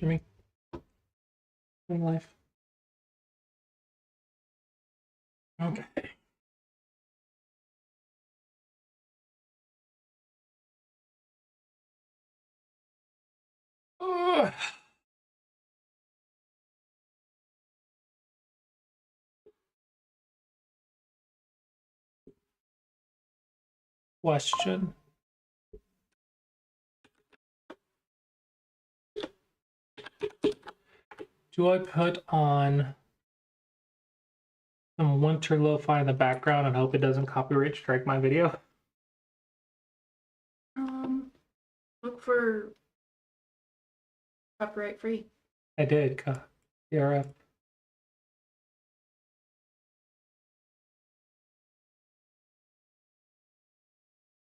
Jimmy. In life. Okay. Ugh. Question. Do I put on some winter lo-fi in the background and hope it doesn't copyright strike my video? Look for copyright free. I did. CRF.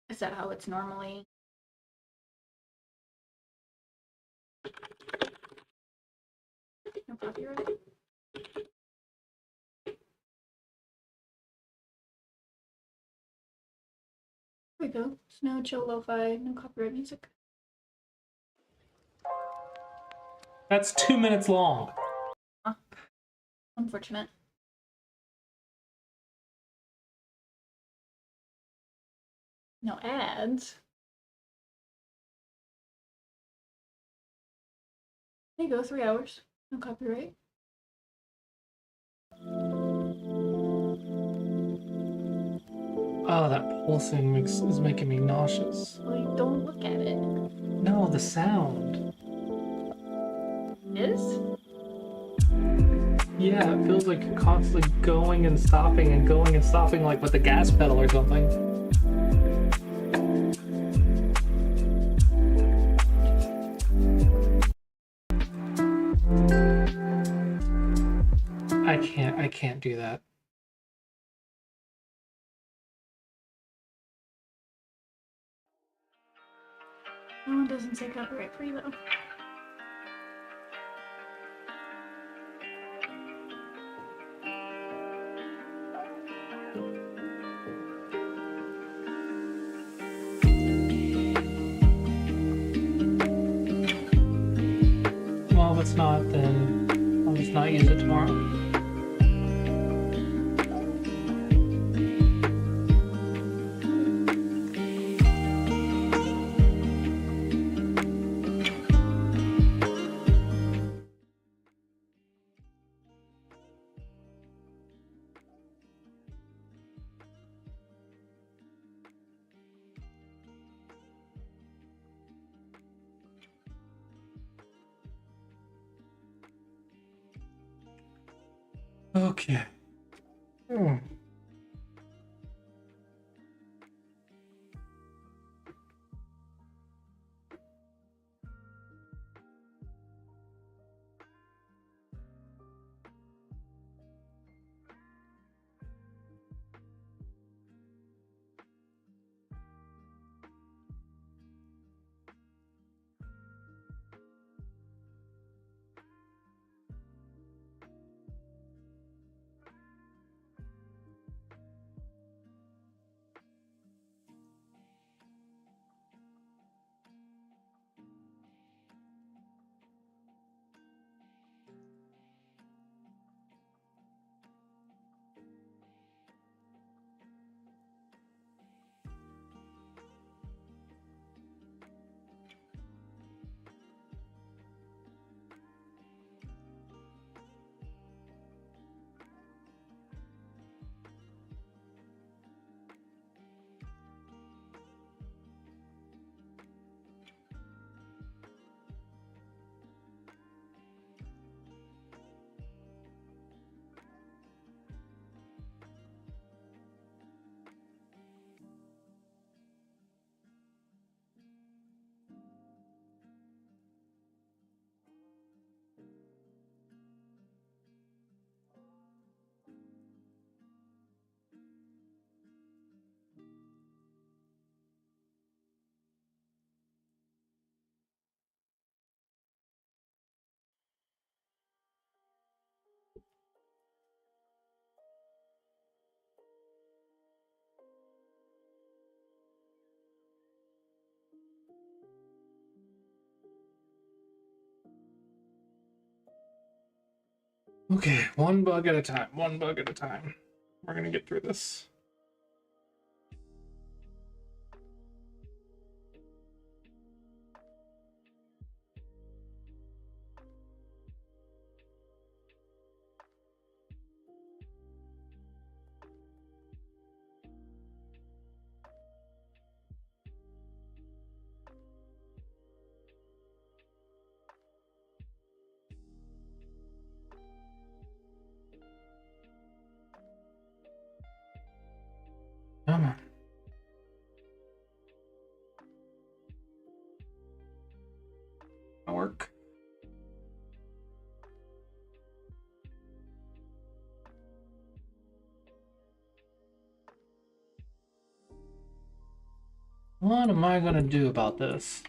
Is that how it's normally? No copyright? There we go. Snow, chill, lo-fi, no copyright music. That's 2 minutes long. Huh. Unfortunate. No ads. There you go, 3 hours. No copyright. Oh, that pulsing is making me nauseous. Well, you don't look at it. No, the sound. It is? Yeah, it feels like you're constantly going and stopping like with the gas pedal or something. I can't do that. No one doesn't say copyright free though. Well, if it's not, then I'll just not use it tomorrow. Okay. Okay, one bug at a time. One bug at a time. We're gonna get through this. Come on. Work. What am I gonna do about this?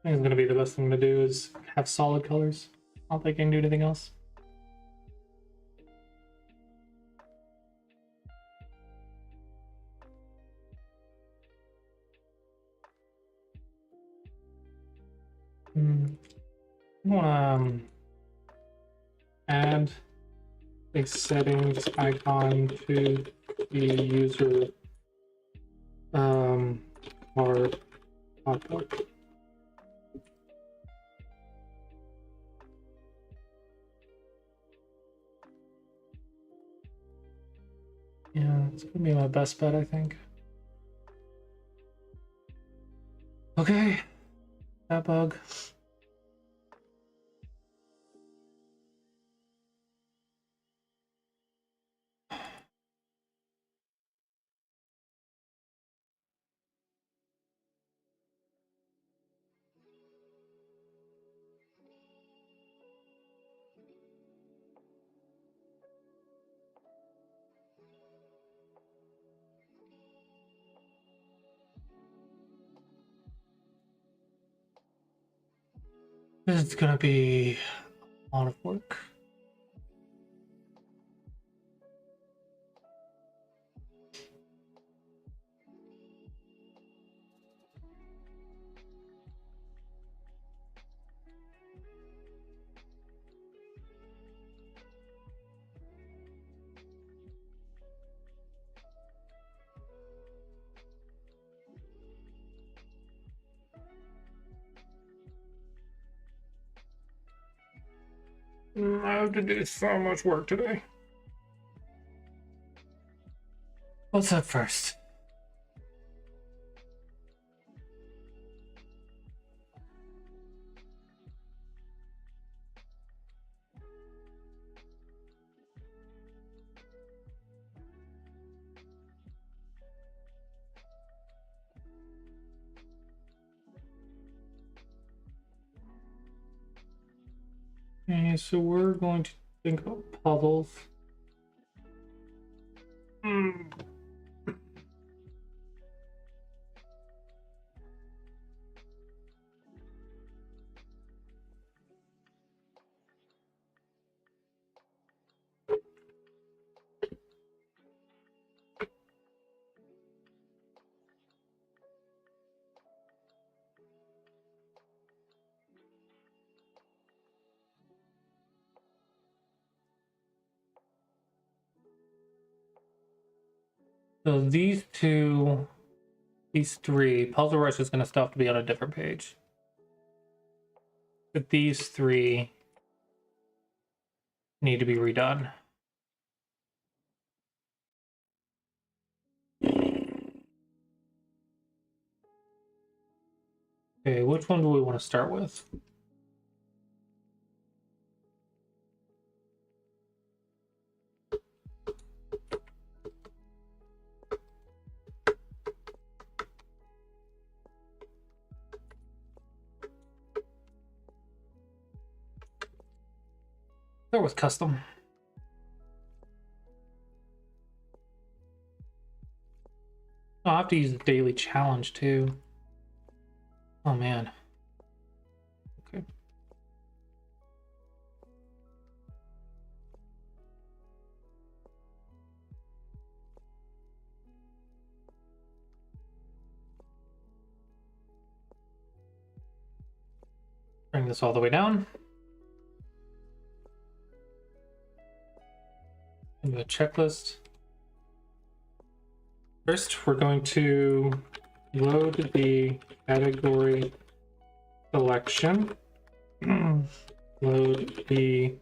I think it's gonna be the best thing to do is have solid colors. I don't think I can do anything else. I wanna add a settings icon to the user card pop-up. Yeah, it's gonna be my best bet, I think. Okay, that bug. This is gonna be a lot of work. I have to do so much work today. What's up first? Okay, so we're going to think about puzzles. So these three, Puzzle Rush is going to still have to be on a different page. But these three need to be redone. Okay, which one do we want to start with? There was custom. Oh, I'll have to use the daily challenge too. Oh man. Okay. Bring this all the way down. Into a checklist. First, we're going to load the category selection. Load the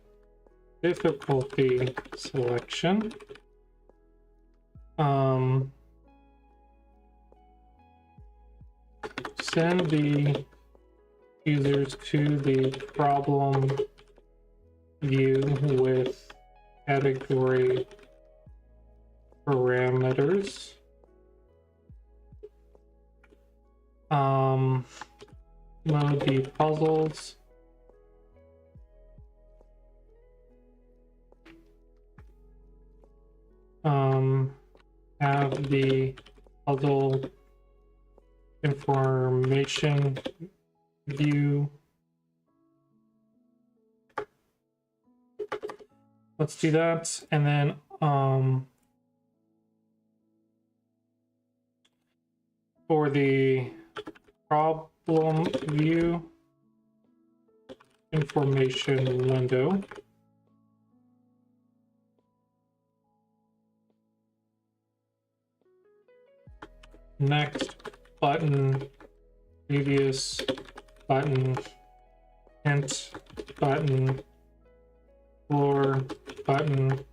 difficulty selection. Send the users to the problem view with category parameters. Load the puzzles. Have the puzzle information view. Let's do that, and then for the problem view information window, next button, previous button, hint button, floor button,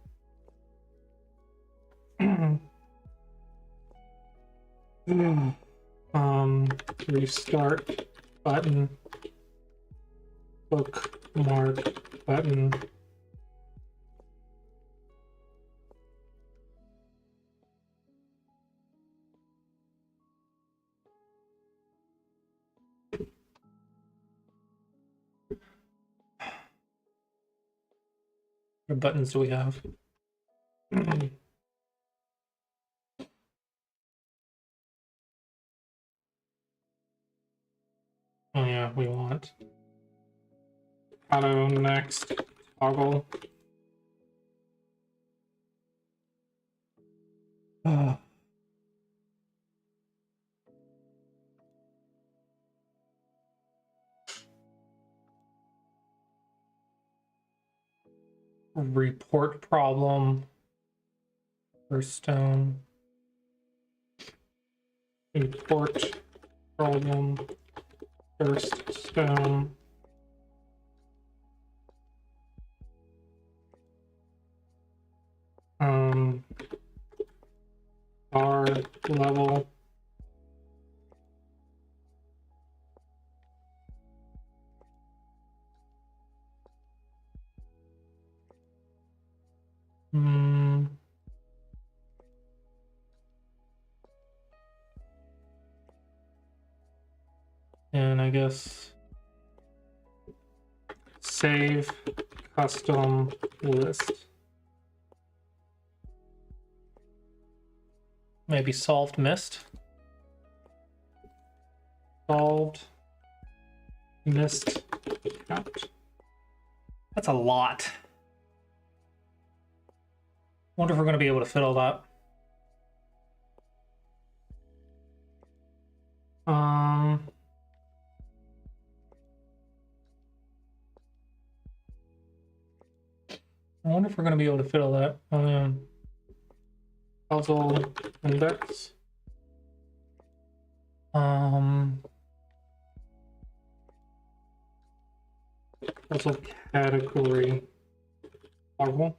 restart button, bookmark button, what buttons do we have? Oh yeah, we want auto next toggle. Report problem for stone. Report problem first stone. R level. And I guess save custom list. Maybe solved missed. Solved missed count. That's a lot. Wonder if we're going to be able to fit all that. I wonder if we're going to be able to fit all that. Puzzle index. Puzzle category toggle.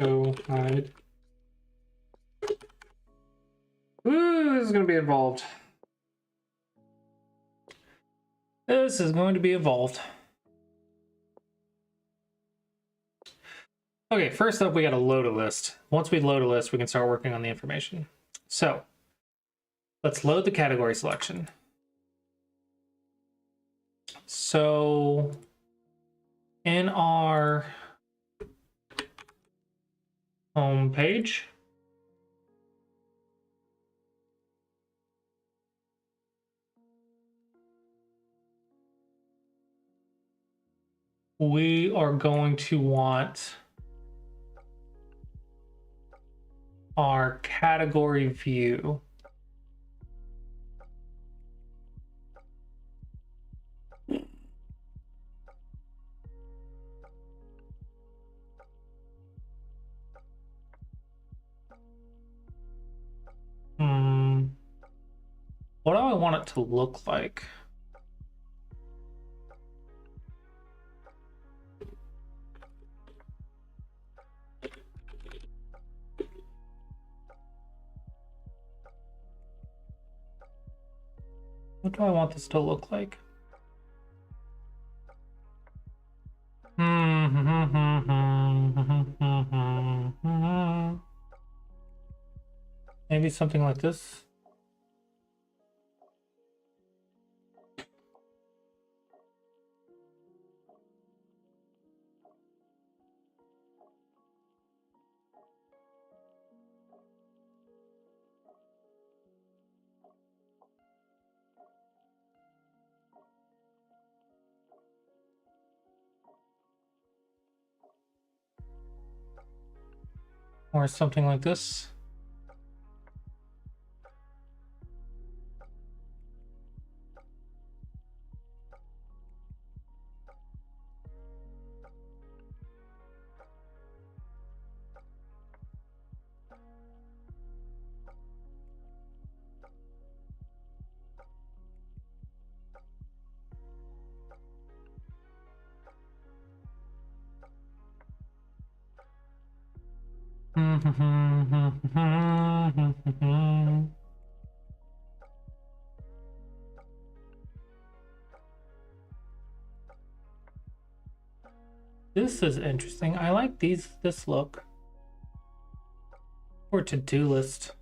Show hide. Ooh, this is going to be involved. This is going to be involved. Okay, first up, we got to load a list. Once we load a list, we can start working on the information. So let's load the category selection. So in our home page, we are going to want our category view. What do I want it to look like? What do I want this to look like? Maybe something like this. Or something like this. This is interesting. I like this look. Or to-do list.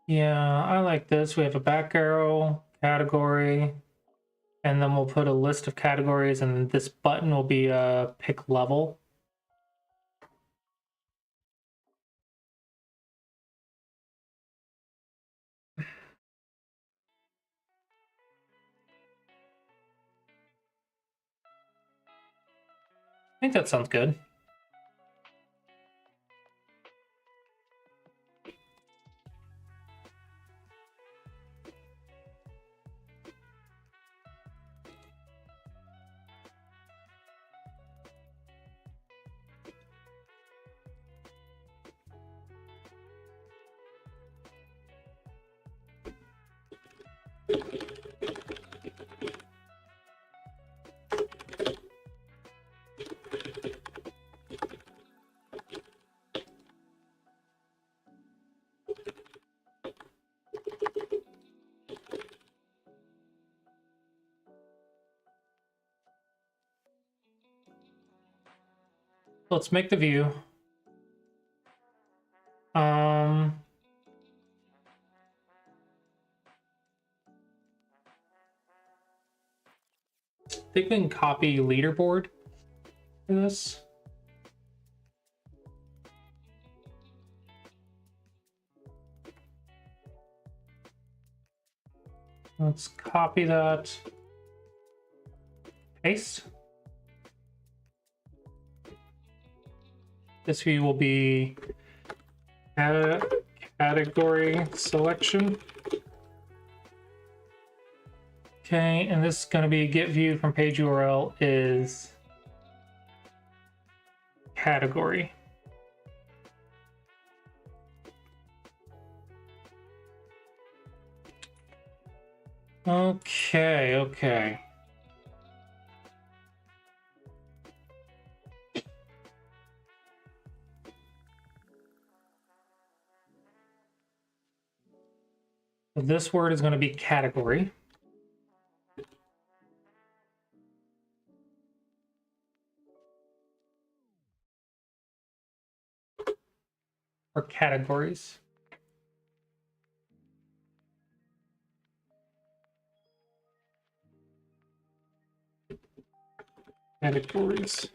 Yeah, I like this. We have a back arrow, category, and then we'll put a list of categories, and then this button will be a pick level. I think that sounds good. Let's make the view. I think we can copy leaderboard for this. Let's copy that. Paste. This view will be category selection. Okay, and this is going to be get view from page URL is category. Okay. This word is going to be category. or categories. Categories.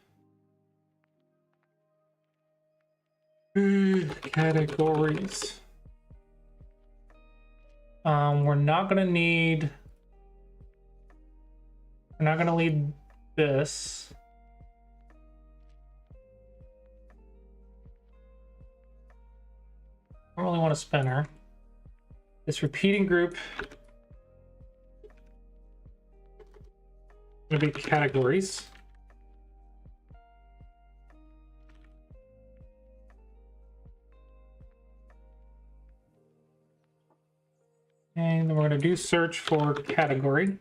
Categories. We're not gonna need. We're not gonna need this. I don't really want a spinner. This repeating group gonna be categories. And then we're going to do search for category.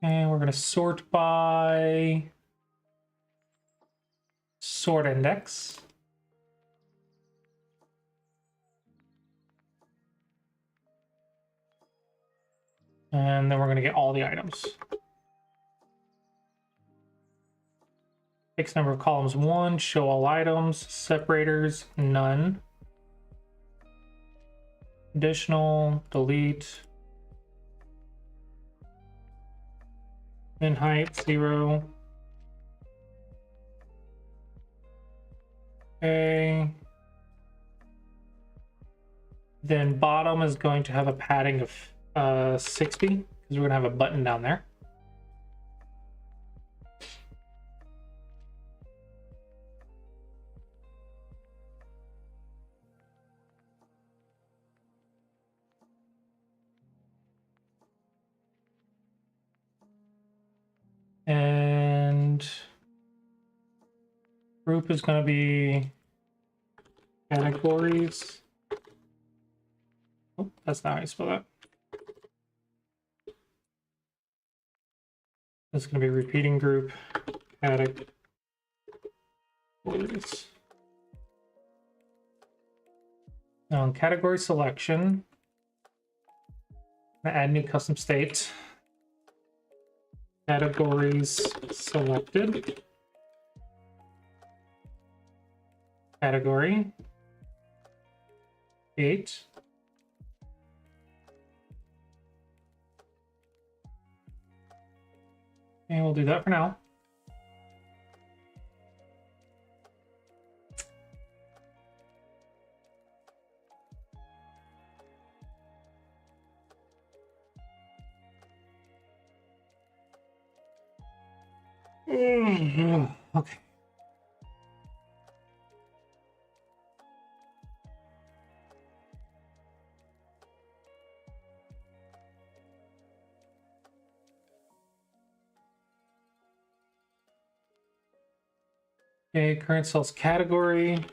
And we're going to sort by sort index. And then we're going to get all the items. Fixed number of columns 1, show all items, separators, none. Additional, delete. Min height, 0. Okay. Then bottom is going to have a padding of 60 because we're going to have a button down there. And group is going to be categories. Oh, that's not how you spell that. It's going to be repeating group categories. Now in category selection, I'm going to add new custom state. Categories selected. Category 8. And we'll do that for now. Okay. Okay, current cells category,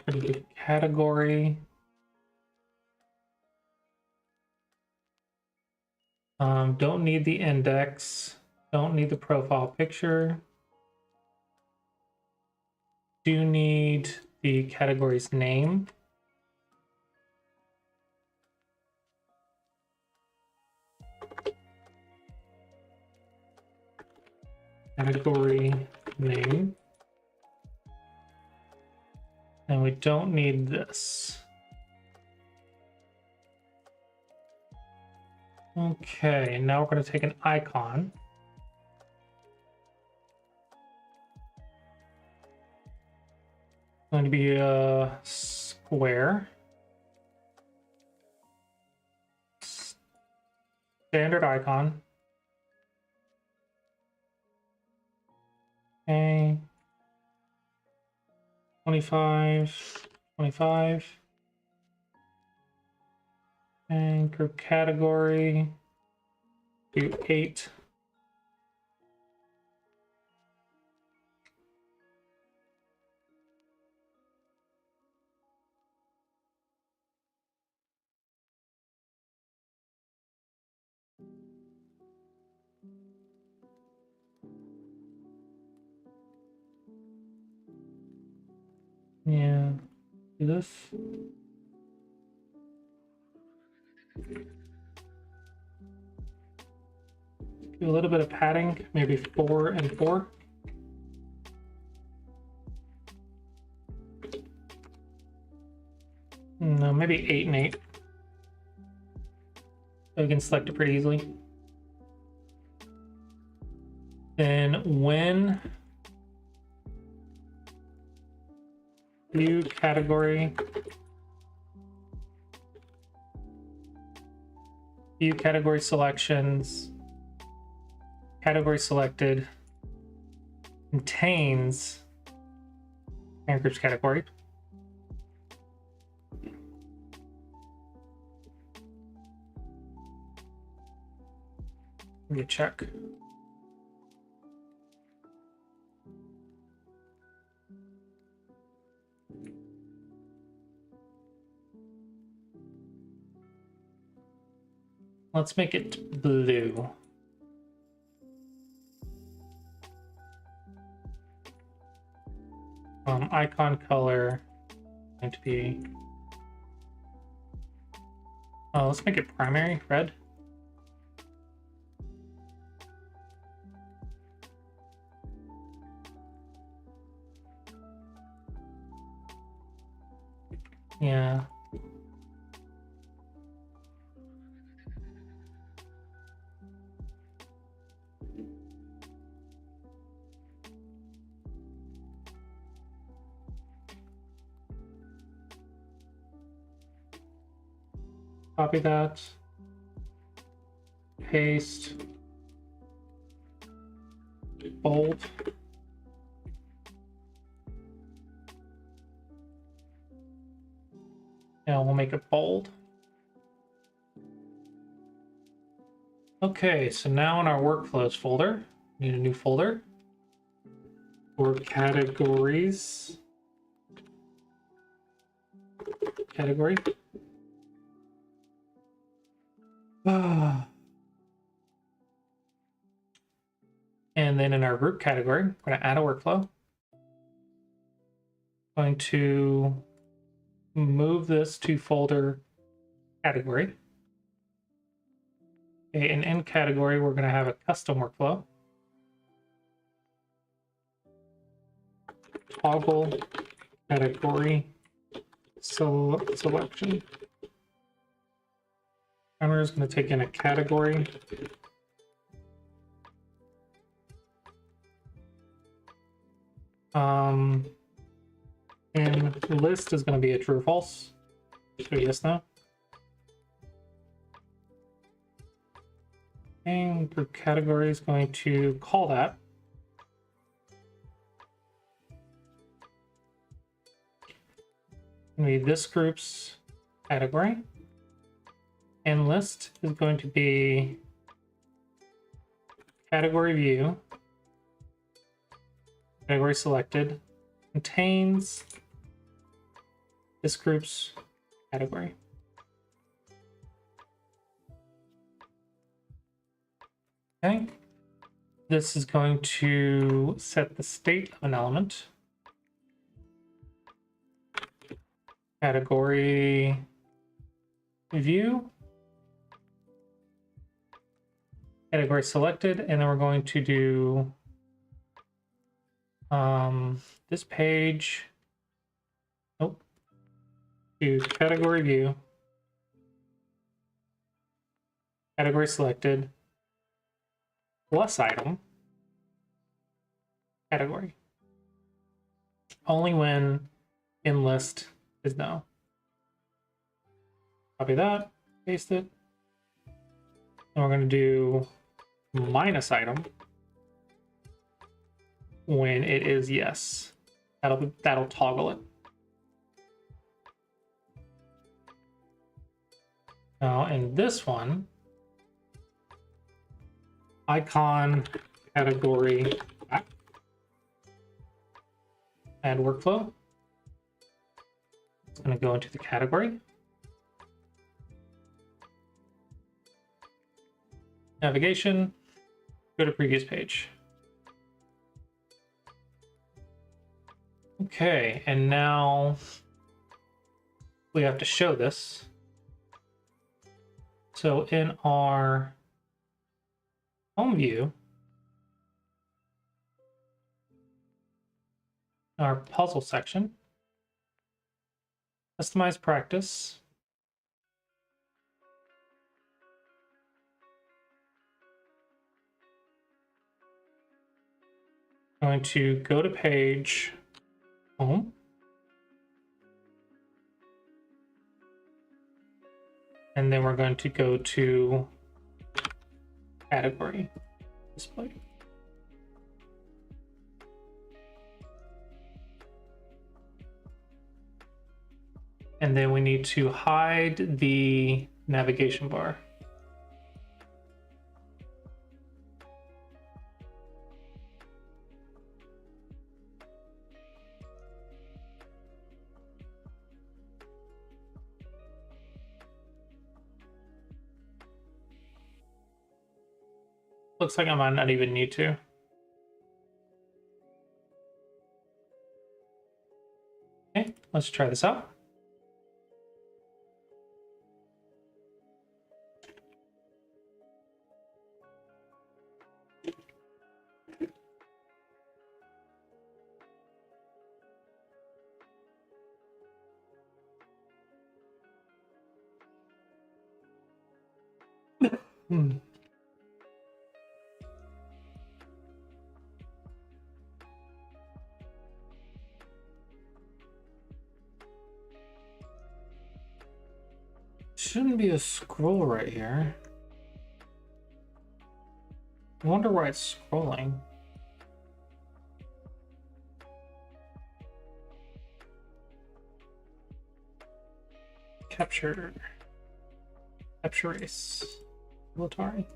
category. Don't need the index, don't need the profile picture. Do need the category's name. Category name. And we don't need this. Okay, now we're going to take an icon. It's going to be a square. Standard icon. Okay. 25, 25. And group category, do 8. Yeah, do this. Do a little bit of padding, maybe 4 and 4. No, maybe 8 and 8. So we can select it pretty easily. Then when view category, view category selections, category selected contains parent groups category. Give me a check. Let's make it blue. Icon color going to be. Oh, let's make it primary red. Yeah. Copy that. Paste. Bold. Now we'll make it bold. Okay, so now in our workflows folder, we need a new folder for categories. Category. And then in our group category, we're going to add a workflow. Going to move this to folder category. Okay, and in category, we're going to have a custom workflow. Toggle category selection. Timer is going to take in a category. And list is going to be a true or false. So yes, no. And group category is going to call that. Going to be this group's category. And list is going to be category view, category selected, contains this group's category. Okay. This is going to set the state of an element. Category view. Category selected, and then we're going to do this page. Nope. Do category view. Category selected. Plus item. Category. Only when in list is no. Copy that. Paste it. And we're going to do minus item when it is yes. That'll toggle it. Now in this one, icon category back. Add workflow. It's going to go into the category. Navigation, go to previous page. Okay, and now we have to show this. So in our home view, our puzzle section, Customize practice. Going to go to page, home. And then we're going to go to category display. And then we need to hide the navigation bar. Looks like I might not even need to. Okay, let's try this out. Shouldn't be a scroll right here. I wonder why it's scrolling. Capture race. Atari.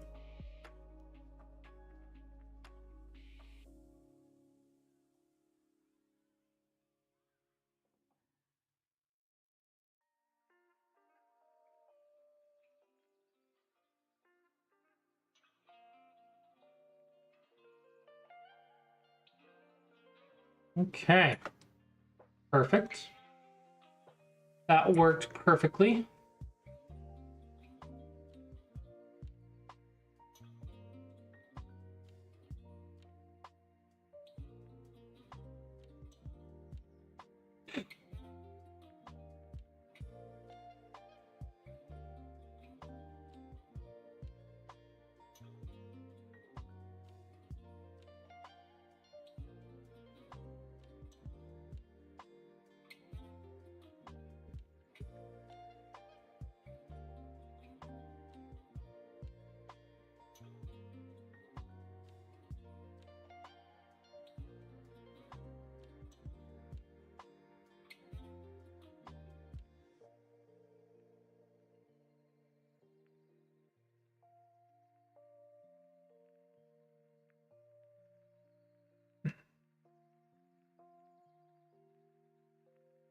Okay. Perfect. That worked perfectly.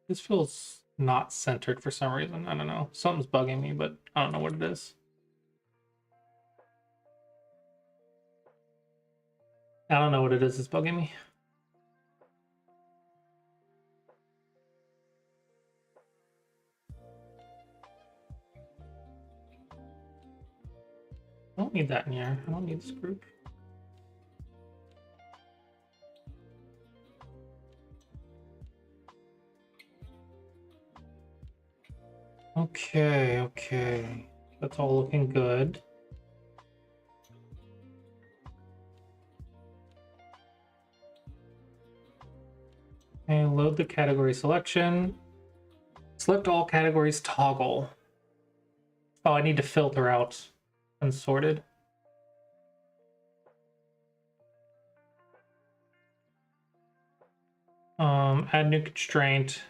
This feels not centered for some reason. I don't know. Something's bugging me, but I don't know what it is. I don't know what it is that's bugging me. I don't need that in here. I don't need this group. Okay, okay. That's all looking good. And load the category selection. Select all categories toggle. Oh, I need to filter out unsorted. Add new constraint.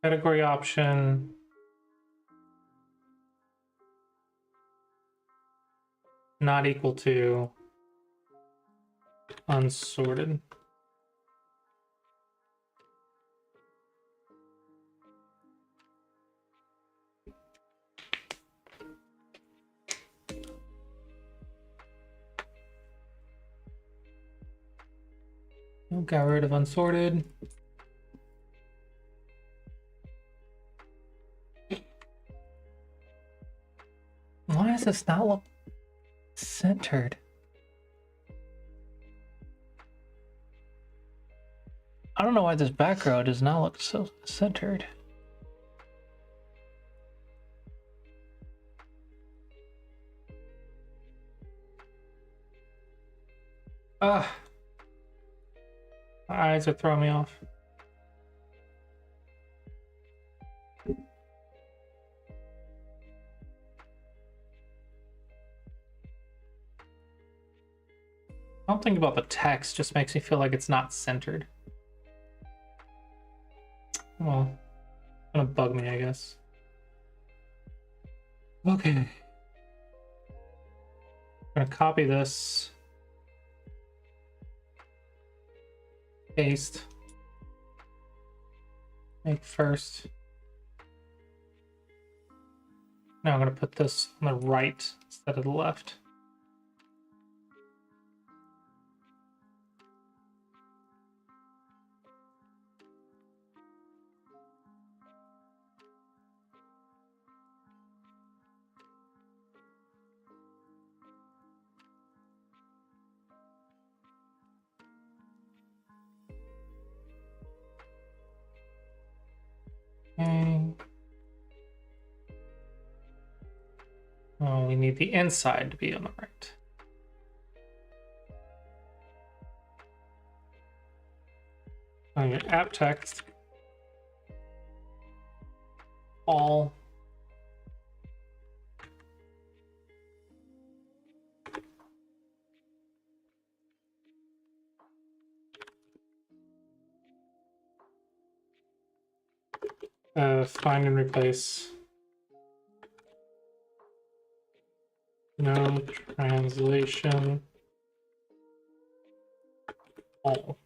Category option. Not equal to unsorted. Got rid of unsorted. Why does this not look Centered. I don't know why this back row does not look so centered. Ah, my eyes are throwing me off. Don't think about the text, just makes me feel like it's not centered. Well, it's gonna bug me, I guess. Okay. I'm gonna copy this. Paste. Make first. Now I'm gonna put this on the right instead of the left. Okay. Oh, we need the inside to be on the right. On your app text, all find and replace. No translation. All.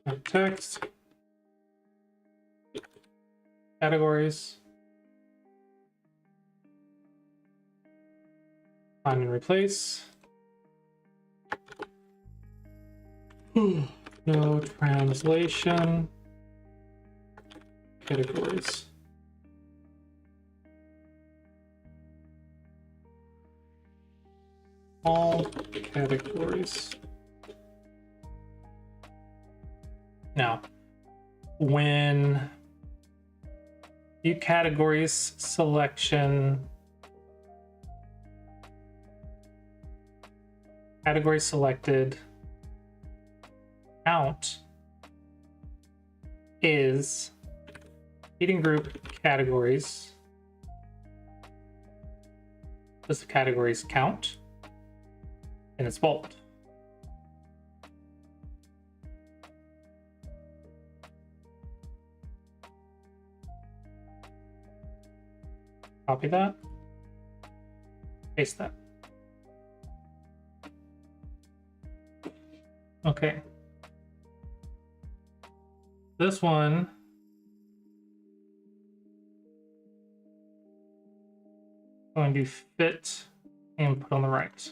App text. Categories. Find and replace. No translation. Categories. All categories. Now, when view categories selection, category selected, count is eating group categories. Does the categories count? And it's bold. Copy that. Paste that. Okay. This one going to fit and put on the right.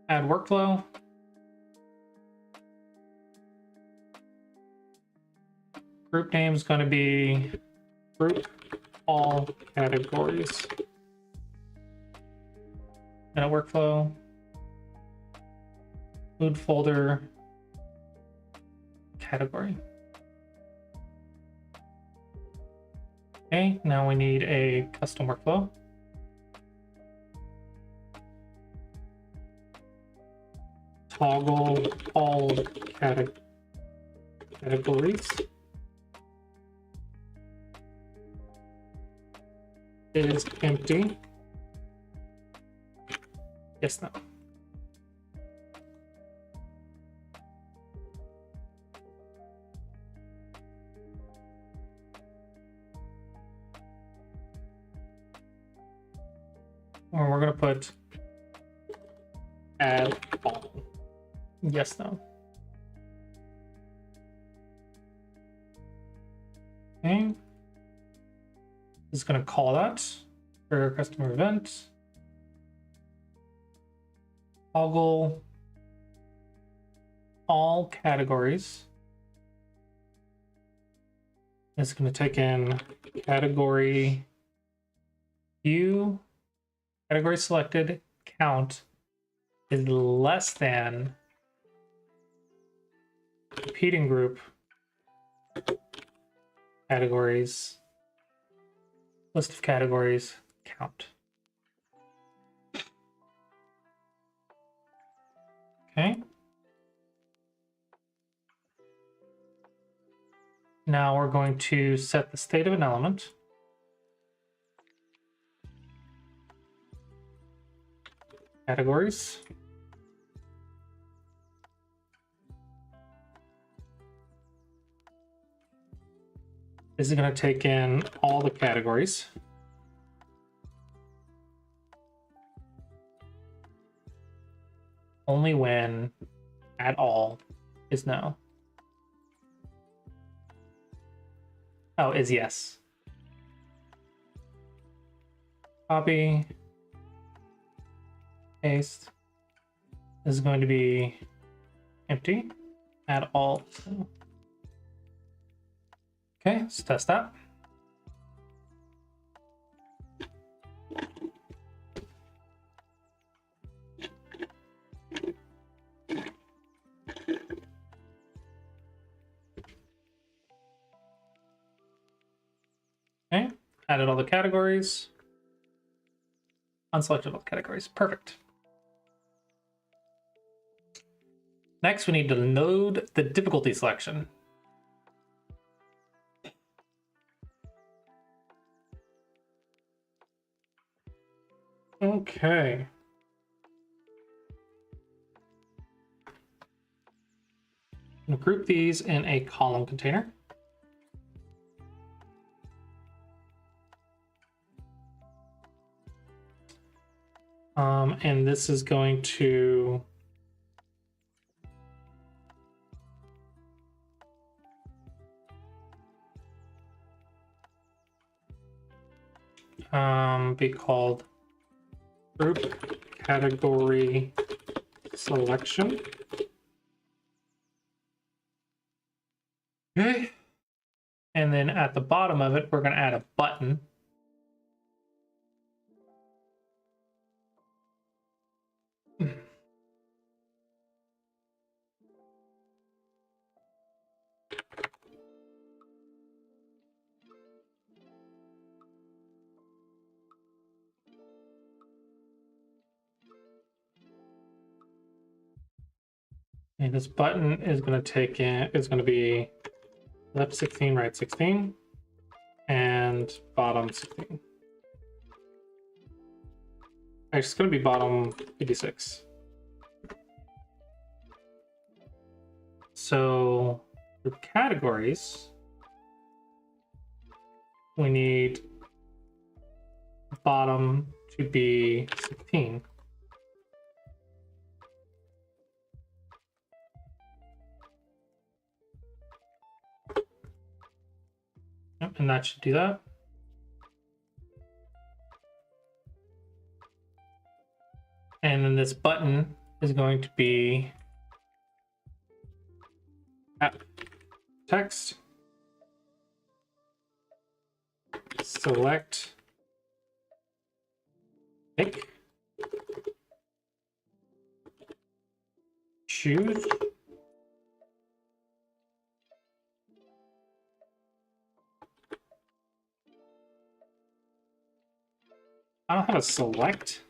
Add workflow. Group name is going to be group all categories. And a workflow. Food folder category. Okay, now we need a custom workflow. Toggle all categories. Is empty. Yes, no. Or we're going to put add all. Yes, no. Okay. Is going to call that for customer event. Toggle all categories is going to take in category view, category selected count is less than repeating group categories, list of categories count. Okay. Now we're going to set the state of an element. Categories. This is going to take in all the categories. Only when at all is no. Oh, is yes. Copy. Paste. This is going to be empty at all. Okay, let's test that. Okay, added all the categories. Unselected all categories. Perfect. Next, we need to load the difficulty selection. Okay. I'm gonna group these in a column container. And this is going to be called group category selection. Okay. And then at the bottom of it, we're going to add a button. And this button is going to take in, is going to be left 16, right 16, and bottom 16. Actually, it's going to be bottom 56. So for categories, we need bottom to be 16. Yep, and that should do that. And then this button is going to be text select pick choose I don't have a select.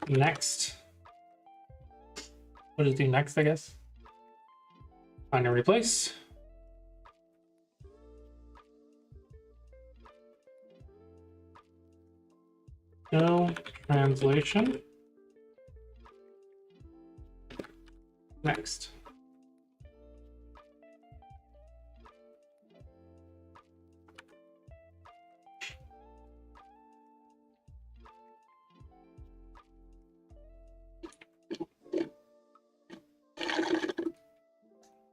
Next. What does it do next, I guess? Find and replace. No translation. Next.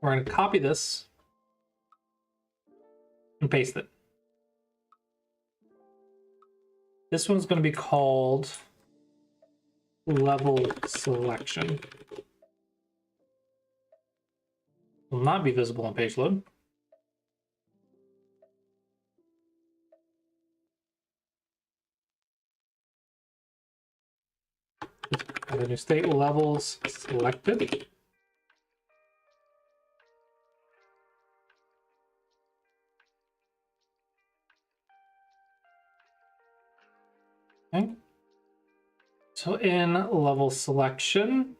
We're going to copy this and paste it. This one's going to be called level selection. Will not be visible on page load. Add a new state, levels selected. Okay. So in level selection,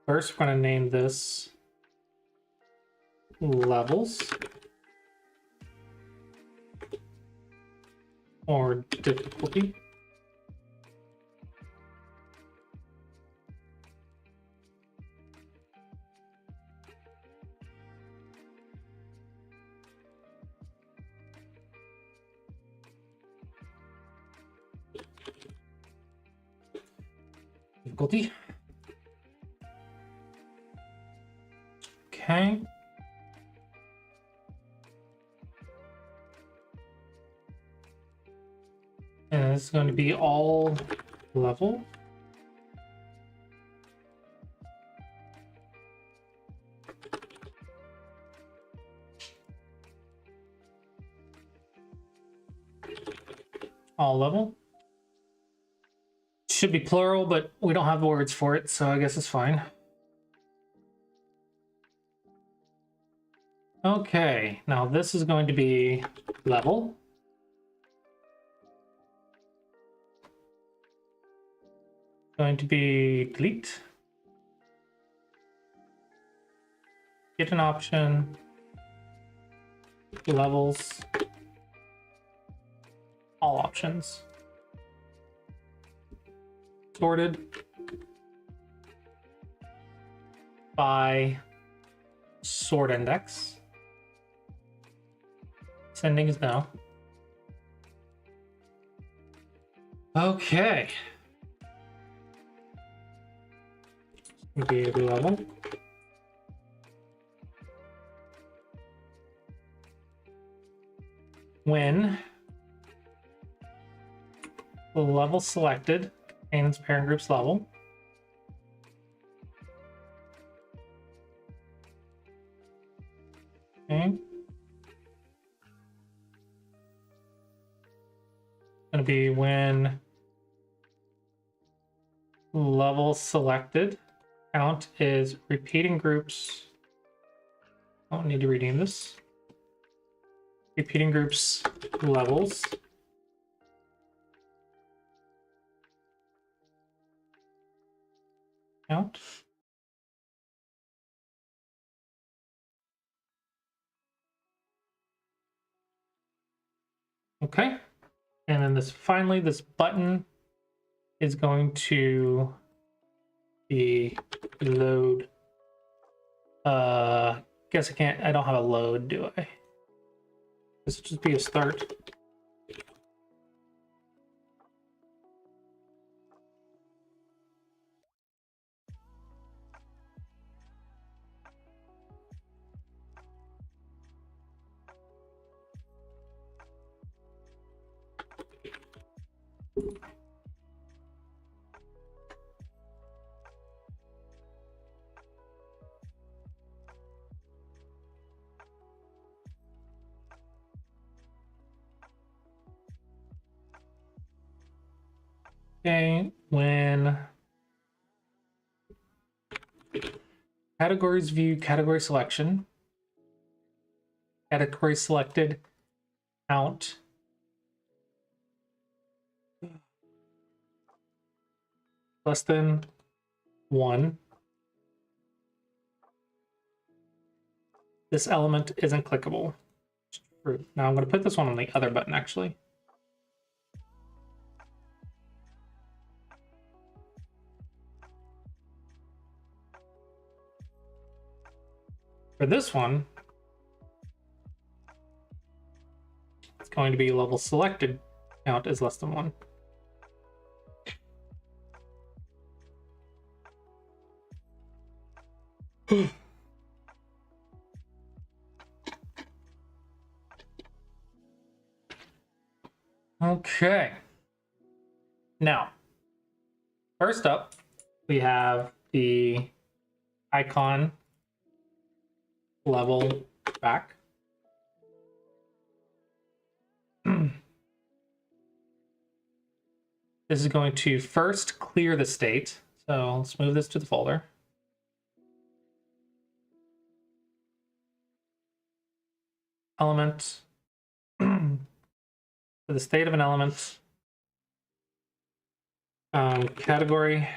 first we're going to name this levels or difficulty. Difficulty. Okay. And it's going to be all level. All level. Should be plural, but we don't have words for it, so I guess it's fine. Okay, now this is going to be level. Going to be delete. Get an option. Levels. All options. Sorted by sort index. Sending is no. Okay. Be level. When the level selected contains parent group's level, okay. Going to be when level selected count is repeating groups. I don't need to rename this. Repeating groups levels. Count. Okay. And then this finally, this button is going to be load. Guess I don't have a load, do I? This will just be a start. Okay, when categories view category selection, category selected count less than 1. This element isn't clickable. Now I'm going to put this one on the other button actually. For this one, it's going to be level selected count is less than 1. Okay. Now, first up, we have the icon level back. This is going to first clear the state. So let's move this to the folder. Element. For the state of an element. Category.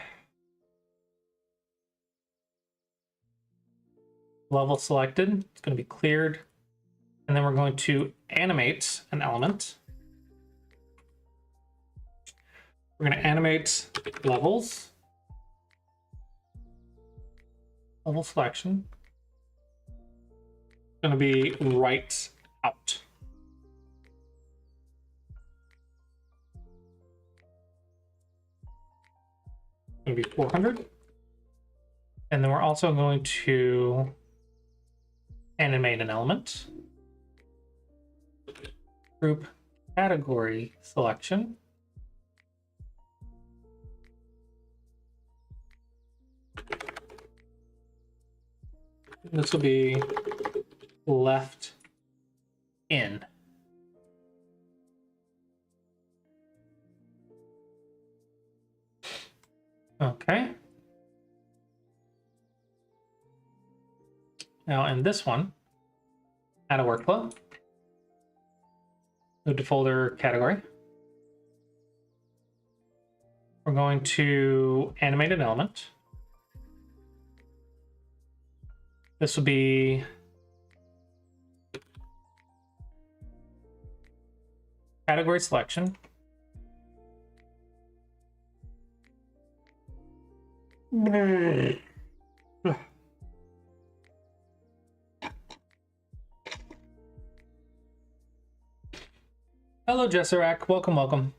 Level selected. It's going to be cleared. And then we're going to animate an element. We're going to animate levels. Level selection. It's going to be right out. It's going to be 400. And then we're also going to animate an element. Group category selection. This will be left in. Okay. Now in this one, add a workflow. Move to folder category. We're going to animate an element. This will be category selection. Hello, Jesserac. Welcome, welcome.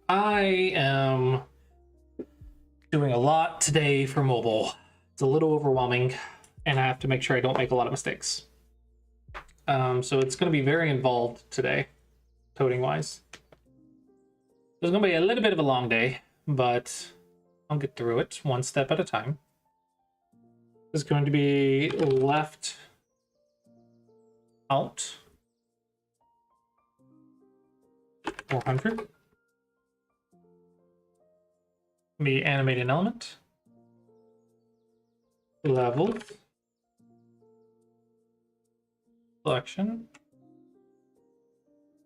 I am doing a lot today for mobile. It's a little overwhelming, and I have to make sure I don't make a lot of mistakes. So it's going to be very involved today, coding wise. It's going to be a little bit of a long day, but I'll get through it one step at a time. It's going to be left out 400. Be animate an element. Levels. Selection.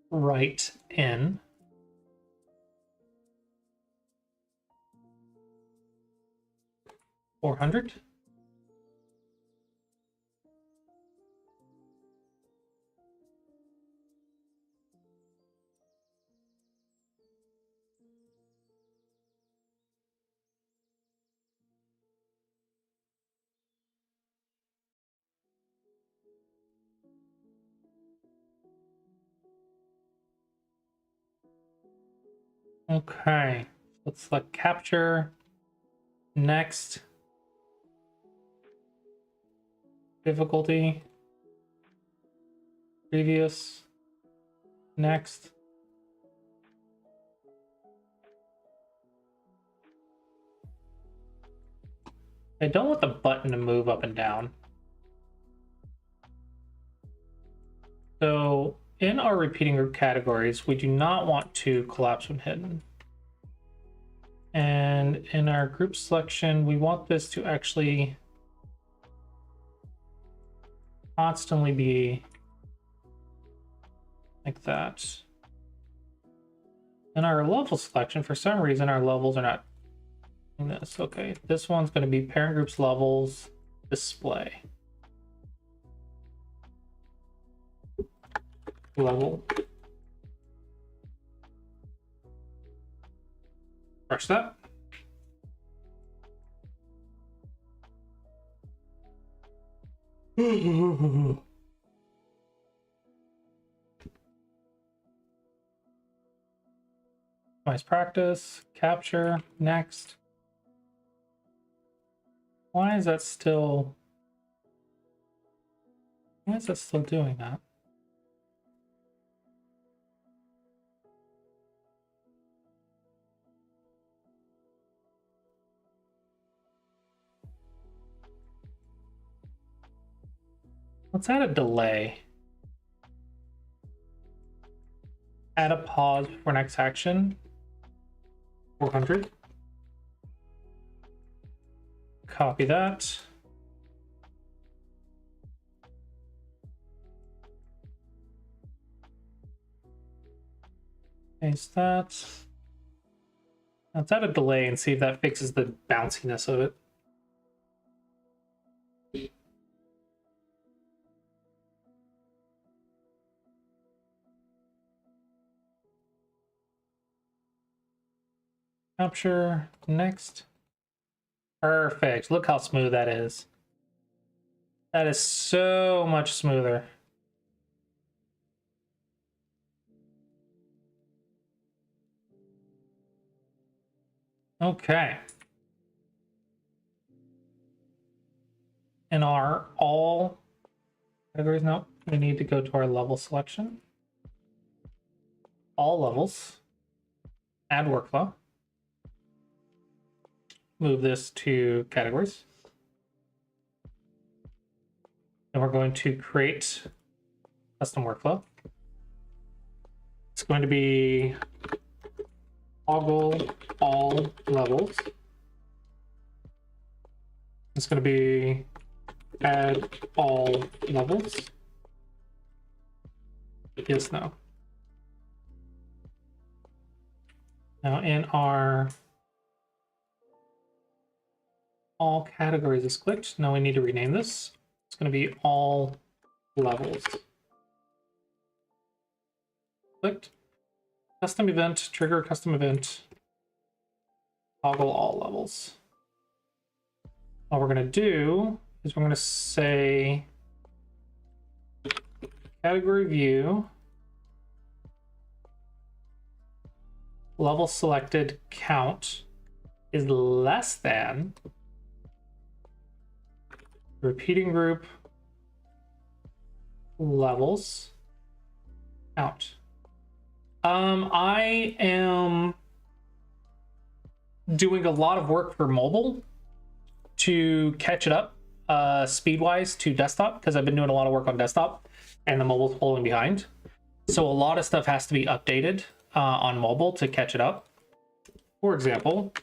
Right in. $400. Okay, let's select capture. Next. Difficulty. Previous. Next. I don't want the button to move up and down. So in our repeating group categories, we do not want to collapse when hidden. And in our group selection, we want this to actually constantly be like that. In our level selection, for some reason, our levels are not doing this. Okay, this one's going to be parent groups levels display. Level. First step. Nice practice. Capture. Next. Why is that still doing that? Let's add a delay. Add a pause for next action. 400. Copy that. Paste that. Let's add a delay and see if that fixes the bounciness of it. Capture, next. Perfect. Look how smooth that is. That is so much smoother. Okay. And are all categories? No, we need to go to our level selection. All levels. Add workflow. Move this to categories. And we're going to create custom workflow. It's going to be toggle all levels. It's going to be add all levels. Yes, no. Now in our all categories is clicked. Now we need to rename this. It's going to be all levels. Clicked. Custom event, trigger custom event, toggle all levels. What we're going to do is we're going to say category view, level selected count is less than repeating group levels count. I am doing a lot of work for mobile to catch it up speed-wise to desktop, because I've been doing a lot of work on desktop and the mobile's falling behind. So a lot of stuff has to be updated on mobile to catch it up. For example,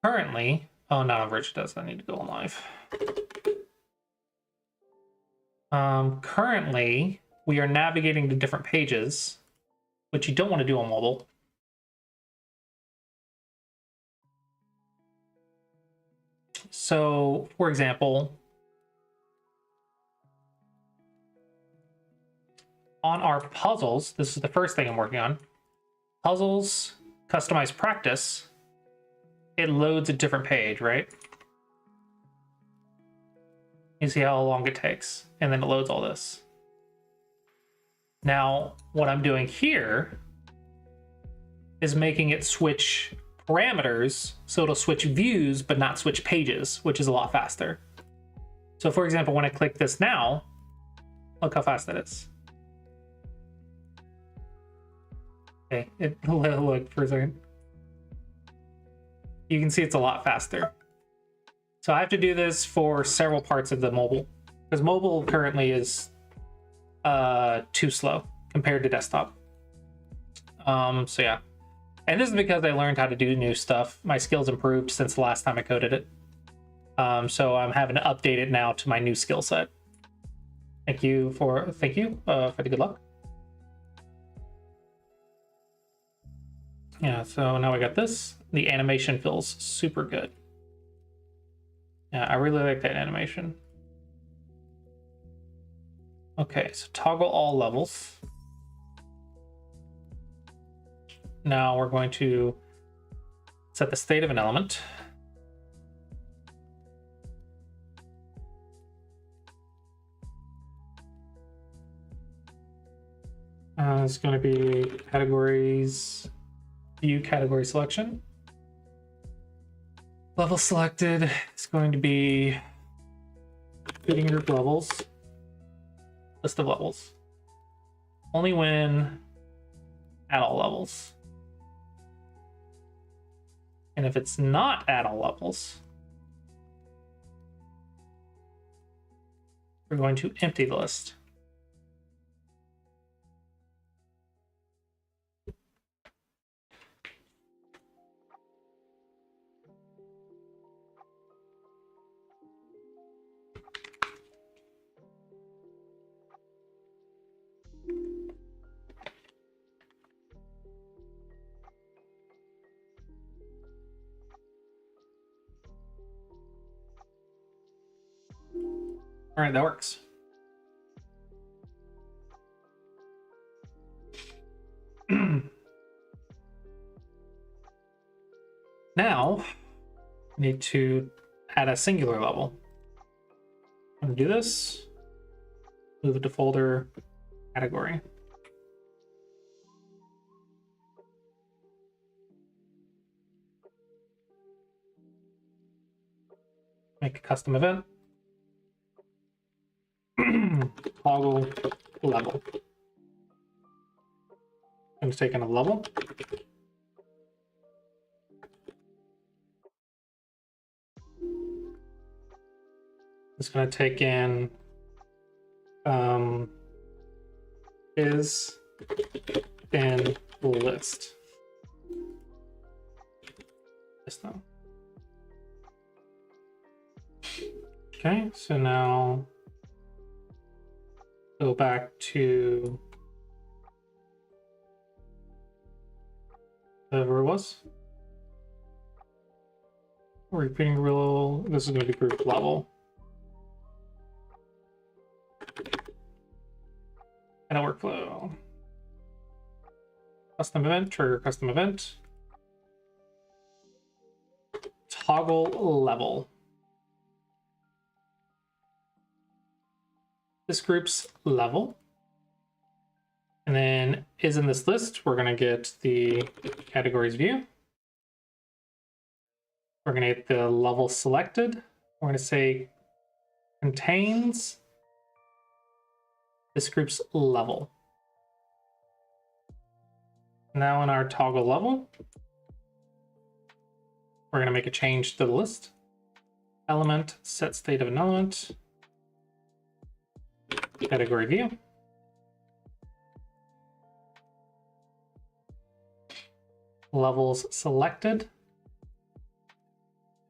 currently, oh no, Virtue does. I need to go on live. Currently, we are navigating to different pages, which you don't want to do on mobile. So, for example, on our puzzles, this is the first thing I'm working on. Puzzles, customize practice, it loads a different page, right? You see how long it takes, and then it loads all this. Now, what I'm doing here is making it switch parameters, so it'll switch views, but not switch pages, which is a lot faster. So for example, when I click this now, look how fast that is. Okay, look for a second. You can see it's a lot faster. So I have to do this for several parts of the mobile, because mobile currently is too slow compared to desktop. So yeah, and this is because I learned how to do new stuff. My skills improved since the last time I coded it. So I'm having to update it now to my new skill set. Thank you for the good luck. Yeah, so now we got this. The animation feels super good. Yeah, I really like that animation. Okay, so toggle all levels. Now we're going to set the state of an element. It's going to be categories, view category selection. Level selected is going to be repeating group levels. List of levels. Only when at all levels. And if it's not at all levels, we're going to empty the list. All right, that works. Now, we need to add a singular level. I'm going to do this. Move it to folder, category. Make a custom event. Toggle level. I'm going to take in a level. It's going to take in is in list. This now. Okay, so now go back to whatever it was. Repeating rule. This is going to be group level. And a workflow. Custom event, trigger custom event. Toggle level. This group's level. And then is in this list, we're going to get the categories view. We're going to get the level selected. We're going to say contains this group's level. Now in our toggle level, we're going to make a change to the list. Element, set state of an element. Category view. Levels selected.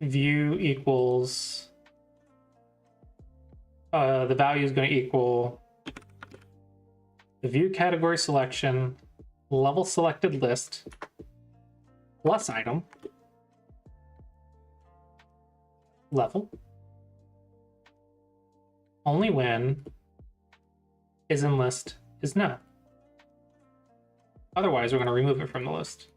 View equals, the value is going to equal the view category selection, level selected list, plus item, level, only when is in list is no. Otherwise, we're going to remove it from the list.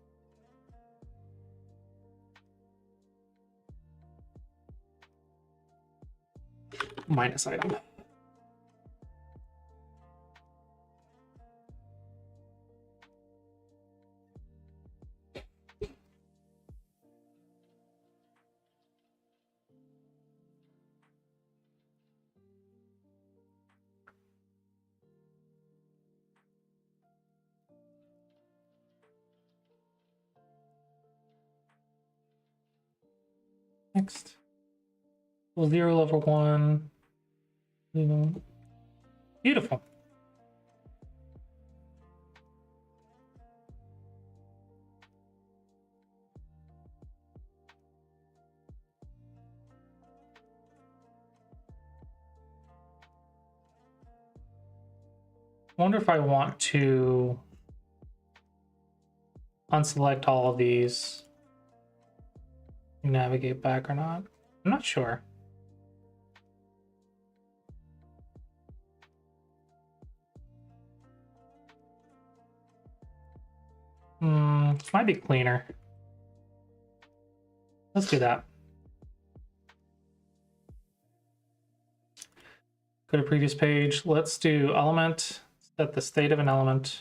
Minus item. Next. Well, 0 level 1. Beautiful. I wonder if I want to unselect all of these, navigate back or not. I'm not sure. Might be cleaner. Let's do that. Go to previous page. Let's do element, set the state of an element.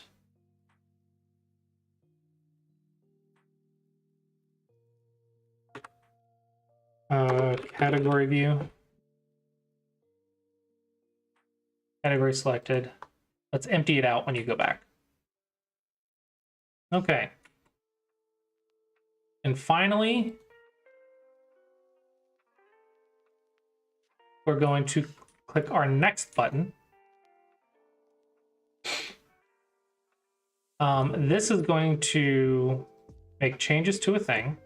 Category view. Category selected. Let's empty it out when you go back. Okay. And finally, we're going to click our next button. This is going to make changes to a thing.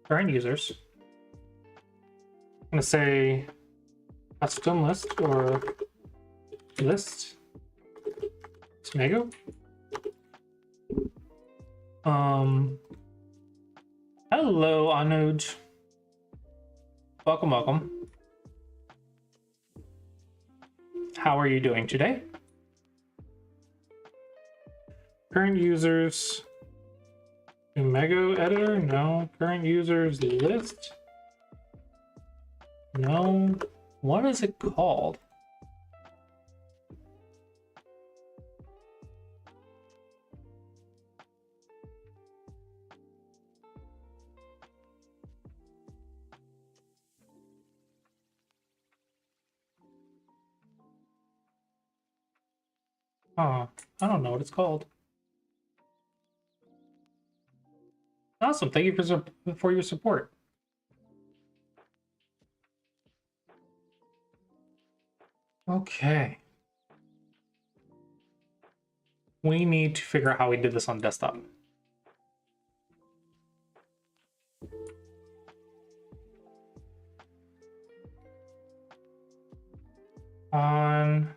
Current users. I'm going to say custom list or list. Smego. Hello, Anuj. Welcome, welcome. How are you doing today? Current users. Smego editor? No. Current users list? No. What is it called? Oh, I don't know what it's called. Awesome. Thank you for your support. Okay. We need to figure out how we did this on desktop. On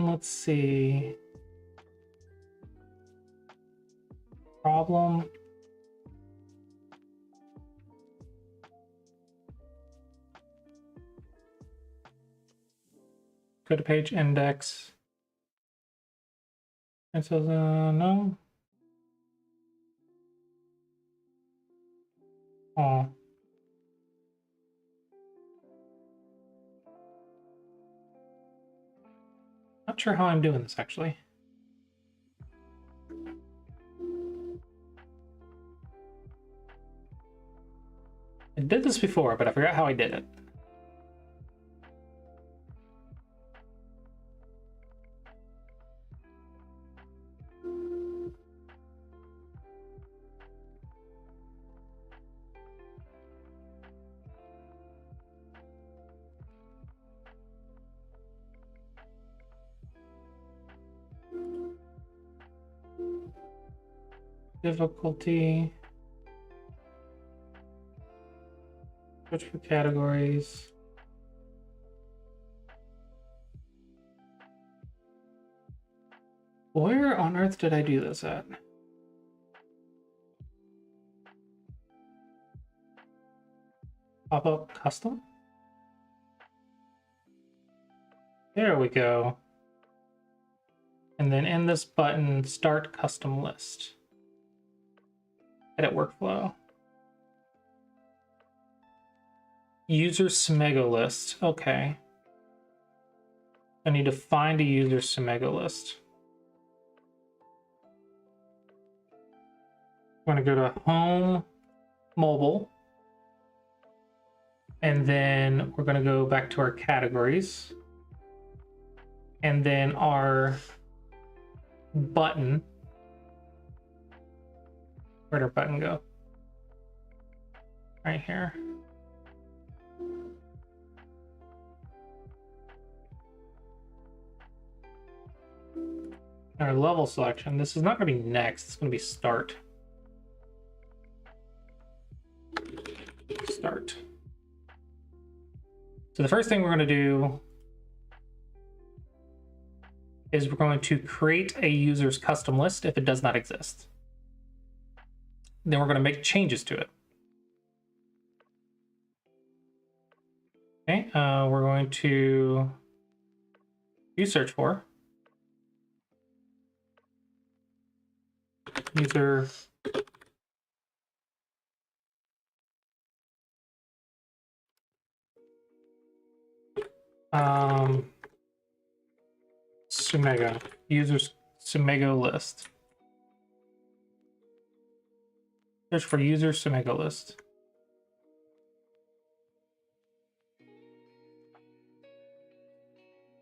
let's see. Problem. Go to page index. It says no. Oh. Not sure how I'm doing this actually. I did this before, but I forgot how I did it. Difficulty. Search for categories. Where on earth did I do this at? Pop up custom? There we go. And then in this button, start custom list. Edit workflow. User Smego list. Okay. I need to find a user Smego list. I'm going to go to home, mobile. And then we're going to go back to our categories. And then our button. Where'd our button go? Right here. Our level selection. This is not going to be next. It's going to be start. Start. So the first thing we're going to do is we're going to create a user's custom list if it does not exist. Then we're going to make changes to it. Okay, we're going to use search for user Smego, users Smego list. Search for user Smego list.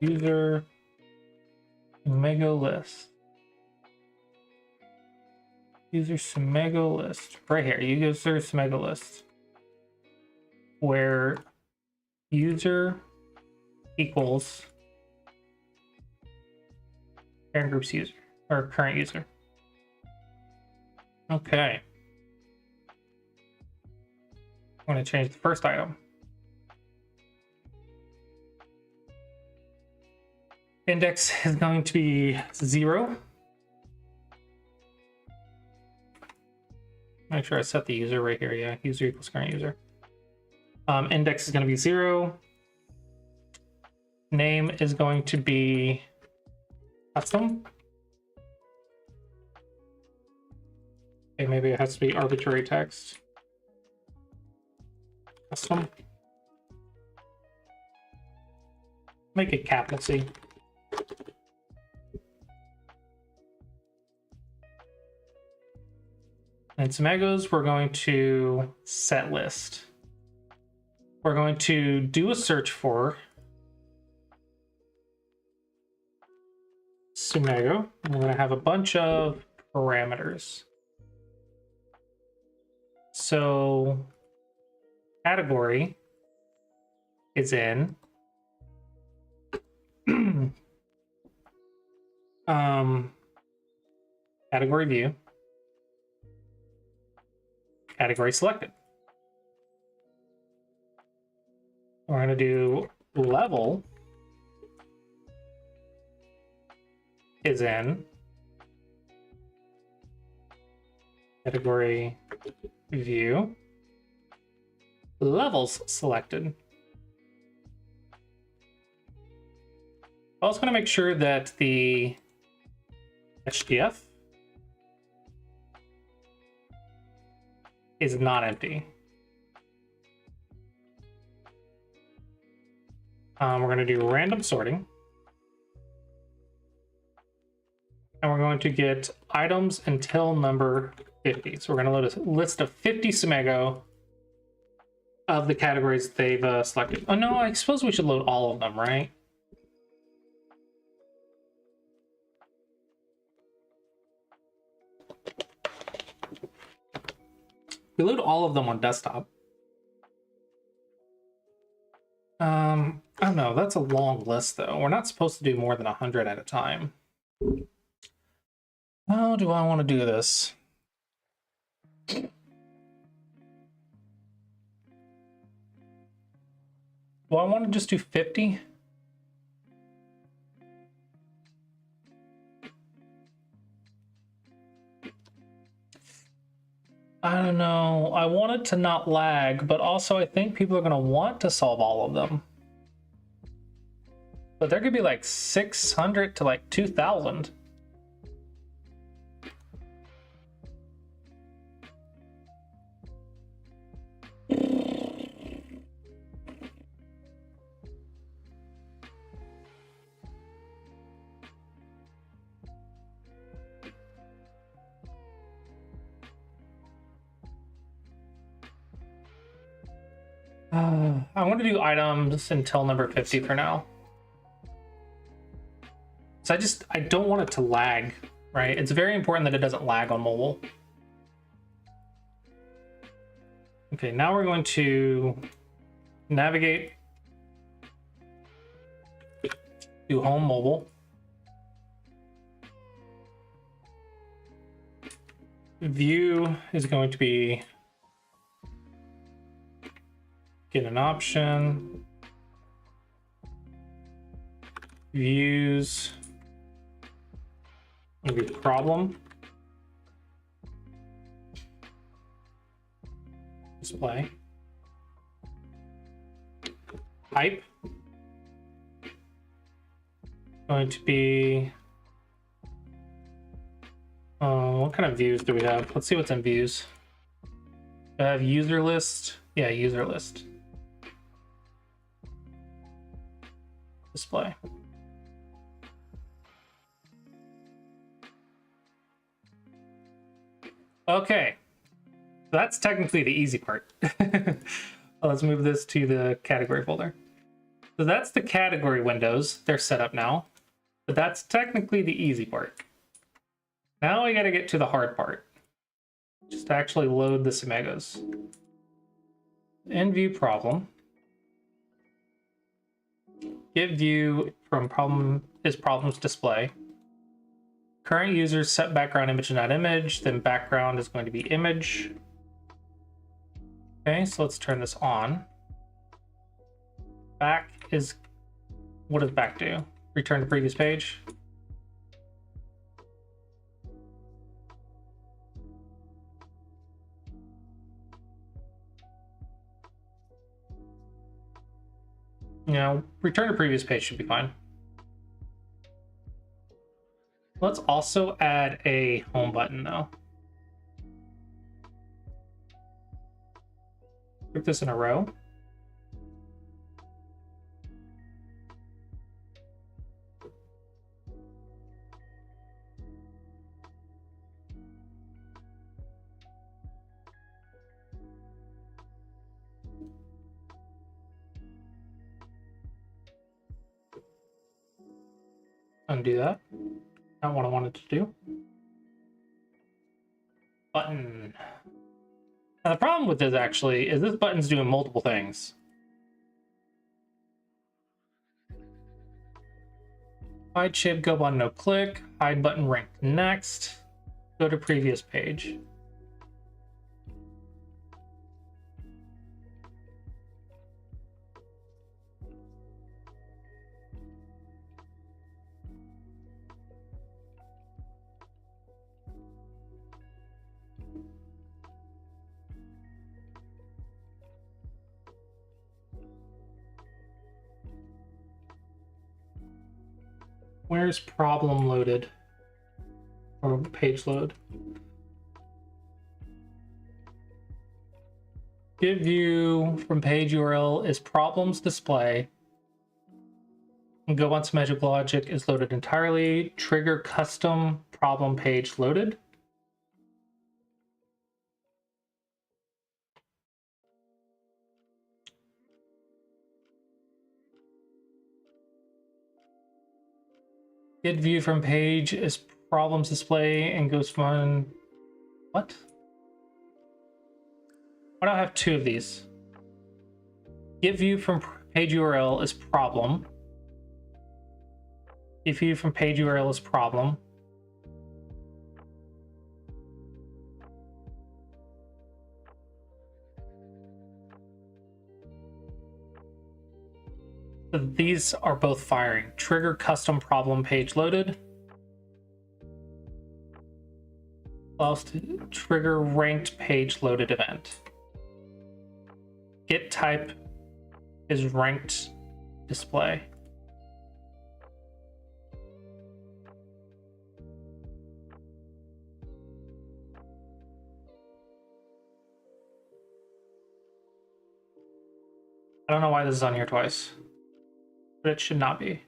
User Smego list. User Sumego list. Right here, user Sumego list. Where user equals parent group's user, or current user. Okay. I'm going to change the first item. Index is going to be 0. Make sure I set the user right here. Yeah, user equals current user. Index is going to be 0. Name is going to be custom. Okay, maybe it has to be arbitrary text. Custom. Make it capital C. And Sumegos, we're going to set list. We're going to do a search for Sumego. And we're going to have a bunch of parameters. So category is in category view, category selected. We're going to do level is in category view, levels selected. I also want to make sure that the HDF is not empty. We're going to do random sorting. And we're going to get items until number 50. So we're going to load a list of 50 Sumego of the categories they've selected. Oh no, I suppose we should load all of them, right? We load all of them on desktop. I don't know, that's a long list though. We're not supposed to do more than 100 at a time. How do I want to do this? Do I want to just do 50? I don't know. I want it to not lag, but also I think people are going to want to solve all of them. But there could be like 600 to like 2,000. I want to do items until number 50 for now. So I don't want it to lag, right? It's very important that it doesn't lag on mobile. Okay, now we're going to navigate to home mobile. View is going to be get an option, views, maybe problem, display, type, going to be, what kind of views do we have? Let's see what's in views. I have user list, yeah, user list. Display. Okay, that's technically the easy part. Let's move this to the category folder. So that's the category windows. They're set up now, but that's technically the easy part. Now we got to get to the hard part. just actually load the Semegos. In view problem. Get view from problem is problems display. Current user set background image not image, then background is going to be image. Okay, so let's turn this on. Back is, what does back do? Return to previous page. No, return to previous page should be fine. Let's also add a home button though. Put this in a row. Undo that. Not what I wanted to do. Button. Now the problem with this actually is this button's doing multiple things. Hide chip, go button, no click. Hide button ranked next. Go to previous page. Where's problem loaded? Or page load? Get view from page URL is problems display. And go once magic logic is loaded entirely. Trigger custom problem page loaded. Get view from page is problems display and goes from what? Why do I have two of these? Get view from page URL is problem. Get view from page URL is problem. So these are both firing. Trigger custom problem page loaded. Allows to trigger ranked page loaded event. Get type is ranked display. I don't know why this is on here twice, but it should not be.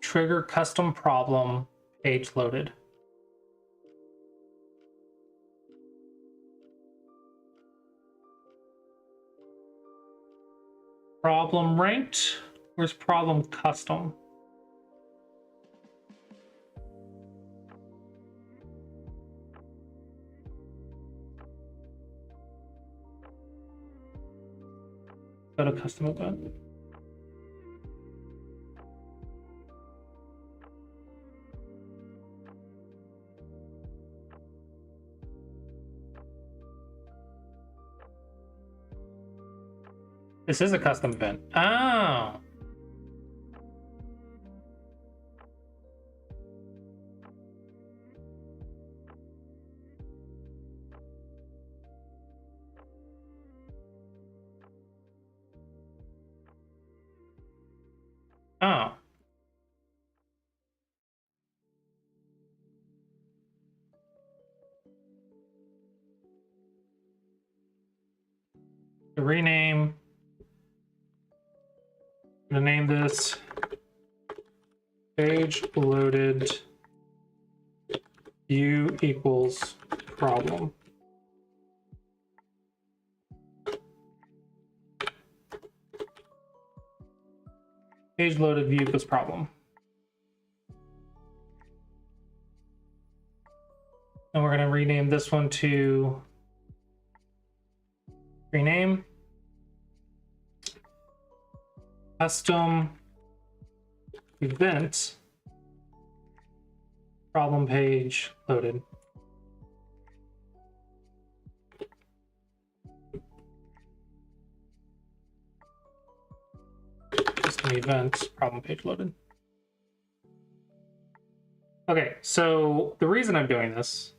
Trigger custom problem page loaded. Problem ranked. Where's problem custom? Go to custom event. This is a custom event. Oh. Oh. To rename. I'm gonna name this page loaded view equals problem. Page loaded view equals problem. rename this one to rename custom event problem page loaded. Custom event problem page loaded. Okay, so the reason I'm doing this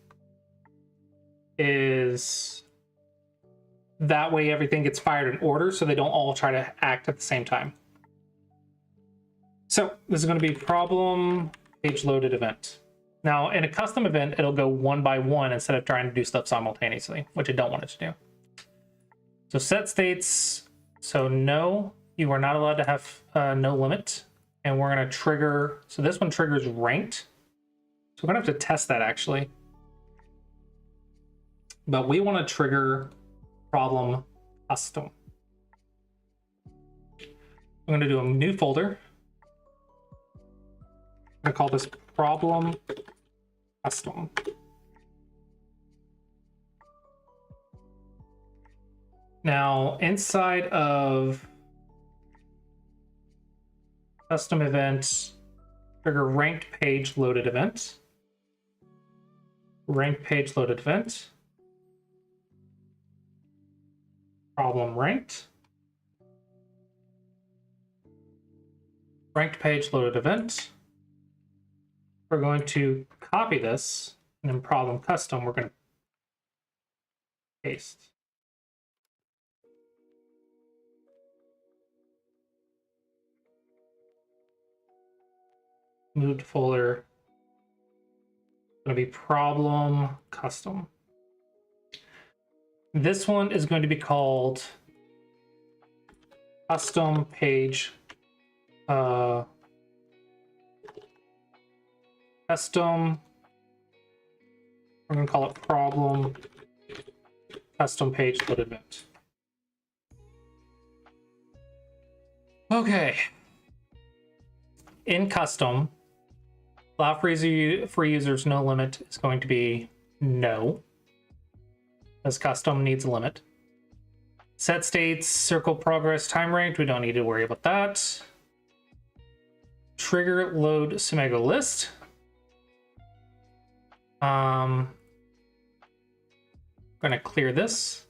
is that way everything gets fired in order so they don't all try to act at the same time. So this is going to be problem page loaded event. Now in a custom event, it'll go one by one instead of trying to do stuff simultaneously, which I don't want it to do. So set states, so no, you are not allowed to have no limit. And we're going to trigger, so this one triggers ranked. So we're going to have to test that actually. But we want to trigger problem custom. I'm going to do a new folder. I'm going to call this problem custom. Now, inside of custom event, trigger ranked page loaded event. Ranked page loaded event. Problem ranked. Ranked page loaded event. We're going to copy this, and in problem custom, we're going to paste. Moved folder. Going to be problem custom. This one is going to be called custom page custom. We're going to call it problem custom page load event. Okay. In custom, allow for users no limit is going to be no, as custom needs a limit. Set states, circle progress, time ranked, we don't need to worry about that. Trigger load Sumego list. I'm going to clear this.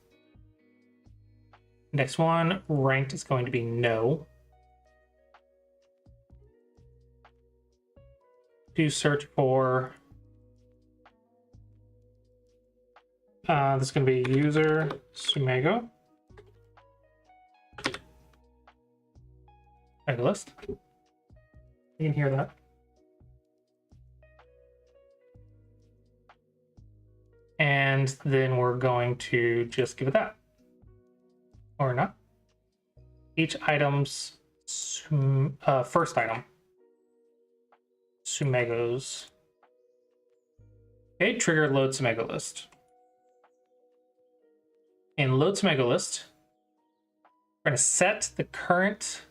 Next one, ranked is going to be no. Do search for this is going to be user Sumego list. You can hear that. And then we're going to just give it that or not. Each item's first item. Sumegos. Okay, trigger load Sumego list. In load Sumego list, we're going to set the current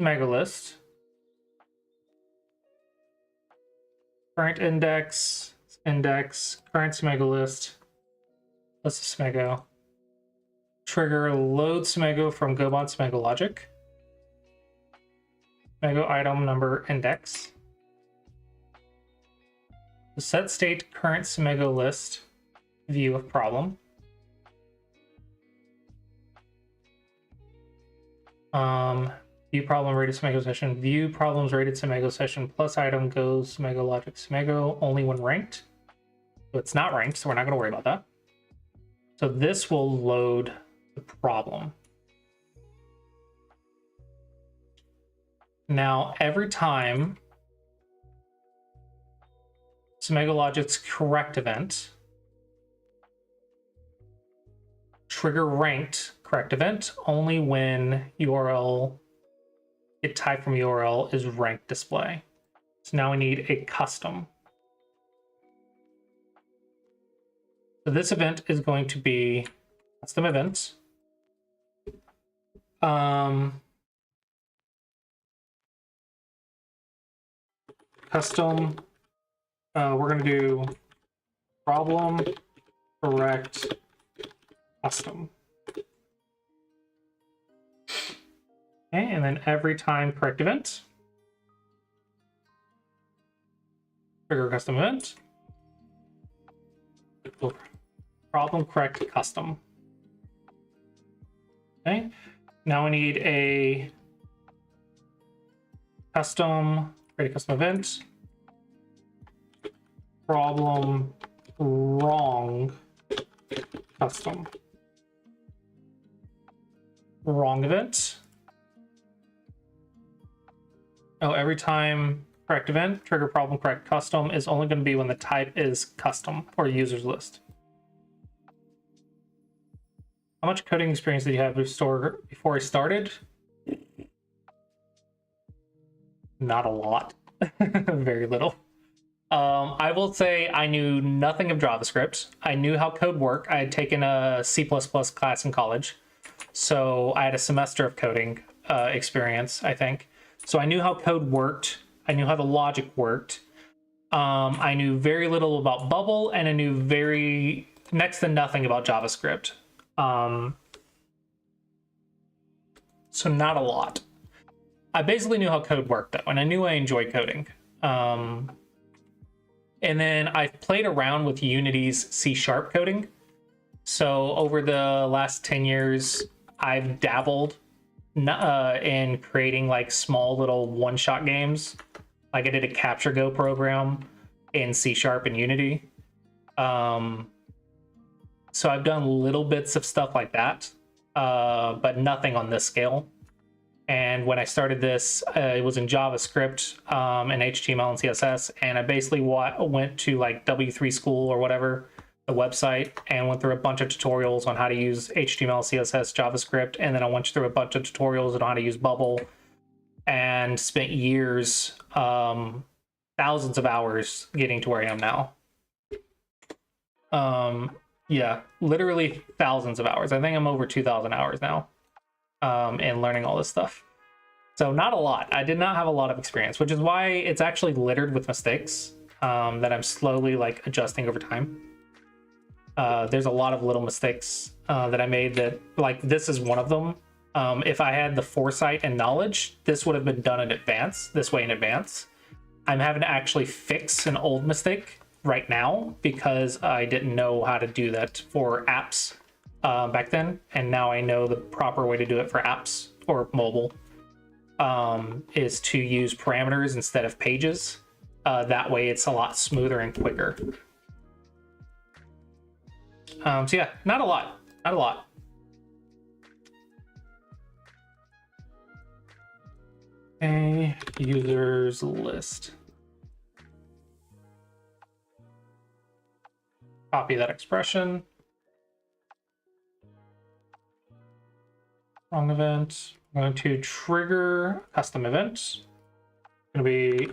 Sumego list. Current index, current Sumego list, list of Sumego. Trigger load Sumego from Gobon Sumego logic. Sumego item number index. The set state current Sumego list view of problem. View problem rated Sumego session. View problems rated Sumego session plus item goes Sumego logic Sumego only when ranked. So it's not ranked, so we're not going to worry about that. So this will load the problem. Now, every time Sumego logic's correct event, trigger ranked correct event only when URL get type from URL is ranked display. So now we need a custom. So this event is going to be custom events. Custom, we're going to do problem correct custom. Okay, and then every time correct event, trigger custom event, problem correct custom. Okay, now we need a custom, create a custom event, problem wrong custom. Wrong event. Oh, every time correct event, trigger problem correct custom is only going to be when the type is custom or users list. How much coding experience did you have before I started? Not a lot. Very little. I will say I knew nothing of JavaScript. I knew how code worked. I had taken a C++ class in college. So I had a semester of coding experience, I think. So I knew how code worked. I knew how the logic worked. I knew very little about Bubble, and I knew next to nothing about JavaScript. So not a lot. I basically knew how code worked, though, and I knew I enjoyed coding. And then I've played around with Unity's C# coding. So over the last 10 years, I've dabbled in creating like small little one-shot games. Like I did a Capture Go program in C# and Unity. So I've done little bits of stuff like that, but nothing on this scale. And when I started this, it was in JavaScript and HTML and CSS. And I basically went to like W3 School or whatever, the website, and went through a bunch of tutorials on how to use HTML, CSS, JavaScript. And then I went through a bunch of tutorials on how to use Bubble, and spent years, thousands of hours getting to where I am now. Yeah, literally thousands of hours. I think I'm over 2,000 hours now. And learning all this stuff. So not a lot. I did not have a lot of experience, which is why it's actually littered with mistakes that I'm slowly like adjusting over time. There's a lot of little mistakes that I made that, like, this is one of them. If I had the foresight and knowledge, this would have been done in advance, this way in advance. I'm having to actually fix an old mistake right now because I didn't know how to do that for apps back then, and now I know the proper way to do it for apps or mobile is to use parameters instead of pages. That way it's a lot smoother and quicker. So yeah, not a lot. Okay, users list. Copy that expression. Wrong event. I'm going to trigger custom event. It's going to be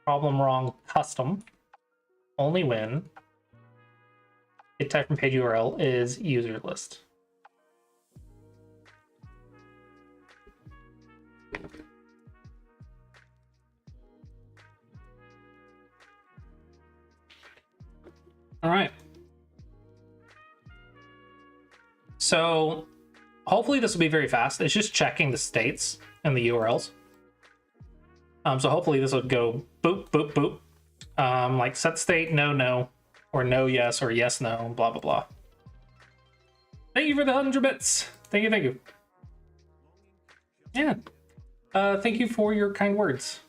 problem wrong custom only when get type from page URL is user list. All right. So hopefully this will be very fast. It's just checking the states and the URLs. So hopefully this will go boop, boop, boop. Like set state, no, no, or no, yes, or yes, no, blah, blah, blah. Thank you for the 100 bits. Thank you, thank you. Yeah. Thank you for your kind words.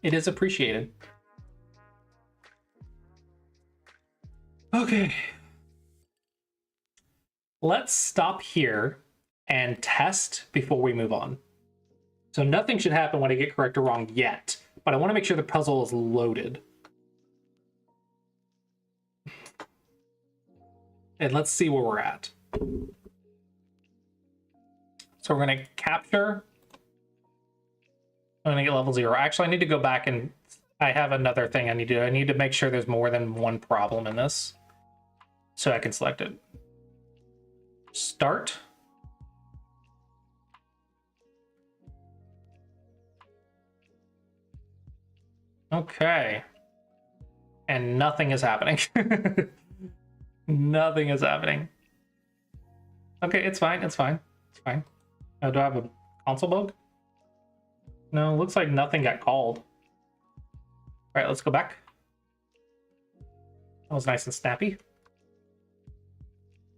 It is appreciated. Okay. Let's stop here and test before we move on. So nothing should happen when I get correct or wrong yet, but I want to make sure the puzzle is loaded. And let's see where we're at. So we're going to capture. I'm going to get level 0. Actually, I need to go back and I have another thing I need to do. I need to make sure there's more than one problem in this so I can select it. Start. Okay. And nothing is happening. Nothing is happening. Okay, it's fine. It's fine. It's fine. Do I have a console bug? No, looks like nothing got called. All right, let's go back. That was nice and snappy.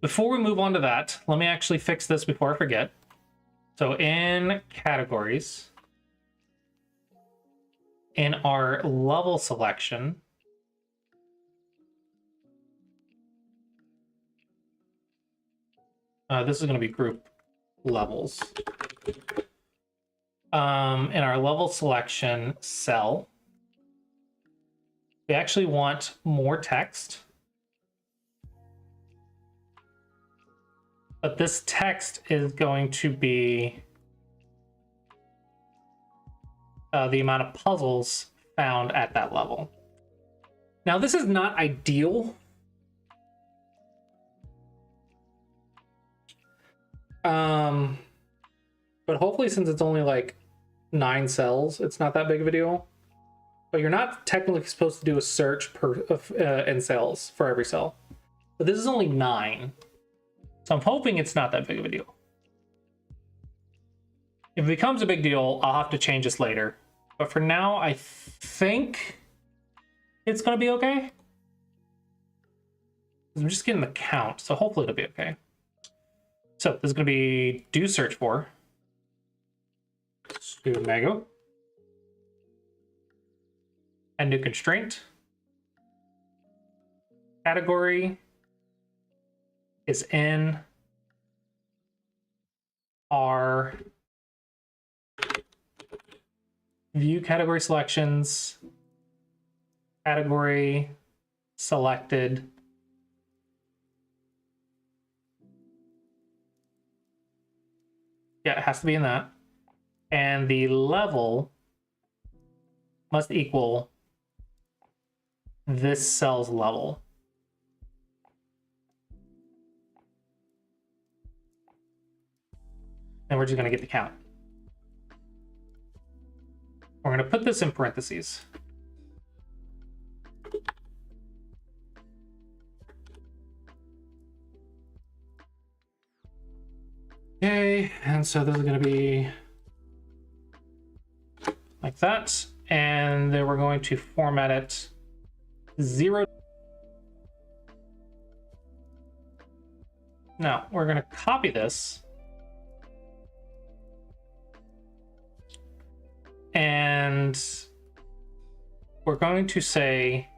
Before we move on to that, let me actually fix this before I forget. So in categories, in our level selection, this is going to be group levels. In our level selection cell, we actually want more text. But this text is going to be the amount of puzzles found at that level. Now, this is not ideal. But hopefully, since it's only like 9 cells, it's not that big of a deal. But you're not technically supposed to do a search per in cells for every cell. But this is only 9. So I'm hoping it's not that big of a deal. If it becomes a big deal, I'll have to change this later. But for now, I think it's going to be okay. I'm just getting the count, so hopefully it'll be okay. So this is going to be do search for. Do Mego. And new constraint. Category is in our view category selections, category selected, yeah, it has to be in that, and the level must equal this cell's level. And we're just going to get the count. We're going to put this in parentheses. Okay, and so this is going to be like that. And then we're going to format it 0. Now, we're going to copy this. And we're going to say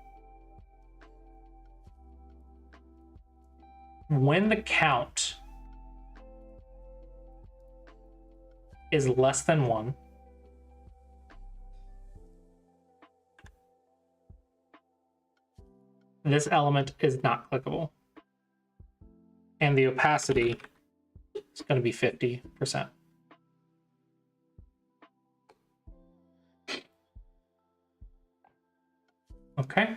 when the count is less than 1, this element is not clickable. And the opacity is going to be 50%. Okay.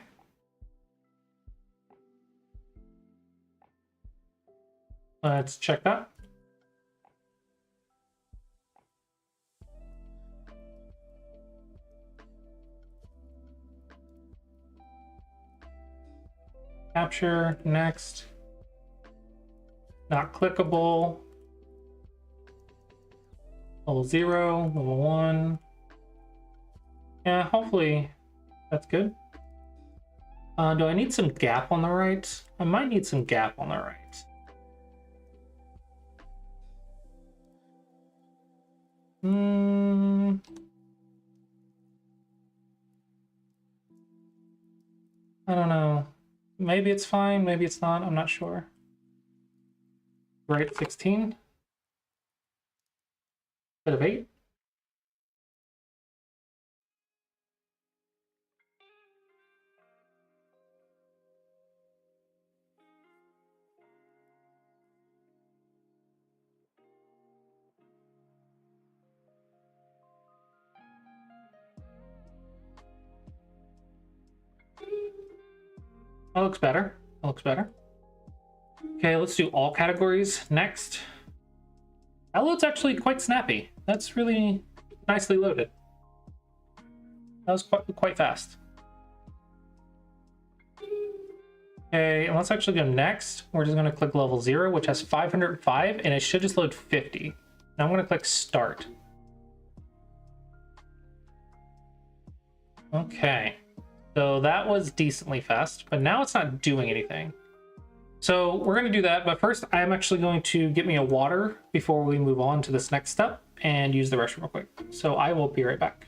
Let's check that. Capture, next. Not clickable. Level 0, level 1. Yeah, hopefully that's good. Do I need some gap on the right? I might need some gap on the right. I don't know. Maybe it's fine, maybe it's not, I'm not sure. Right, 16. Bit of 8. That looks better. That looks better. Okay, let's do all categories next. That load's actually quite snappy. That's really nicely loaded. That was quite fast. Okay, and let's actually go next. We're just going to click level 0, which has 505, and it should just load 50. Now I'm going to click start. Okay, so that was decently fast, but now it's not doing anything. So we're going to do that, but first I'm actually going to get me a water before we move on to this next step and use the restroom real quick. So I will be right back.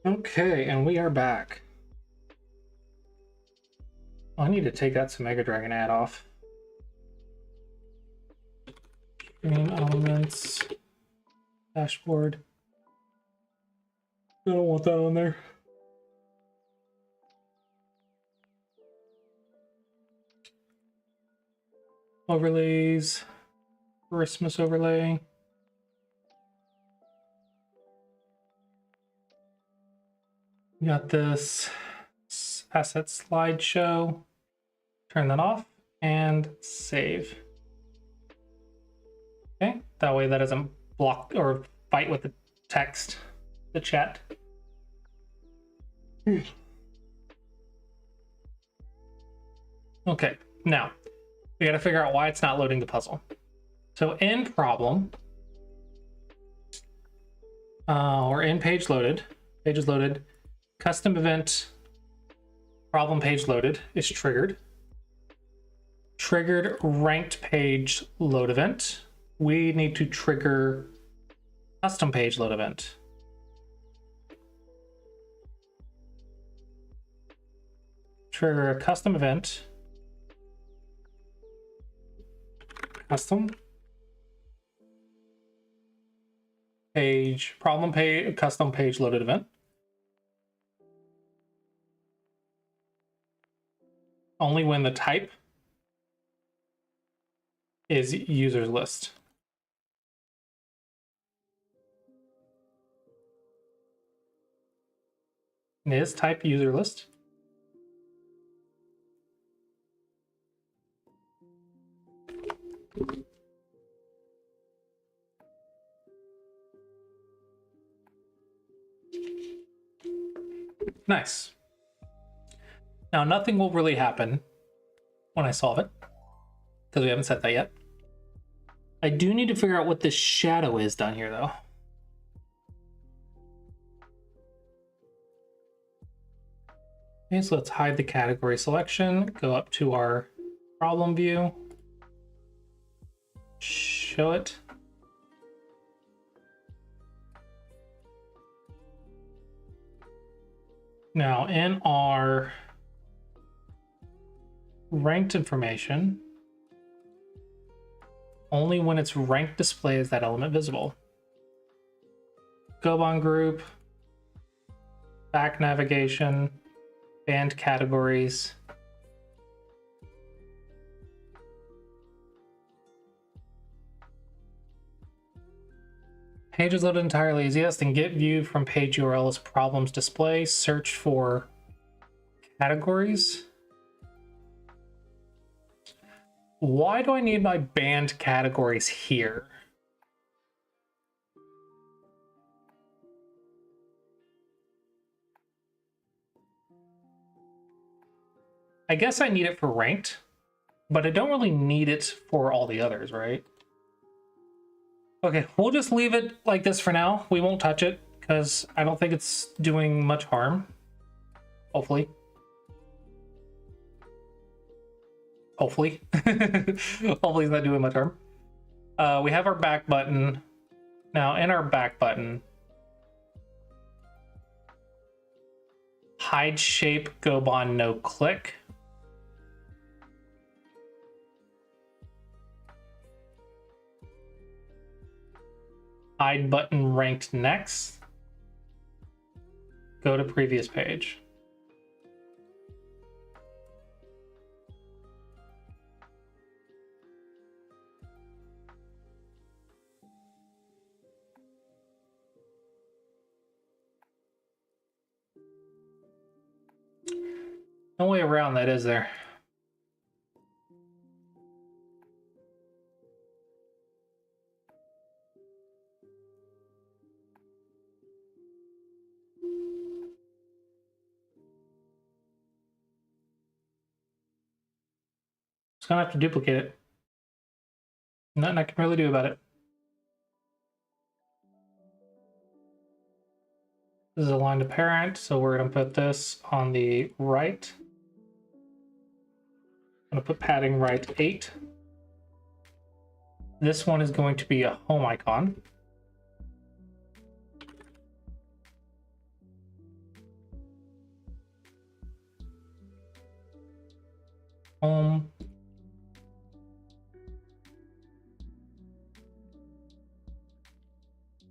Okay, and we are back. I need to take that Mega Dragon ad off. Game elements, dashboard. I don't want that on there. Overlays, Christmas overlay. We got this asset slideshow. Turn that off and save. Okay, that way that doesn't block or fight with the text, the chat. Okay, now we got to figure out why it's not loading the puzzle. So in problem, or in page loaded, page is loaded, custom event problem page loaded is triggered. Triggered ranked page load event. We need to trigger custom page load event. Trigger a custom event. Custom page problem page custom page loaded event. Only when the type is users list. Is type user list. Nice. Now nothing will really happen when I solve it, because we haven't set that yet. I do need to figure out what this shadow is down here though. Okay, so let's hide the category selection, go up to our problem view, show it. Now in our ranked information, only when it's ranked display is that element visible. Gobon group, back navigation, banned categories. Page is loaded entirely as yes, then get view from page URL as problems display. Search for categories. Why do I need my banned categories here? I guess I need it for ranked, but I don't really need it for all the others, right? Okay, we'll just leave it like this for now. We won't touch it because I don't think it's doing much harm. Hopefully. Hopefully. Hopefully it's not doing much harm. We have our back button. Now in our back button, hide shape, Gobon, no click. Hide button ranked next. Go to previous page. No way around that, is there? Just gonna have to duplicate it. Nothing I can really do about it. This is aligned to parent, so we're gonna put this on the right. I'm gonna put padding right 8. This one is going to be a home icon. Home.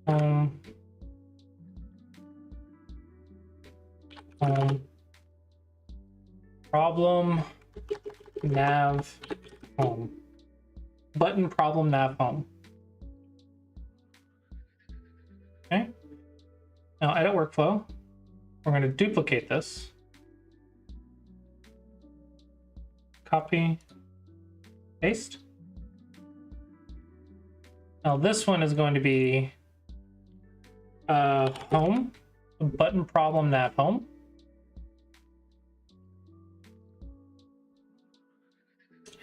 Home. Home. Problem. Nav. Home. Button, problem, nav, home. Okay. Now edit workflow. We're going to duplicate this. Copy. Paste. Now this one is going to be home. Button, problem, nav, home.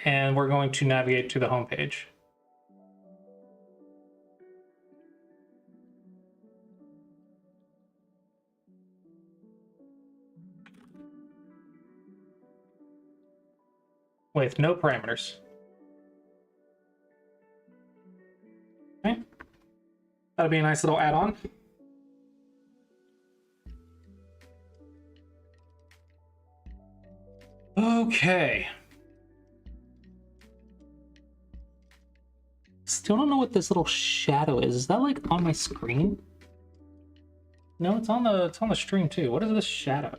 And we're going to navigate to the home page. With no parameters. Okay. That'll be a nice little add-on. Okay. Still don't know what this little shadow is. Is that like on my screen? No, it's on the stream too. What is this shadow?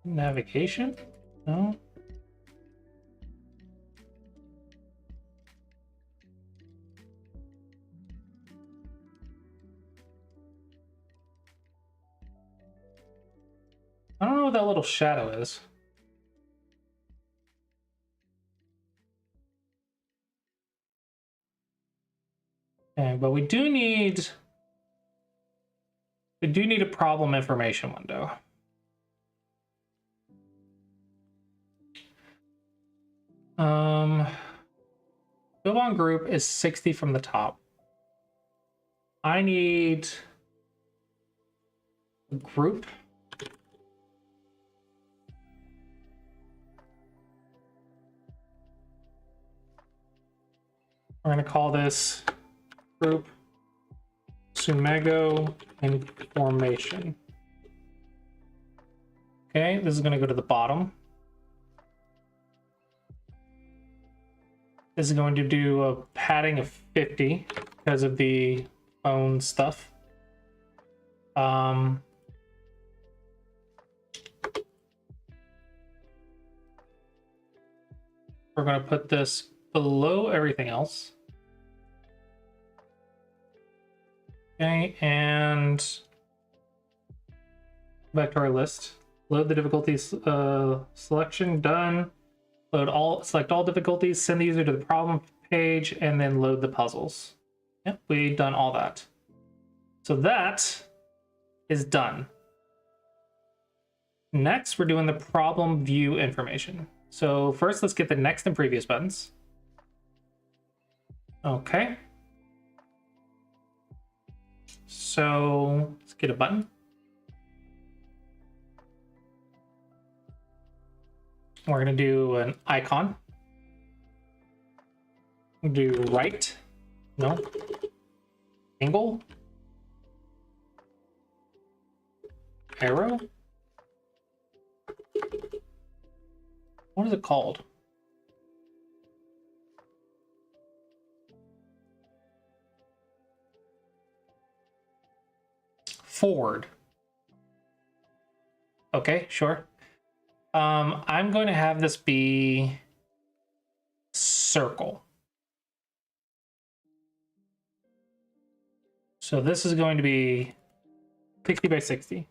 Navigation? No. I don't know what that little shadow is. Okay, but we do need a problem information window. Build on group is 60 from the top. I need a group. We're going to call this group Sumego information. Okay, this is going to go to the bottom. This is going to do a padding of 50 because of the phone stuff. We're going to put this below everything else. Okay, and back to our list. Load the difficulties selection, done. Select all difficulties, send the user to the problem page, and then load the puzzles. Yep, we've done all that. So that is done. Next, we're doing the problem view information. So first, let's get the next and previous buttons. Okay. So let's get a button. We're going to do an icon. Do right. No. Angle. Arrow. What is it called? Forward. Okay, sure. I'm going to have this be circle. So this is going to be 60 by 60.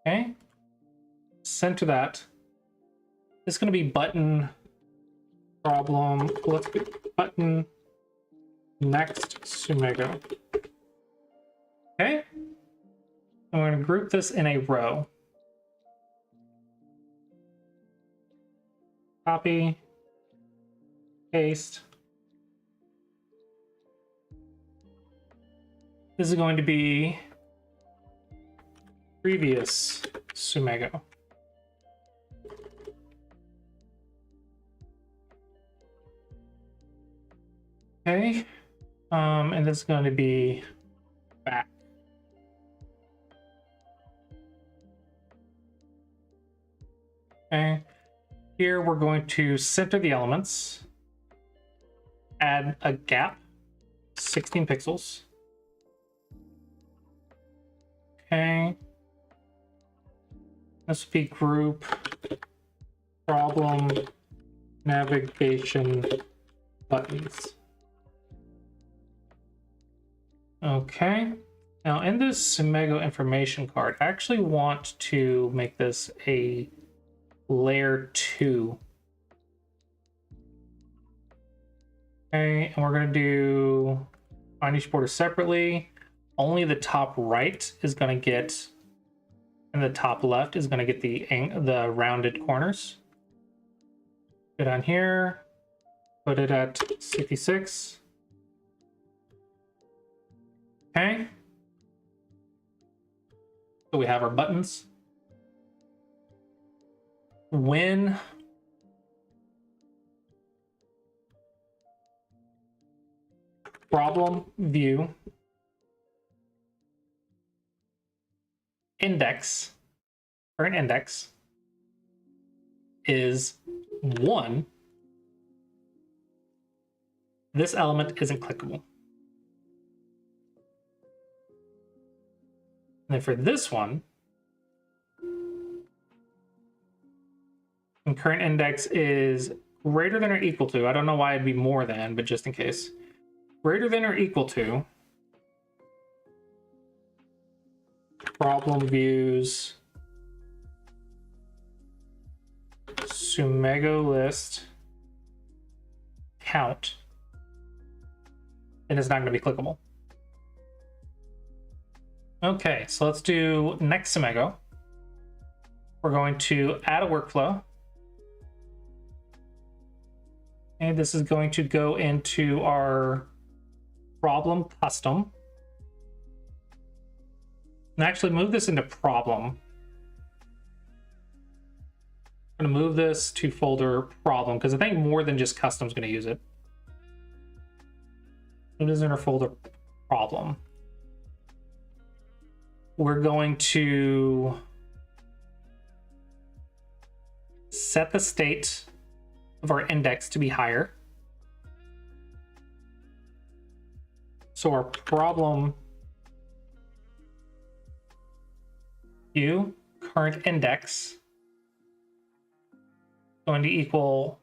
Okay. Center that. This is going to be button problem. Let's get button next Sumego. Okay. I'm going to group this in a row. Copy, paste. This is going to be previous Sumego. Okay, and this is going to be back. Okay. Here we're going to center the elements, add a gap, 16 pixels. Okay. This will be group problem navigation buttons. Okay. Now in this Sumego information card, I actually want to make this a layer 2. Okay, and we're going to do find each border separately. Only the top right is going to get, and the top left is going to get the rounded corners. Go down here, put it at 66. Okay. So we have our buttons. When problem view index, current index is 1, this element isn't clickable. And then for this one, and current index is greater than or equal to, I don't know why it'd be more than, but just in case, greater than or equal to problem views Sumego list count, and it's not going to be clickable. Okay, so let's do next Sumego. We're going to add a workflow. And this is going to go into our problem custom. And actually move this into problem. I'm going to move this to folder problem because I think more than just custom is going to use it. It is in our folder problem. We're going to set the state of our index to be higher. So our problem view current index going to equal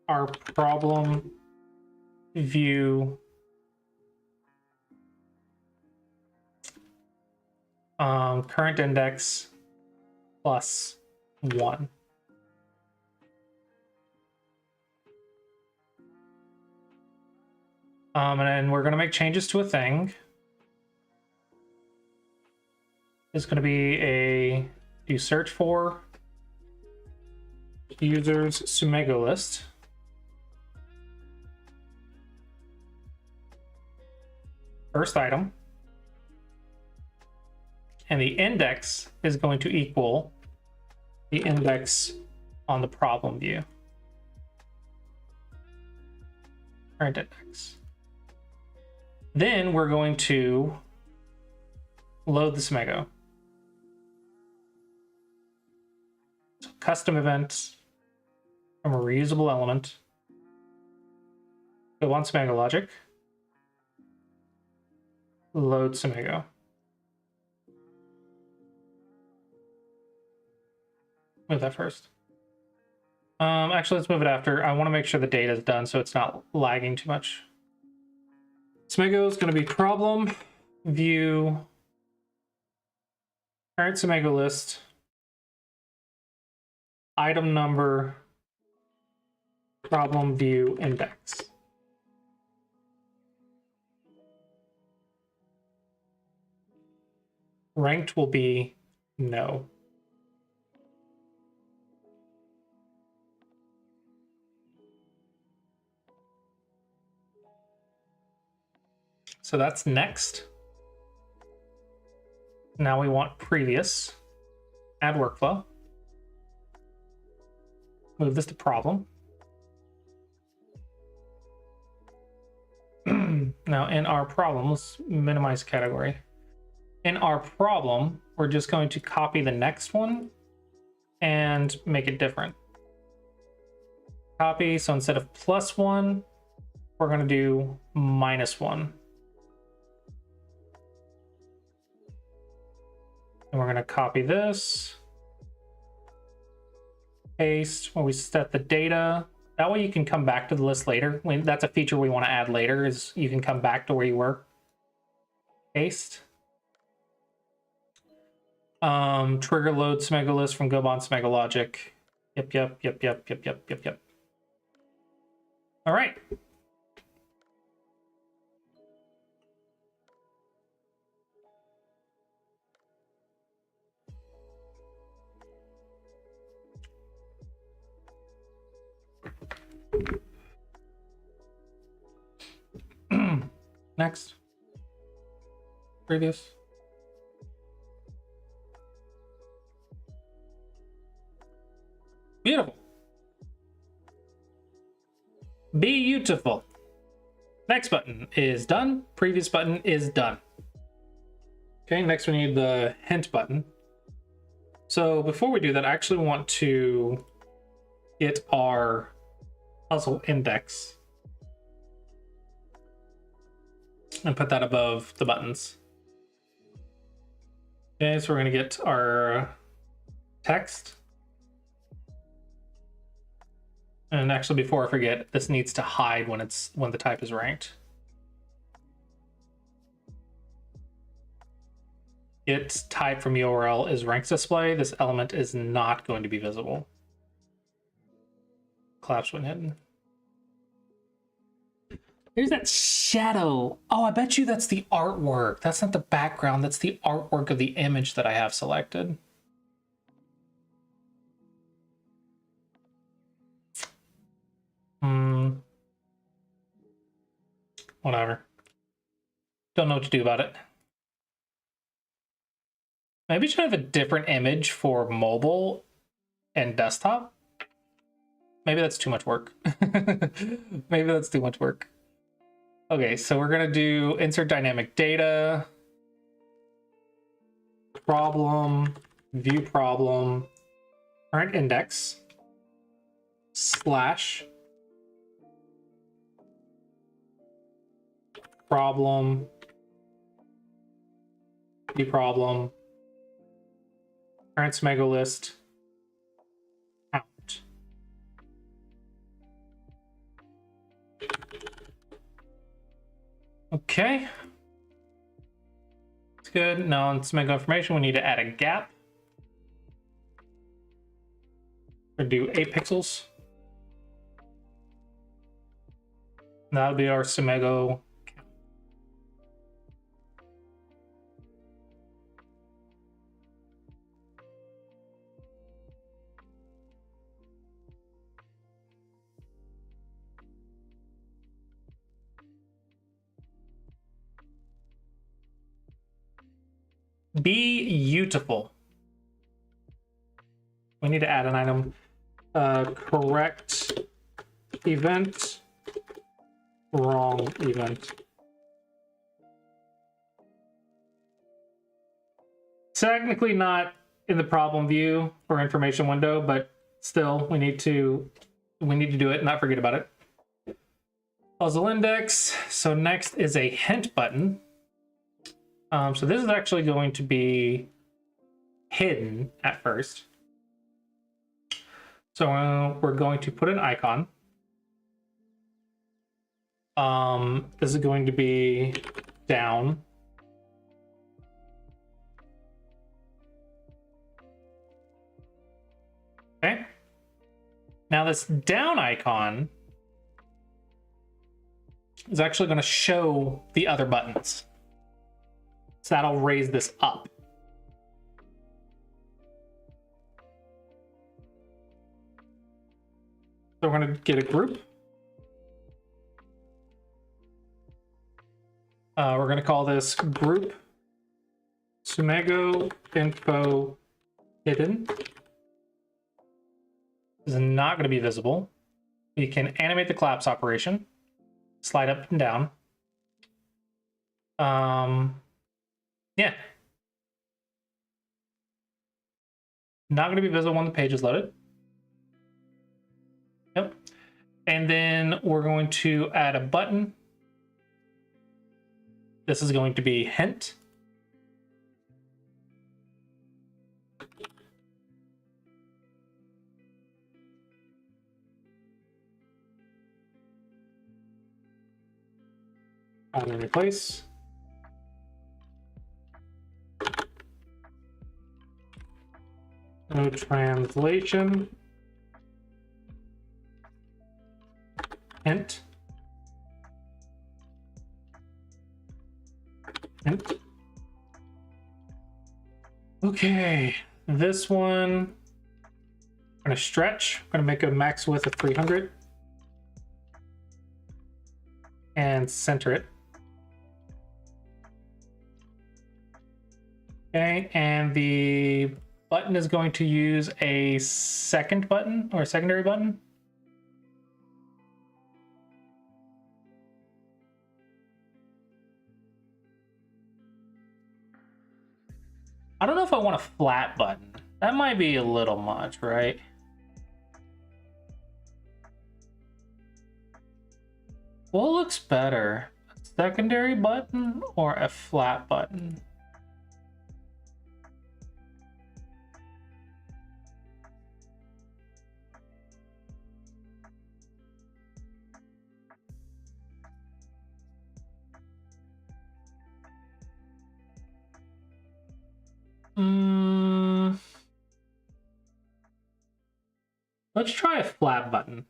our problem view current index plus 1. And then we're going to make changes to a thing. It's going to be a do search for users Sumego list. First item. And the index is going to equal the index on the problem view. Current index. Then we're going to load the Sumego. So custom event from a reusable element. Go on Sumego logic. Load Sumego. Move that first. Actually, let's move it after. I want to make sure the data is done so it's not lagging too much. Sumego is going to be problem view current Sumego list item number problem view index. Ranked will be no. So that's next. Now we want previous. Add workflow. Move this to problem. Now in our problem, let's minimize category. In our problem, we're just going to copy the next one and make it different. Copy, so instead of +1, we're going to do -1. And we're going to copy this, paste, when we set the data. That way you can come back to the list later. That's a feature we want to add later, is you can come back to where you were. Paste. Trigger load Sumego list from Gobon Sumego logic. Yep. All right. Next. Previous. Beautiful. Beautiful. Next button is done. Previous button is done. Okay, next we need the hint button. So before we do that, I actually want to get our puzzle index and put that above the buttons. Okay, so we're going to get our text. And actually, before I forget, this needs to hide when the type is ranked. Its type from URL is ranks display. This element is not going to be visible. Collapse when hidden. There's that shadow. Oh, I bet you that's the artwork. That's not the background. That's the artwork of the image that I have selected. Whatever. Don't know what to do about it. Maybe I should have a different image for mobile and desktop. Maybe that's too much work. Maybe that's too much work. Okay, so we're gonna do insert dynamic data, problem, view problem, current index, slash, problem, view problem, current Smego list, count. Okay. It's good. Now on Smego information, we need to add a gap. Or do 8 pixels. That'll be our Smego. Be beautiful. We need to add an item. Correct event, wrong event. Technically not in the problem view or information window, but still we need to do it, not forget about it. Puzzle index. So next is a hint button. So this is actually going to be hidden at first. So we're going to put an icon. This is going to be down. Okay. Now this down icon is actually going to show the other buttons. So that'll raise this up. So we're going to get a group. We're going to call this group Smego info hidden. This is not going to be visible. We can animate the collapse operation, slide up and down. Yeah. Not going to be visible when the page is loaded. Yep. And then we're going to add a button. This is going to be hint. Add and replace. No translation. Hint. Hint. Okay, this one, I'm gonna stretch. I'm gonna make a max width of 300 and center it. Okay, and the button is going to use a second button or a secondary button. I don't know if I want a flat button. That might be a little much, right? What looks better? A secondary button or a flat button? Let's try a flat button.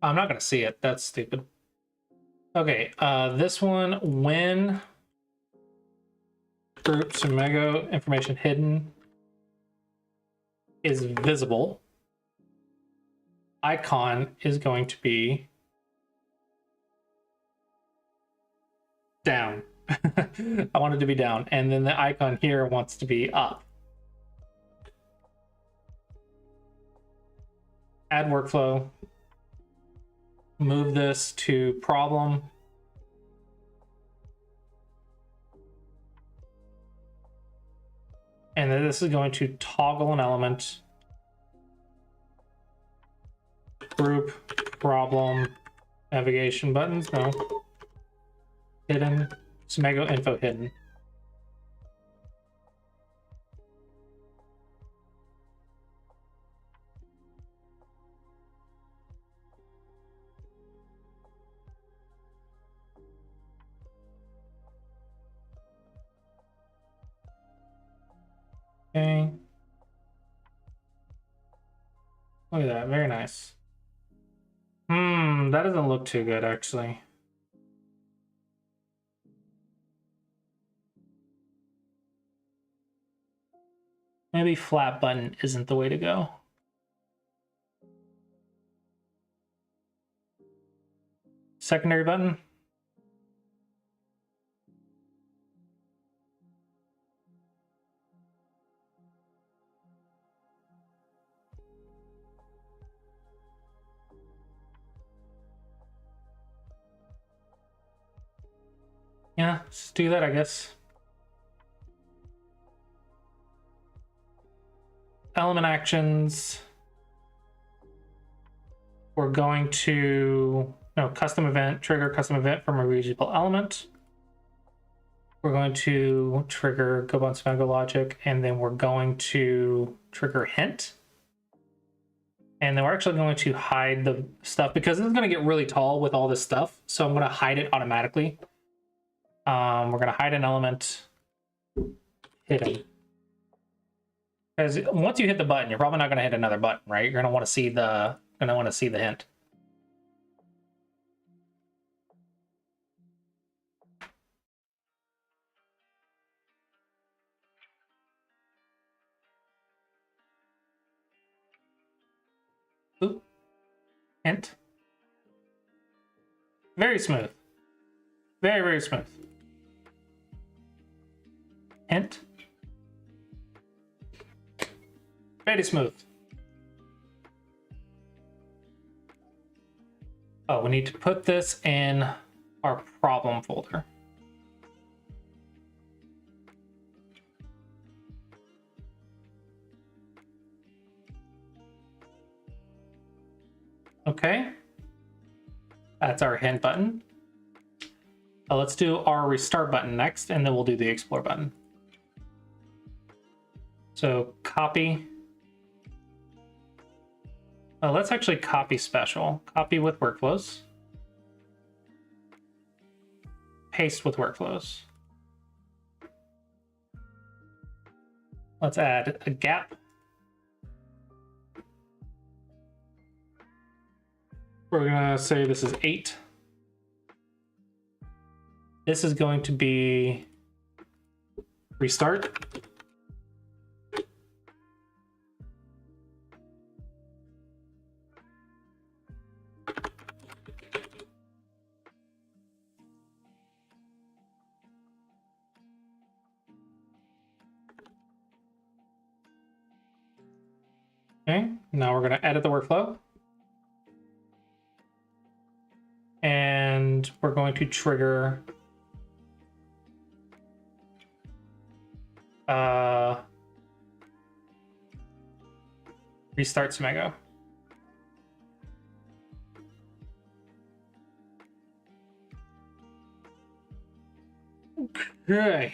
I'm not gonna see it. That's stupid. Okay, this one, when group Smego information hidden. is visible. Icon is going to be down. I want it to be down. And then the icon here wants to be up. Add workflow. Move this to problem. And then this is going to toggle an element. Group, problem, navigation buttons, no. Hidden, Smago info hidden. Okay. Look at that, very nice. That doesn't look too good, actually. Maybe flat button isn't the way to go. Secondary button. Yeah, let's do that, I guess. Element actions. We're going to, no, custom event, trigger custom event from a reusable element. We're going to trigger Gobon Smago logic, and then we're going to trigger hint. And then we're actually going to hide the stuff because this is going to get really tall with all this stuff. So I'm going to hide it automatically. We're going to hide an element, hidden. Because once you hit the button, you're probably not going to hit another button, right? You're going to want to see the hint. Ooh. Hint. Very smooth. Very, very smooth. Hint. Very smooth. Oh, we need to put this in our problem folder. Okay. That's our hint button. Let's do our restart button next, and then we'll do the explore button. So copy. Let's actually copy special. Copy with workflows. Paste with workflows. Let's add a gap. We're gonna say this is 8. This is going to be restart. Okay, now we're going to edit the workflow. And we're going to trigger restart Smago. Okay.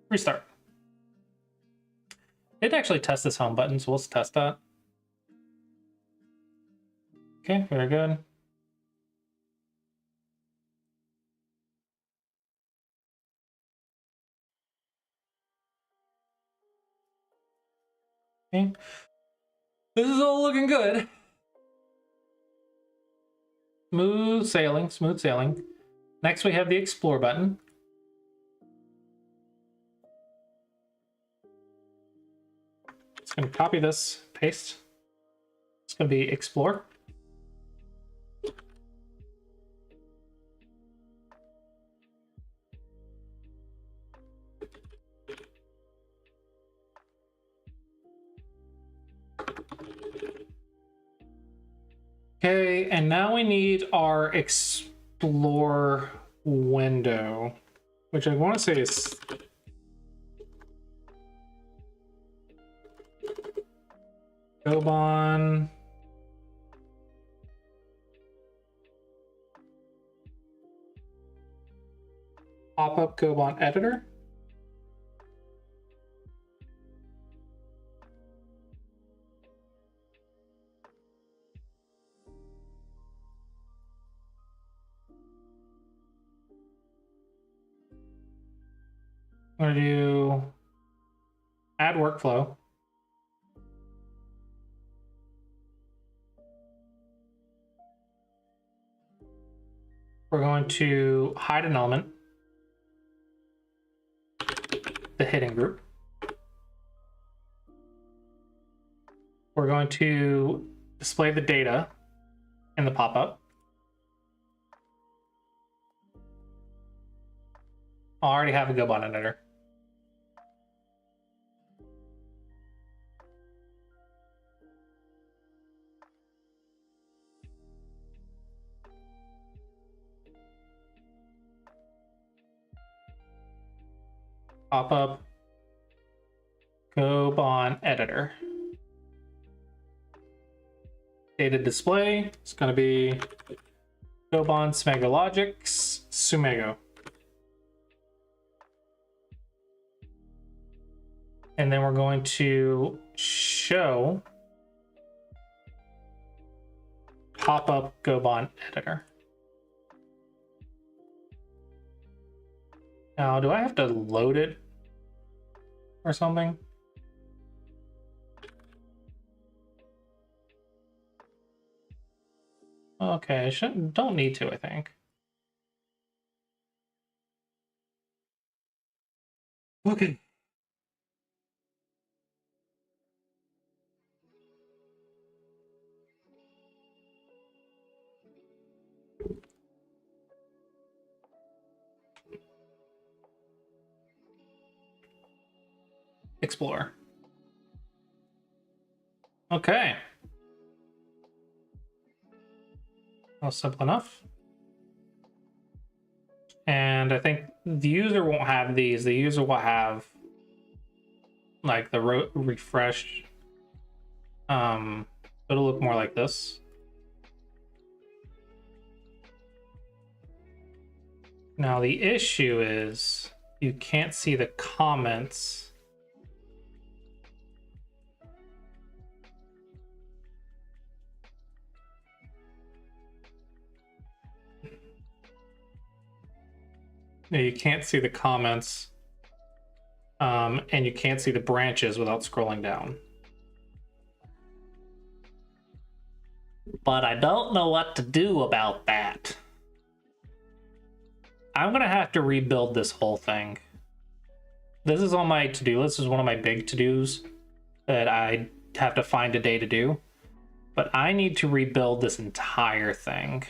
Restart. Did actually test this home button, so let's test that. Okay, very good. Okay. This is all looking good. Smooth sailing, smooth sailing. Next we have the explore button. Just gonna copy this, paste. It's gonna be explore. Okay, and now we need our explore window, which I want to say is Gobon. Pop-up Gobon editor. I'm going to do add workflow. We're going to hide an element, the hidden group. We're going to display the data in the pop-up. I already have a Gobon editor. Pop-up Gobon editor. Data display, it's going to be Gobon Sumego Logics Sumego. And then we're going to show pop-up Gobon editor. Now, do I have to load it or something? Okay, don't need to, I think. Okay. Explore. Okay. Well, simple enough. And I think the user won't have these. The user will have like the refresh. It'll look more like this. Now the issue is you can't see the comments. You can't see the comments, and you can't see the branches without scrolling down. But I don't know what to do about that. I'm gonna have to rebuild this whole thing. This is on my to-do list. This is one of my big to-dos that I have to find a day to do. But I need to rebuild this entire thing.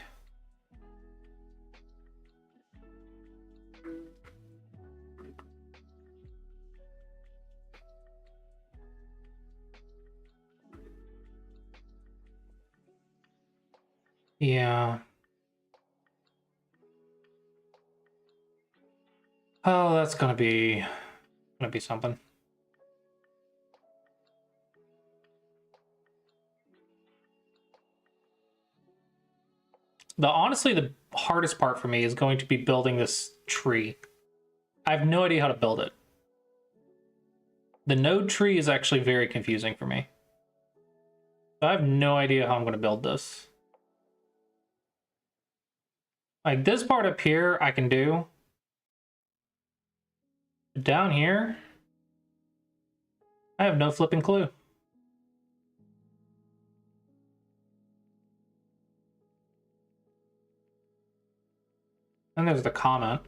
Yeah. Oh, that's gonna be something. Honestly, the hardest part for me is going to be building this tree. I have no idea how to build it. The node tree is actually very confusing for me. I have no idea how I'm going to build this. Like this part up here, I can do. Down here, I have no flipping clue. And there's the comment.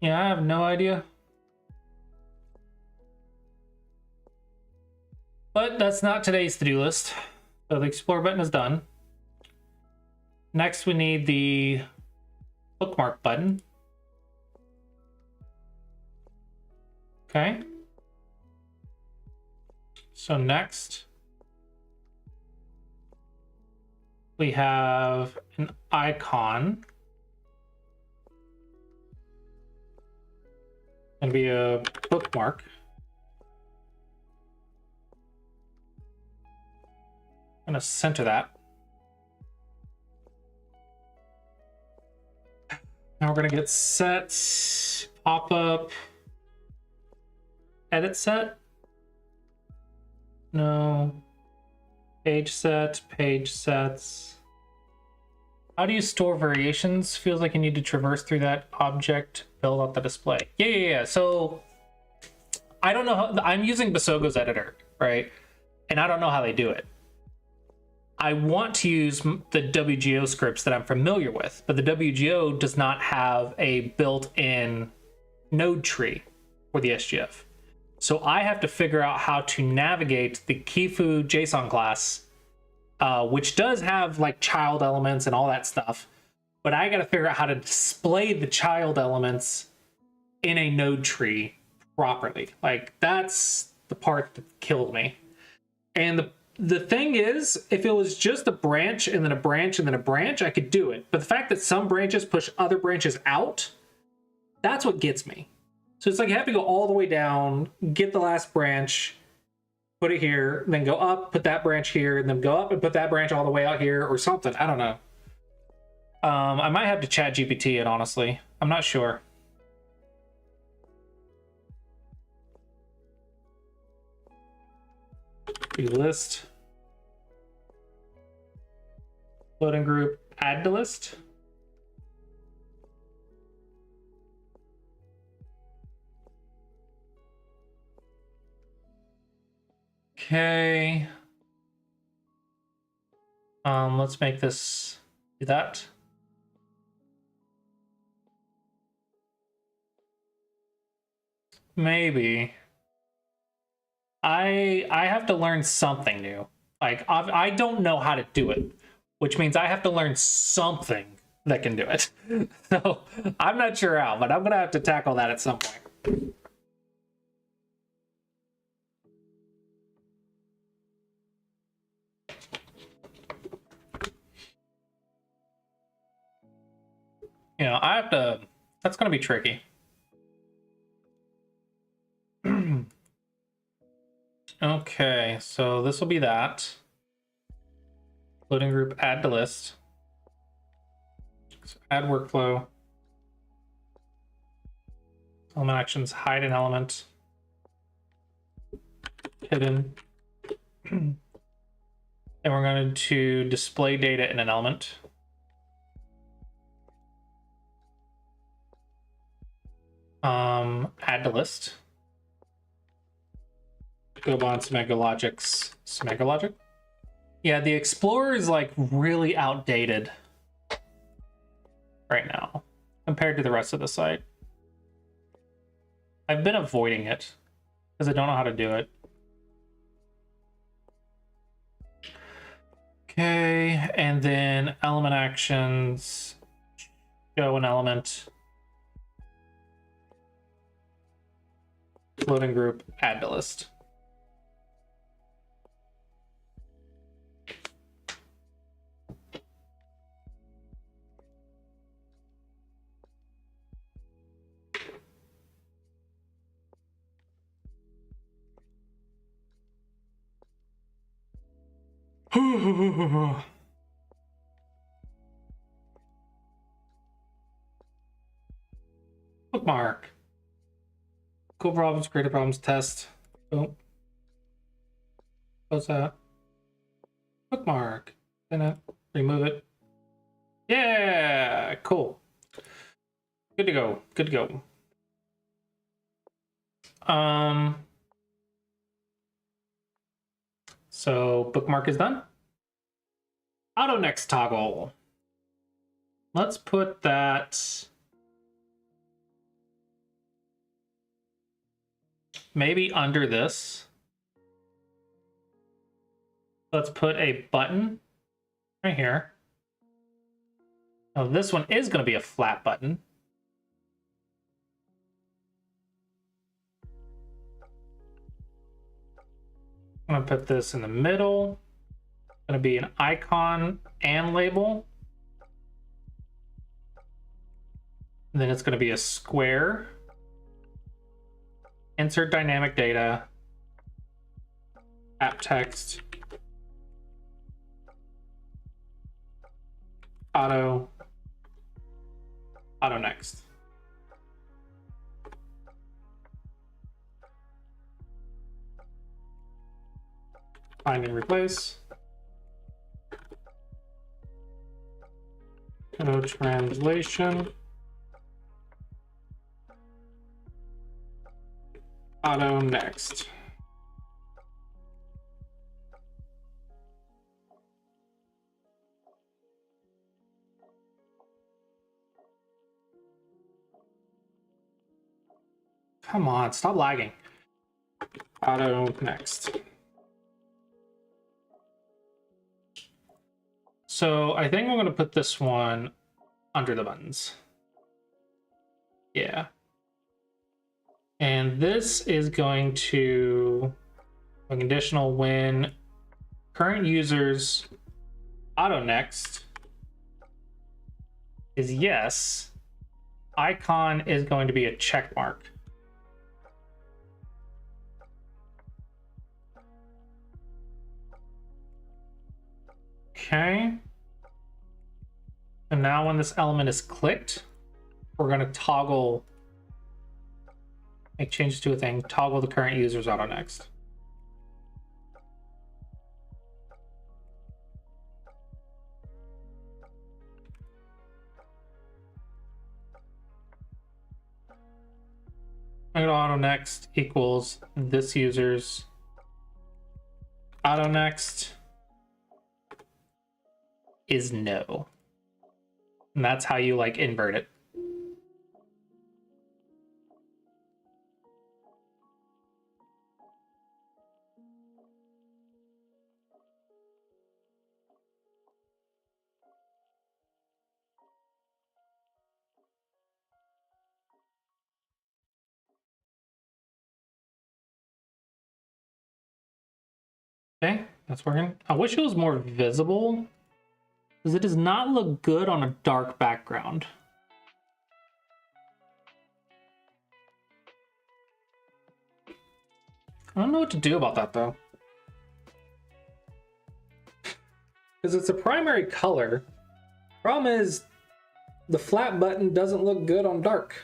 Yeah, I have no idea. But that's not today's to-do list. So the explore button is done. Next, we need the bookmark button. Okay. So next, we have an icon. Gonna be a bookmark. I'm gonna center that. Now we're gonna get sets, pop up, edit set. No. Page set, page sets. How do you store variations? Feels like you need to traverse through that object, build out the display. Yeah. So I don't know how, I'm using Basogo's editor, right? And I don't know how they do it. I want to use the WGO scripts that I'm familiar with, but the WGO does not have a built-in node tree for the SGF. So I have to figure out how to navigate the Kifu JSON class, which does have like child elements and all that stuff, but I got to figure out how to display the child elements in a node tree properly. Like, that's the part that killed me. And the thing is, if it was just a branch and then a branch and then a branch, I could do it. But the fact that some branches push other branches out, that's what gets me. So it's like you have to go all the way down, get the last branch, put it here, then go up, put that branch here, and then go up and put that branch all the way out here or something. I don't know. I might have to chat GPT it, honestly. I'm not sure. List. Loading group, add to list. Okay. Let's make this do that. Maybe. I have to learn something new. Like, I don't know how to do it, which means I have to learn something that can do it. So I'm not sure how, but I'm gonna have to tackle that at some point. You know, I have to, that's gonna be tricky. Okay, so this will be that. Loading group, add to list. So add workflow. Element actions, hide an element. Hidden. And we're going to display data in an element. Add to list. Go on Smegologic's Smegologic. Yeah, the Explorer is like really outdated right now compared to the rest of the site. I've been avoiding it because I don't know how to do it. Okay, and then element actions, show an element, loading group, add to list. Bookmark. Cool problems, creative problems, test. Oh. Close that. Bookmark. Then remove it. Yeah, cool. Good to go. Good to go. So bookmark is done. Auto next toggle. Let's put that maybe under this. Let's put a button right here. Now this one is going to be a flat button. I'm going to put this in the middle. Going to be an icon and label. And then it's going to be a square. Insert dynamic data. App text. Auto next. Find and replace. Auto translation. Auto next. Come on, stop lagging. Auto next. So I think I'm going to put this one under the buttons. Yeah. And this is going to a conditional when current users auto next is yes. Icon is going to be a check mark. Okay. And now when this element is clicked, we're going to toggle, make changes to a thing, toggle the current user's auto next. Auto next equals this user's auto next is no. And that's how you like invert it. Okay, that's working. I wish it was more visible because it does not look good on a dark background. I don't know what to do about that though. Because it's a primary color. Problem is, the flat button doesn't look good on dark.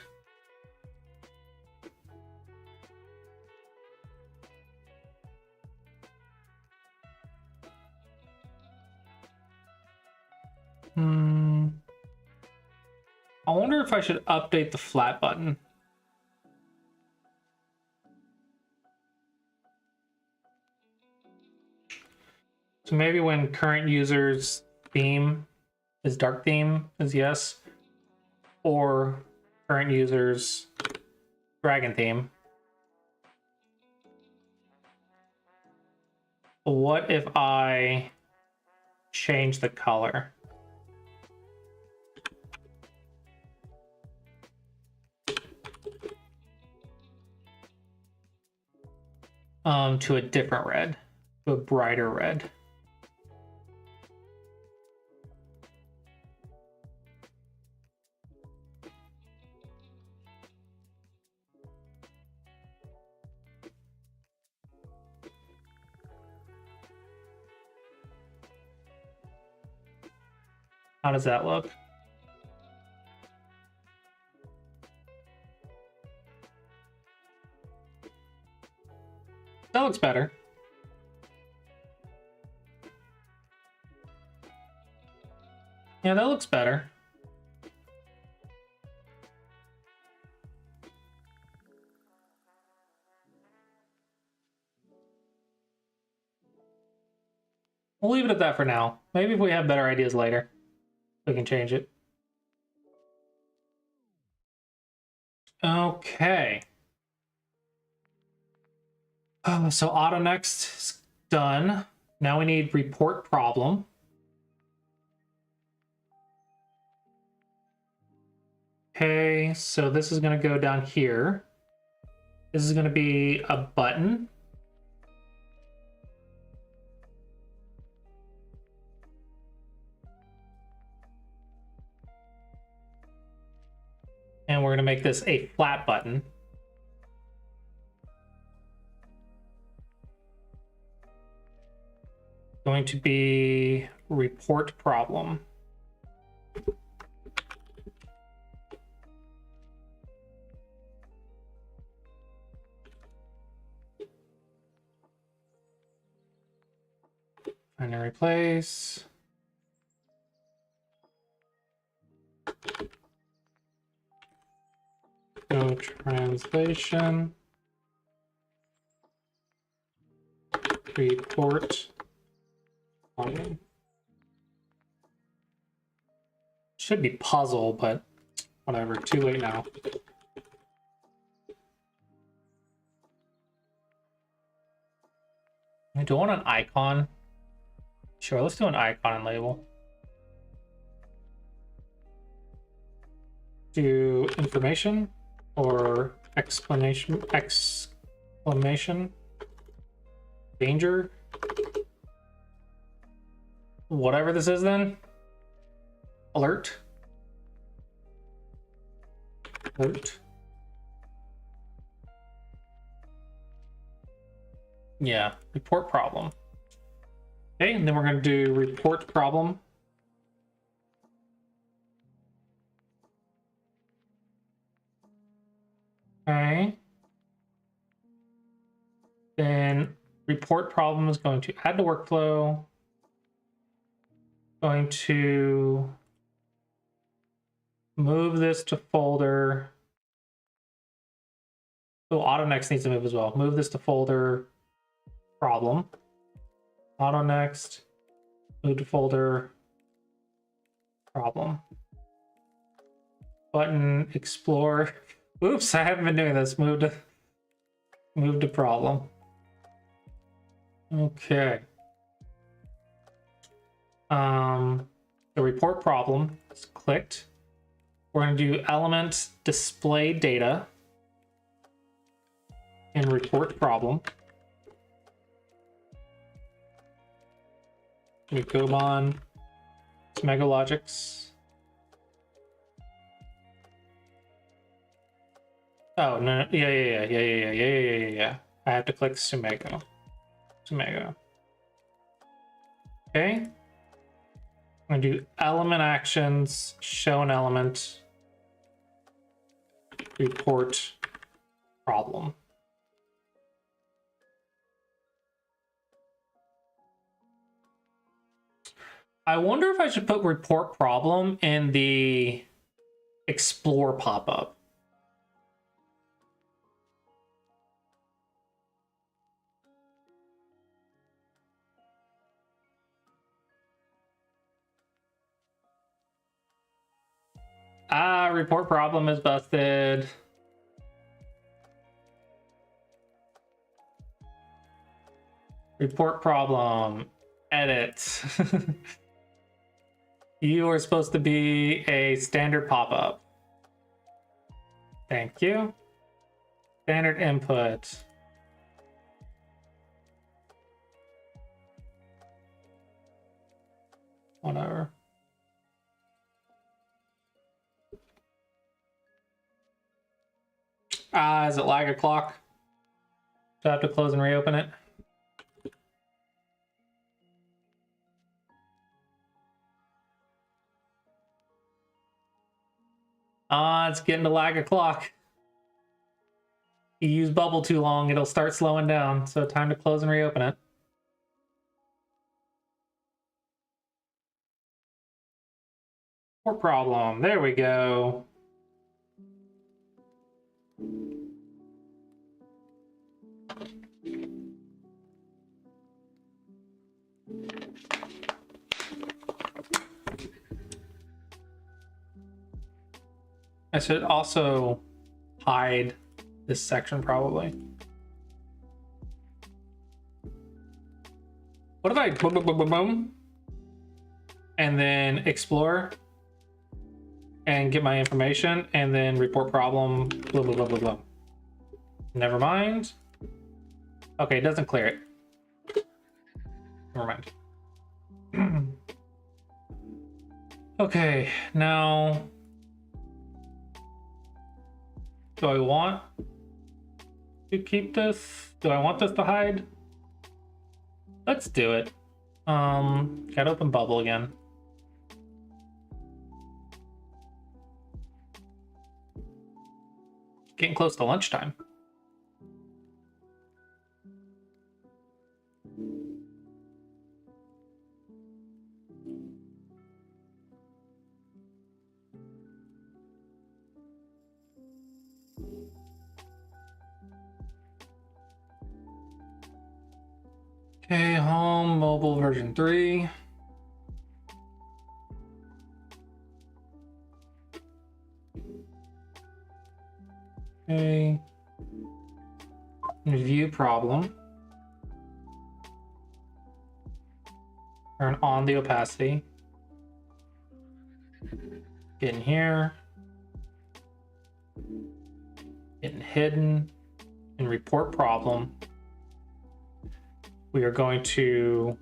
I wonder if I should update the flat button. So maybe when current user's theme is dark theme is yes, or current user's dragon theme. What if I change the color? To a different red, to a brighter red. How does that look? That looks better. Yeah, that looks better. We'll leave it at that for now. Maybe if we have better ideas later, we can change it. Okay. So auto next is done. Now we need report problem. Okay, so this is going to go down here. This is going to be a button. And we're going to make this a flat button. Going to be report problem. And replace. No translation. Report problem. Should be puzzle, but whatever. Too late now. Do I want an icon? Sure, let's do an icon and label. Do information or exclamation, danger, whatever this is then. Alert. Yeah, report problem. Okay, and then we're going to do report problem. Okay. Then report problem is going to add to workflow. Going to move this to folder. Oh, AutoNext needs to move as well. Move this to folder problem. AutoNext, move to folder problem. Button explore. Oops, I haven't been doing this. Move to problem. Okay. The report problem is clicked. We're going to do element display data in report problem. We go on to Megalogics. Oh no, yeah. I have to click Sumego. Okay. I'm gonna do element actions, show an element, report problem. I wonder if I should put report problem in the explore pop-up. Ah, report problem is busted. Report problem, edit. You are supposed to be a standard pop-up. Thank you. Standard input. Whatever. Is it lag o'clock? Do I have to close and reopen it? It's getting to lag o'clock. You use bubble too long, it'll start slowing down. So time to close and reopen it. Poor problem. There we go. I should also hide this section probably. What if I boom, boom, boom, boom, boom, and then explore and get my information and then report problem, blah, blah, blah, blah, blah. Never mind. Okay, it doesn't clear it. Never mind. Okay, now do I want to keep this? Do I want this to hide? Let's do it. Gotta open bubble again. Getting close to lunchtime. Okay, home, mobile version 3. Okay. View problem. Turn on the opacity. Get in here. Getting hidden and report problem. We are going to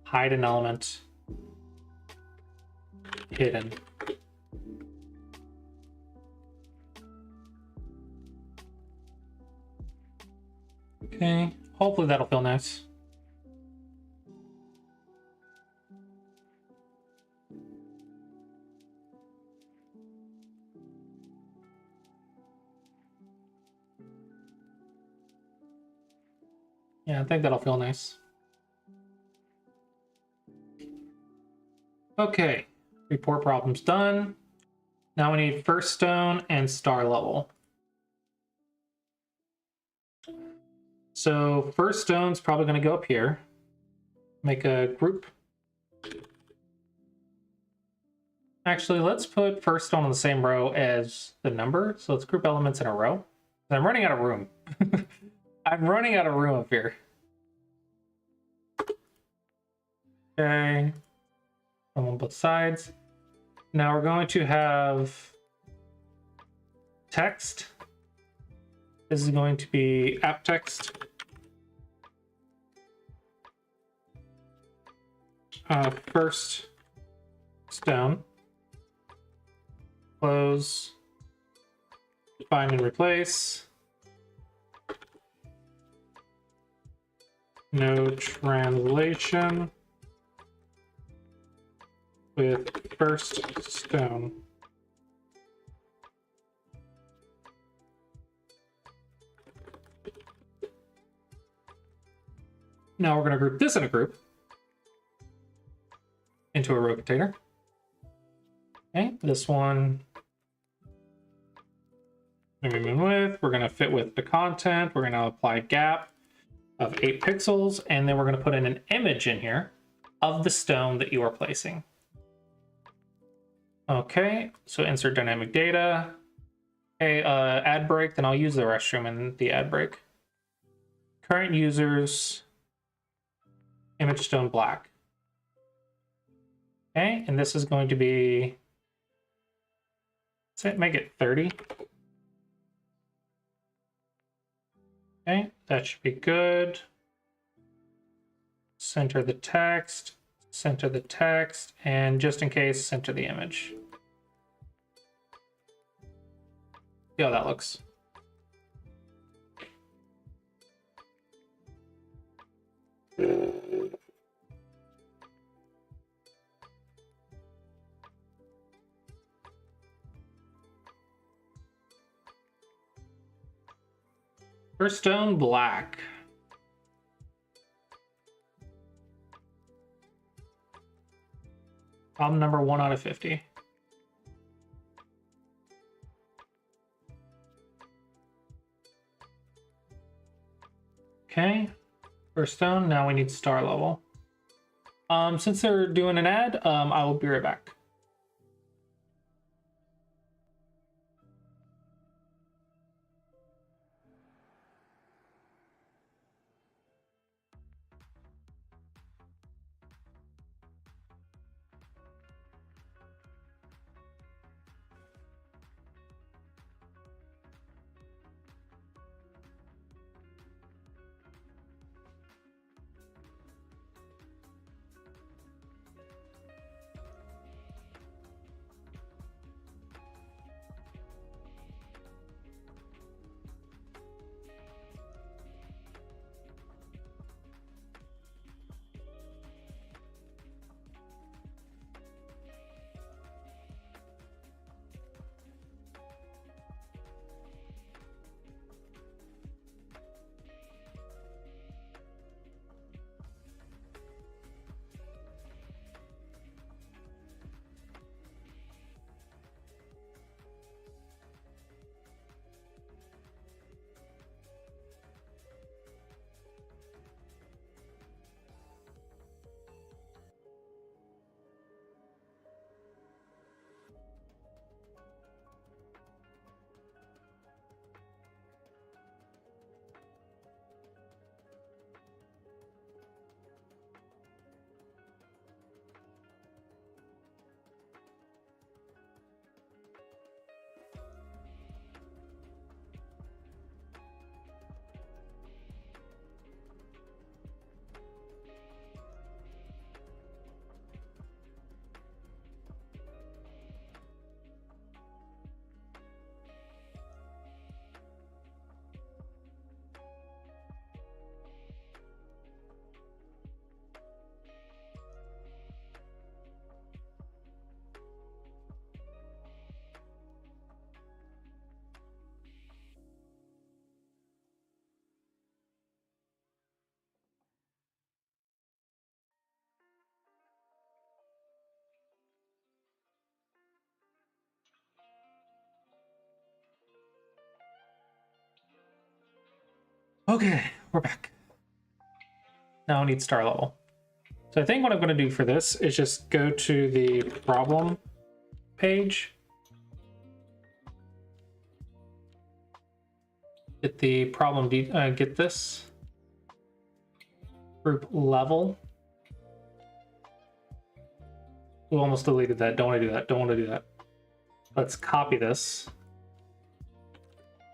hide an element. Hidden. Okay, hopefully that'll feel nice. Yeah, I think that'll feel nice. Okay, report problems done. Now we need first stone and star level. So first stone's probably going to go up here. Make a group. Actually, let's put first stone on the same row as the number. So let's group elements in a row. I'm running out of room. I'm running out of room up here. Okay. On both sides. Now we're going to have text. This is going to be app text. First stone. Close. Find and replace. No translation with first stone. Now we're going to group this in a group into a row container. Okay, this one we're going to fit with the content. We're going to apply gap of 8 pixels, and then we're going to put in an image in here of the stone that you are placing. Okay, so insert dynamic data. Okay, ad break, then I'll use the restroom in the ad break. Current users, image stone black. Okay, and this is going to be, let's make it 30. Okay, that should be good. Center the text, and just in case, center the image. See how that looks. First stone black. Problem number 1 out of 50. Okay, first stone. Now we need star level. Since they're doing an ad, I will be right back. Okay, we're back. Now I need star level. So I think what I'm going to do for this is just go to the problem page. Get the problem, get this group level. We almost deleted that. Don't want to do that. Don't want to do that. Let's copy this.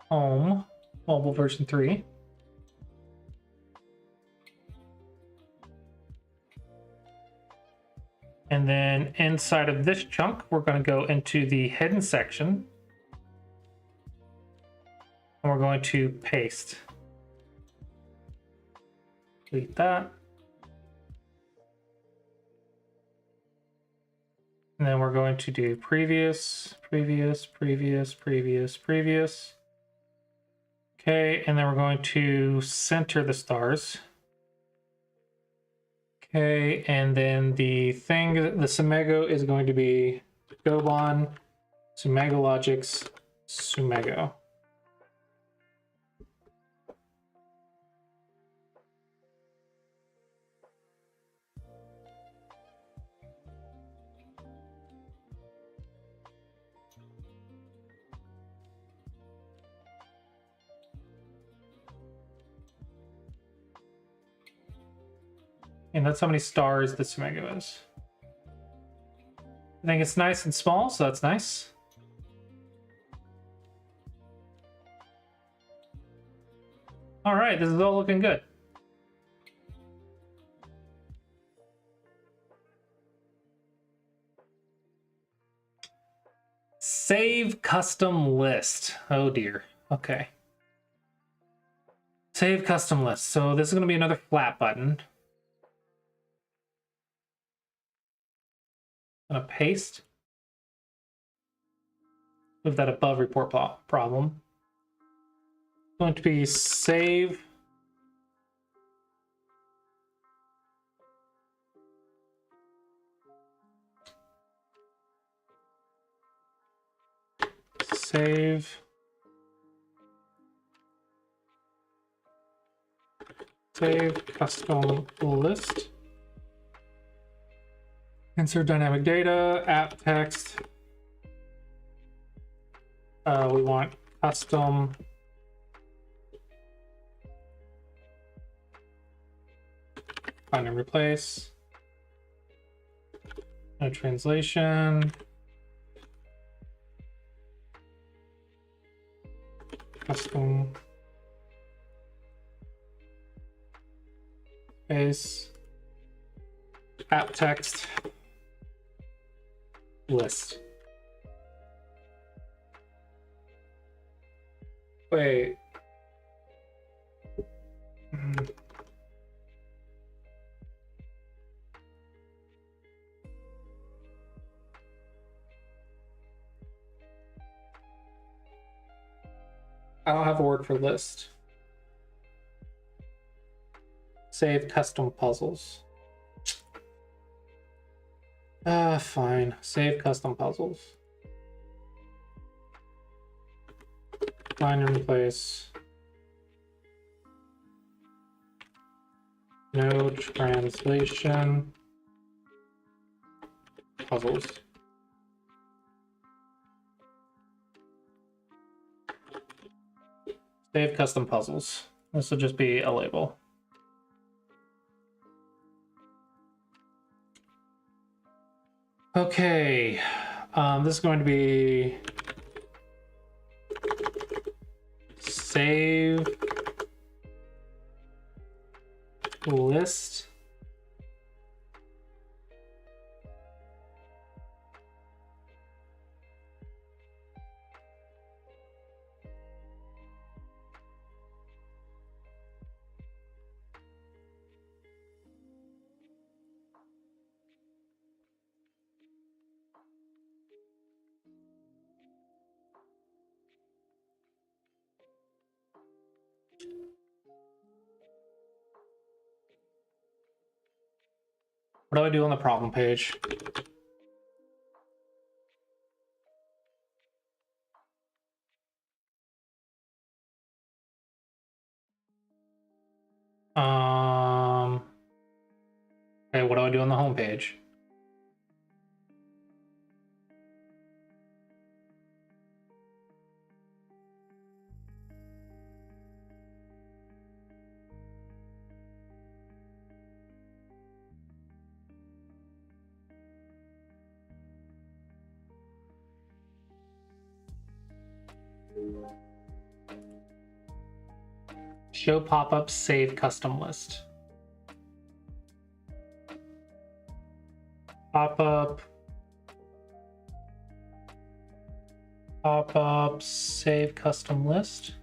Home, mobile version 3. And then inside of this chunk, we're going to go into the hidden section. And we're going to paste. Delete that. And then we're going to do previous. Okay, and then we're going to center the stars. Okay, and then the thing, the Sumego is going to be Gobon, Sumego Logics, Sumego. And that's how many stars the Sumego is. I think it's nice and small, so that's nice. All right, this is all looking good. Save custom list. Oh dear. Okay. Save custom list. So this is going to be another flat button. I'm going to paste. Move that above report problem. It's going to be save. Save. Save custom list. Insert dynamic data, app text. We want custom find and replace. No translation. Custom space app text list. Wait. I don't have a word for list. Save custom puzzles. Fine. Save custom puzzles. Find and replace. No translation. Puzzles. Save custom puzzles. This will just be a label. Okay. This is going to be save list. What do I do on the problem page? Okay, what do I do on the home page? Show pop-up save custom list. Pop-up save custom list.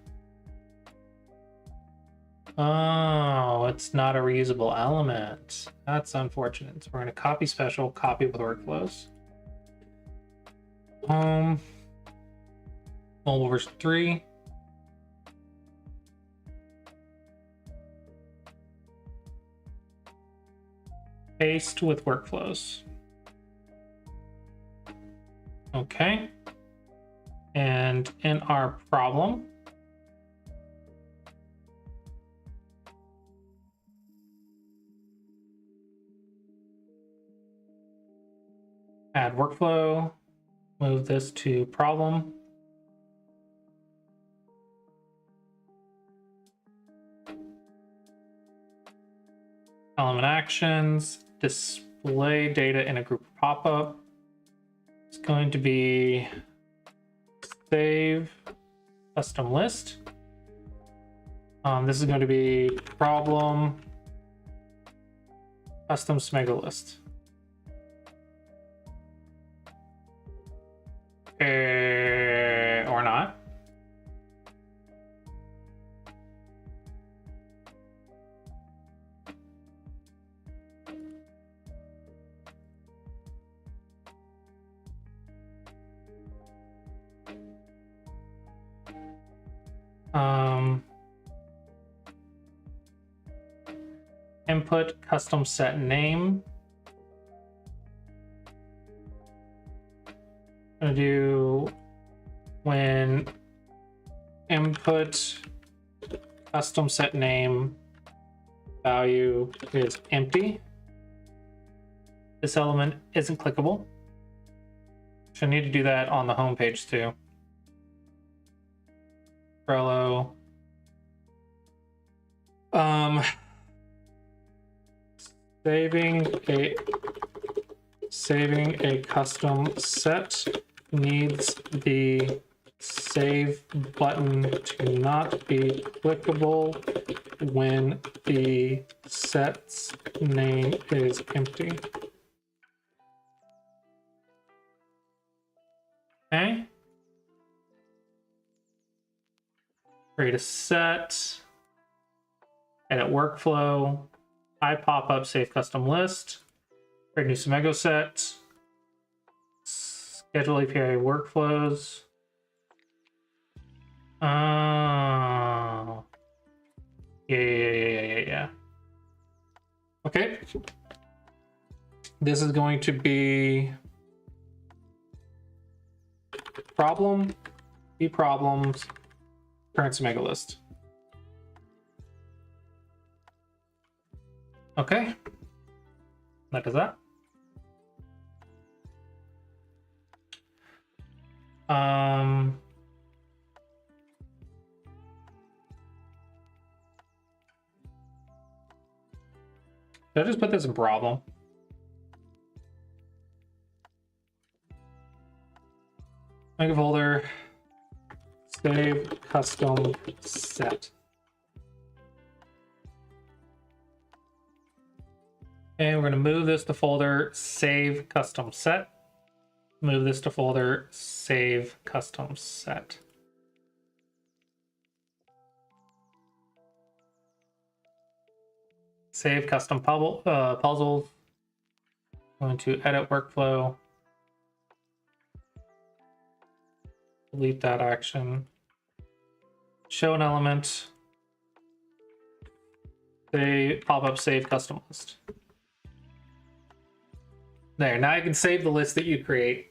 Oh, it's not a reusable element. That's unfortunate. So we're going to copy special, copy with workflows. Mobile version 3. Paste with workflows. Okay. And in our problem, add workflow, move this to problem. Element actions, display data in a group pop-up. It's going to be save custom list. This is going to be problem custom smego list. Or not. Input custom set name. I'm gonna do when input custom set name value is empty. This element isn't clickable. So I need to do that on the home page too. Trello. Saving a custom set needs the save button to not be clickable when the set's name is empty. Okay. Create a set. Edit workflow. I pop up save custom list. Create a new smego set. Schedule API workflows. Oh. Yeah. Okay. This is going to be problem, problems, current smego list. Okay. That does that. Should I just put this in problem? Make a folder, save custom set. And we're going to move this to folder save custom set. Move this to folder save custom set. Save custom puzzles. Going to edit workflow. Delete that action. Show an element. Pop up save custom list. There, now you can save the list that you create.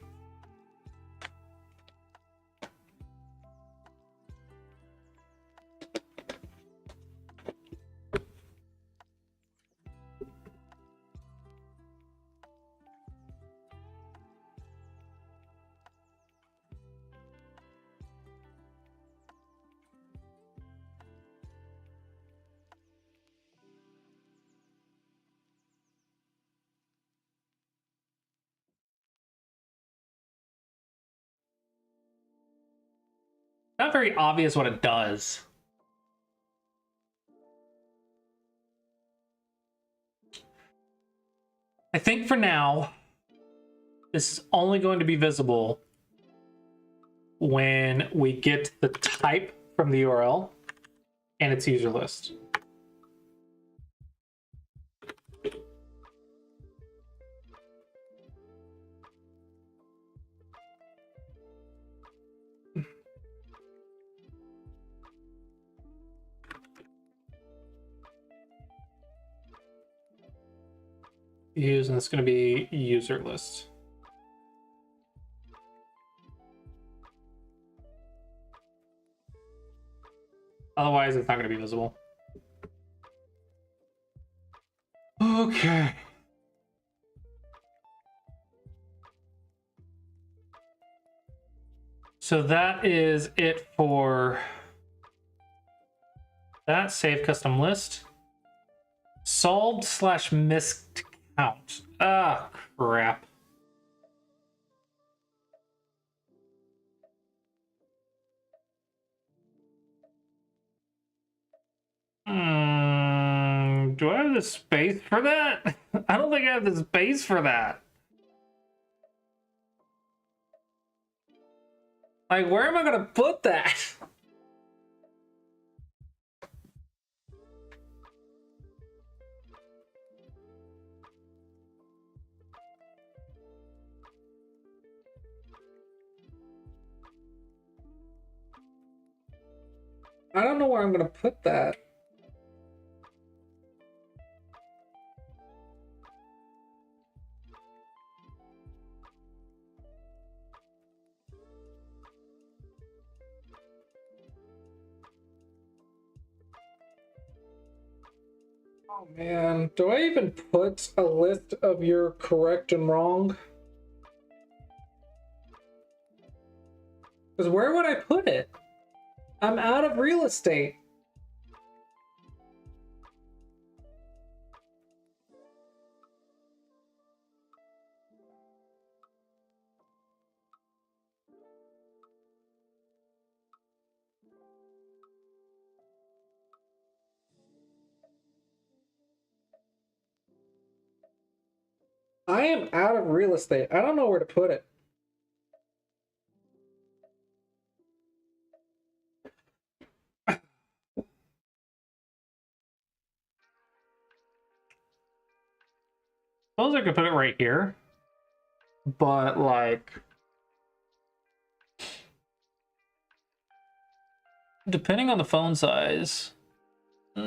Not very obvious what it does. I think for now, this is only going to be visible when we get the type from the URL and its user list. Use, and it's going to be user list. Otherwise, it's not going to be visible. Okay. So that is it for that. Save custom list. Solved / missed count. Ah, crap. Do I have the space for that? I don't think I have the space for that. Like, where am I gonna put that? I don't know where I'm gonna put that. Oh man, do I even put a list of your correct and wrong? Because where would I put it? I'm out of real estate. I am out of real estate. I don't know where to put it. Suppose I could put it right here, but like, depending on the phone size, I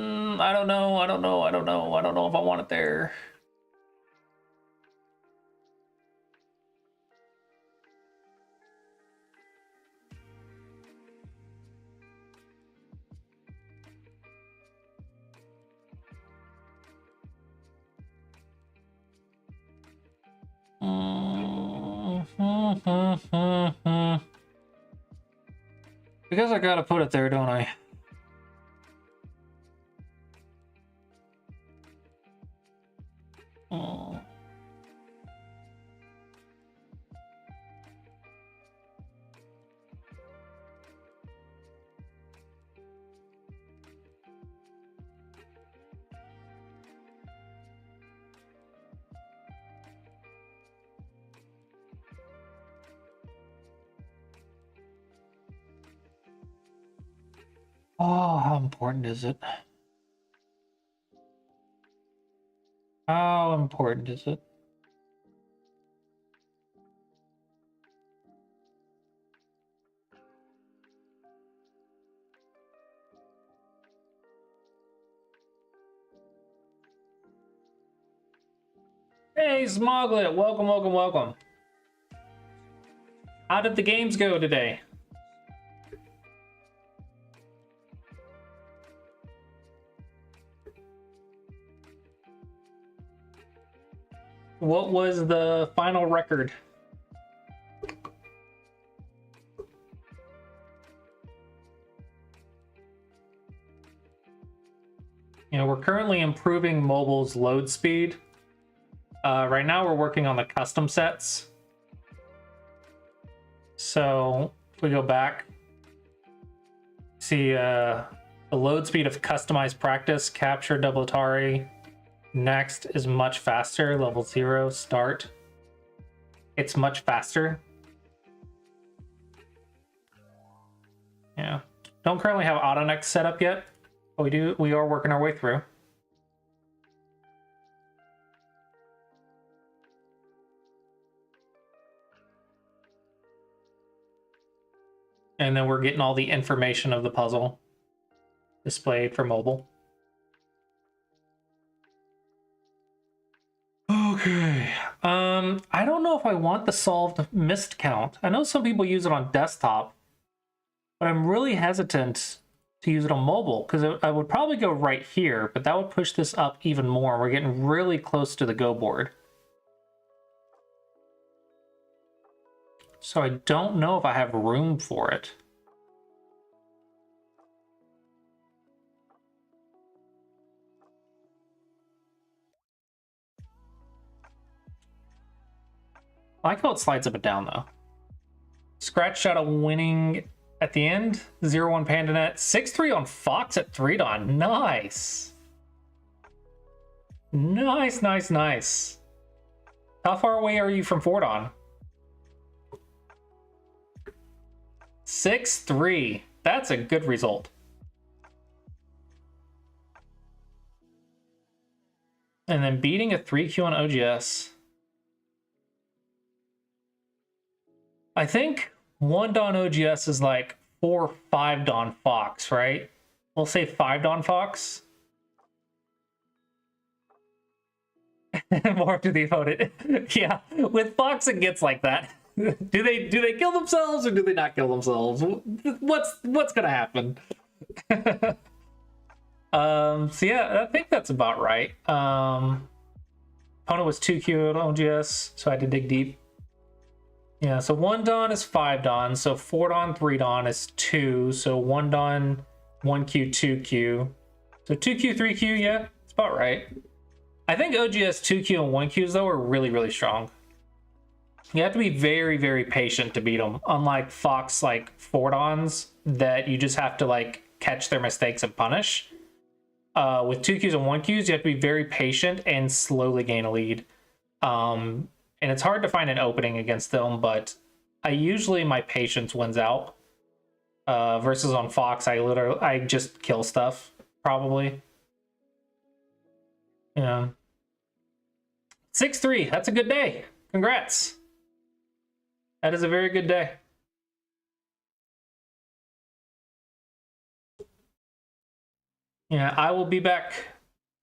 don't know. I don't know if I want it there. Because I gotta put it there, don't I? Oh. Oh, how important is it? How important is it? Hey, Smoglet, welcome, welcome, welcome. How did the games go today? What was the final record? You know, we're currently improving mobile's load speed. Right now we're working on the custom sets. So if we go back, See, the load speed of customized practice, capture, double Atari. Next is much faster. Level 0, start. It's much faster. Yeah. Don't currently have auto next set up yet, but we are working our way through. And then we're getting all the information of the puzzle displayed for mobile. Okay. I don't know if I want the solved missed count. I know some people use it on desktop, but I'm really hesitant to use it on mobile because I would probably go right here, but that would push this up even more. We're getting really close to the Go board. So I don't know if I have room for it. I like how it slides up and down though. Scratch Shadow winning at the end. 0-1 PandaNet. 6-3 on Fox at 3-Don. Nice. Nice, nice, nice. How far away are you from 4-Don? 6-3. That's a good result. And then beating a 3Q on OGS. I think 1-Don OGS is like 4 or 5-Don Fox, right? We'll say 5-Don Fox. More to the opponent. Yeah, with Fox it gets like that. Do they kill themselves or do they not kill themselves? What's gonna happen? So yeah, I think that's about right. Opponent was 2Q on OGS, so I had to dig deep. Yeah, so 1-Don is 5-Don, so 4-Don, 3-Don is 2, so 1-Don, 1Q, 2Q. So 2Q, 3Q, yeah, it's about right. I think OGS 2Q and 1Qs, though, are really, really strong. You have to be very, very patient to beat them, unlike Fox, like, 4-Dons, that you just have to, like, catch their mistakes and punish. With 2Qs and 1Qs, you have to be very patient and slowly gain a lead. And it's hard to find an opening against them, but usually my patience wins out. Versus on Fox, I just kill stuff, probably. Yeah. 6-3, that's a good day. Congrats. That is a very good day. Yeah, I will be back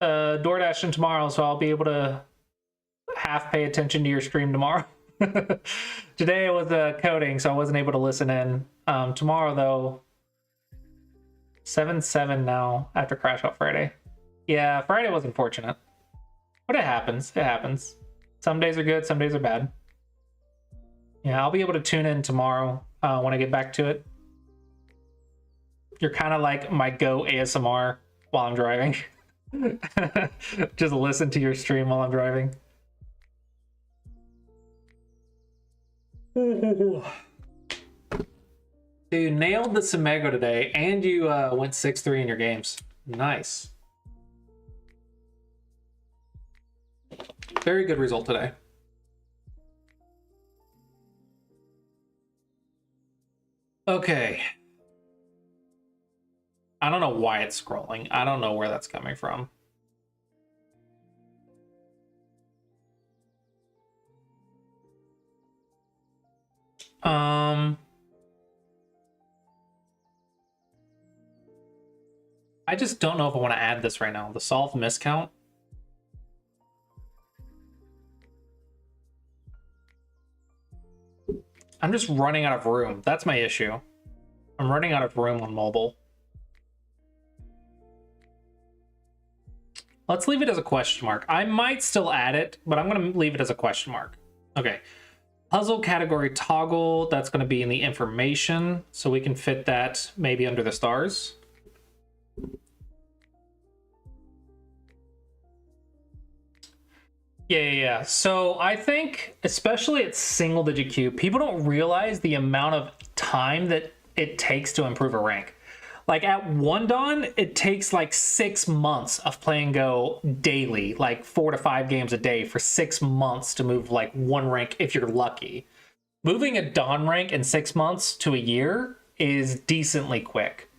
DoorDashing tomorrow, so I'll be able to half pay attention to your stream tomorrow. Today I was coding, so I wasn't able to listen in. Tomorrow, though, 7-7 now after Crash Out Friday. Yeah, Friday was unfortunate. But it happens. It happens. Some days are good, some days are bad. Yeah, I'll be able to tune in tomorrow when I get back to it. You're kind of like my Go ASMR while I'm driving. Just listen to your stream while I'm driving. Dude, nailed the Semego today, and you went 6-3 in your games. Nice. Very good result today. Okay. I don't know why it's scrolling. I don't know where that's coming from. I just don't know if I want to add this right now. The solved miscount. I'm just running out of room. That's my issue. I'm running out of room on mobile. Let's leave it as a question mark. I might still add it, but I'm going to leave it as a question mark. Okay. Puzzle category toggle. That's going to be in the information. So we can fit that maybe under the stars. Yeah. So I think, especially at single digit cube, people don't realize the amount of time that it takes to improve a rank. Like at 1 Dawn, it takes like 6 months of playing Go daily, like 4 to 5 games a day for 6 months to move like 1 rank if you're lucky. Moving a Dawn rank in 6 months to a year is decently quick.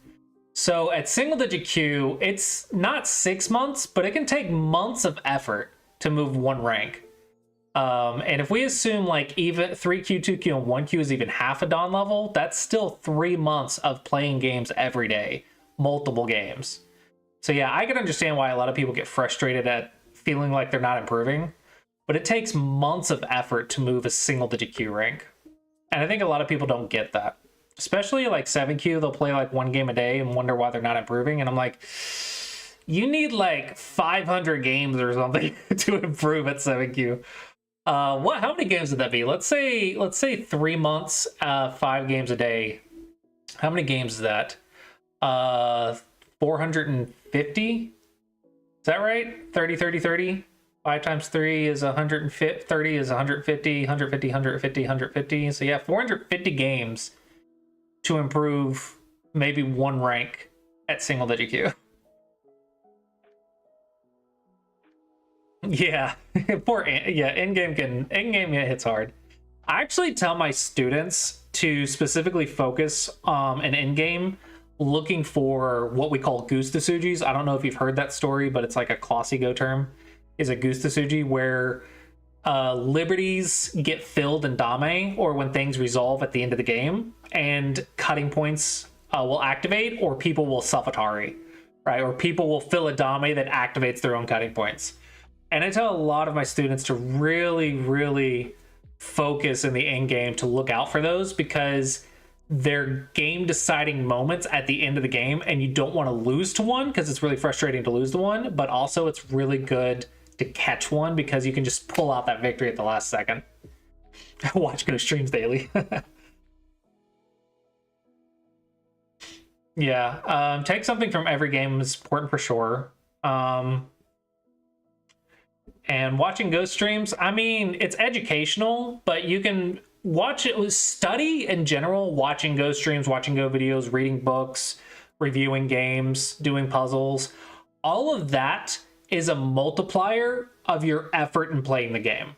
So at single digit Q, it's not 6 months, but it can take months of effort to move 1 rank. And if we assume like even 3Q, 2Q, and 1Q is even half a Dawn level, that's still 3 months of playing games every day, multiple games. So yeah, I can understand why a lot of people get frustrated at feeling like they're not improving, but it takes months of effort to move a single digit Q rank. And I think a lot of people don't get that. Especially like 7Q, they'll play like 1 game a day and wonder why they're not improving. And I'm like, you need like 500 games or something to improve at 7Q. How many games would that be? Let's say 3 months, 5 games a day. How many games is that? 450? Is that right? 30, 30, 30? 5 times 3 is 150, 30 is 150, 150, 150, 150. So yeah, 450 games to improve maybe 1 rank at single digit Q. Yeah, in-game hits hard. I actually tell my students to specifically focus an in-game looking for what we call goose Tsujis. I don't know if you've heard that story, but it's like a classy Go term, is a goose Tsuji, where liberties get filled in Dame, or when things resolve at the end of the game, and cutting points will activate, or people will self-Atari, right? Or people will fill a Dame that activates their own cutting points. And I tell a lot of my students to really, really focus in the end game to look out for those, because they're game deciding moments at the end of the game, and you don't want to lose to one because it's really frustrating to lose to one, but also it's really good to catch one because you can just pull out that victory at the last second. Watch Go streams daily. Yeah, take something from every game is important for sure. And watching Go streams, I mean, it's educational, but you can watch it with study in general, watching Go streams, watching Go videos, reading books, reviewing games, doing puzzles. All of that is a multiplier of your effort in playing the game.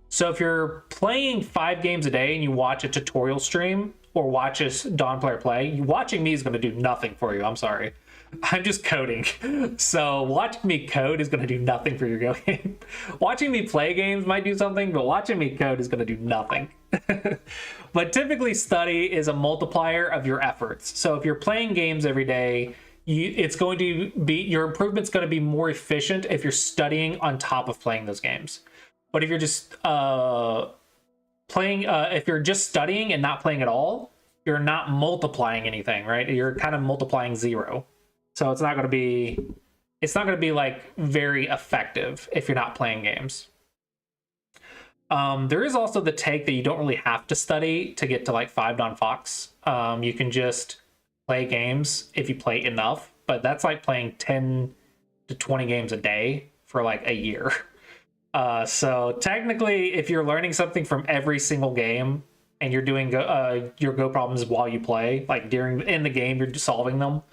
So if you're playing 5 games a day and you watch a tutorial stream or watch a Dawn player play, watching me is going to do nothing for you. I'm sorry. I'm just coding. So watching me code is going to do nothing for your Go game. Watching me play games might do something, but watching me code is going to do nothing. But typically study is a multiplier of your efforts. So if you're playing games every day, it's going to be, your improvement's going to be more efficient if you're studying on top of playing those games. But if you're just if you're just studying and not playing at all, you're not multiplying anything, right? You're kind of multiplying 0. So it's not going to be like very effective if you're not playing games. There is also the take that you don't really have to study to get to like 5 Dawn Fox. You can just play games if you play enough, but that's like playing 10 to 20 games a day for like a year. So technically, if you're learning something from every single game and you're doing your Go problems while you play, like in the game, you're solving them,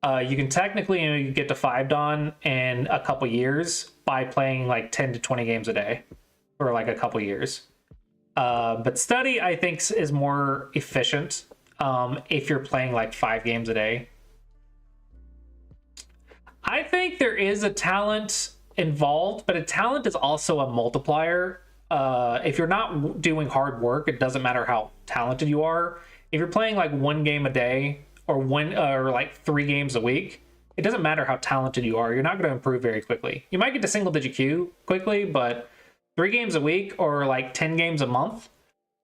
you can technically get to 5 Dawn in a couple years by playing like 10 to 20 games a day for like a couple years. But study, I think, is more efficient if you're playing like 5 games a day. I think there is a talent involved, but a talent is also a multiplier. If you're not doing hard work, it doesn't matter how talented you are. If you're playing like 1 game a day or like 3 games a week, it doesn't matter how talented you are. You're not going to improve very quickly. You might get to single digit Q quickly, but 3 games a week or like 10 games a month,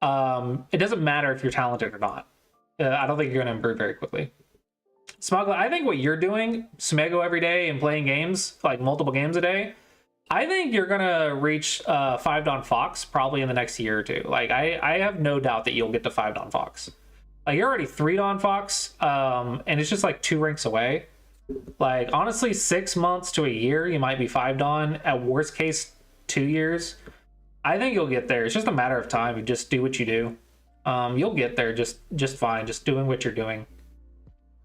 it doesn't matter if you're talented or not. I don't think you're going to improve very quickly. Smuggle, I think what you're doing, Smego every day and playing games, like multiple games a day, I think you're going to reach 5 Dawn Fox probably in the next year or 2. Like, I have no doubt that you'll get to 5 Dawn Fox. Like, you're already 3 Dawn Fox, and it's just like 2 ranks away. Like, honestly, 6 months to a year, you might be 5 Dawn. At worst case, 2 years. I think you'll get there. It's just a matter of time. You just do what you do. You'll get there just fine, just doing what you're doing.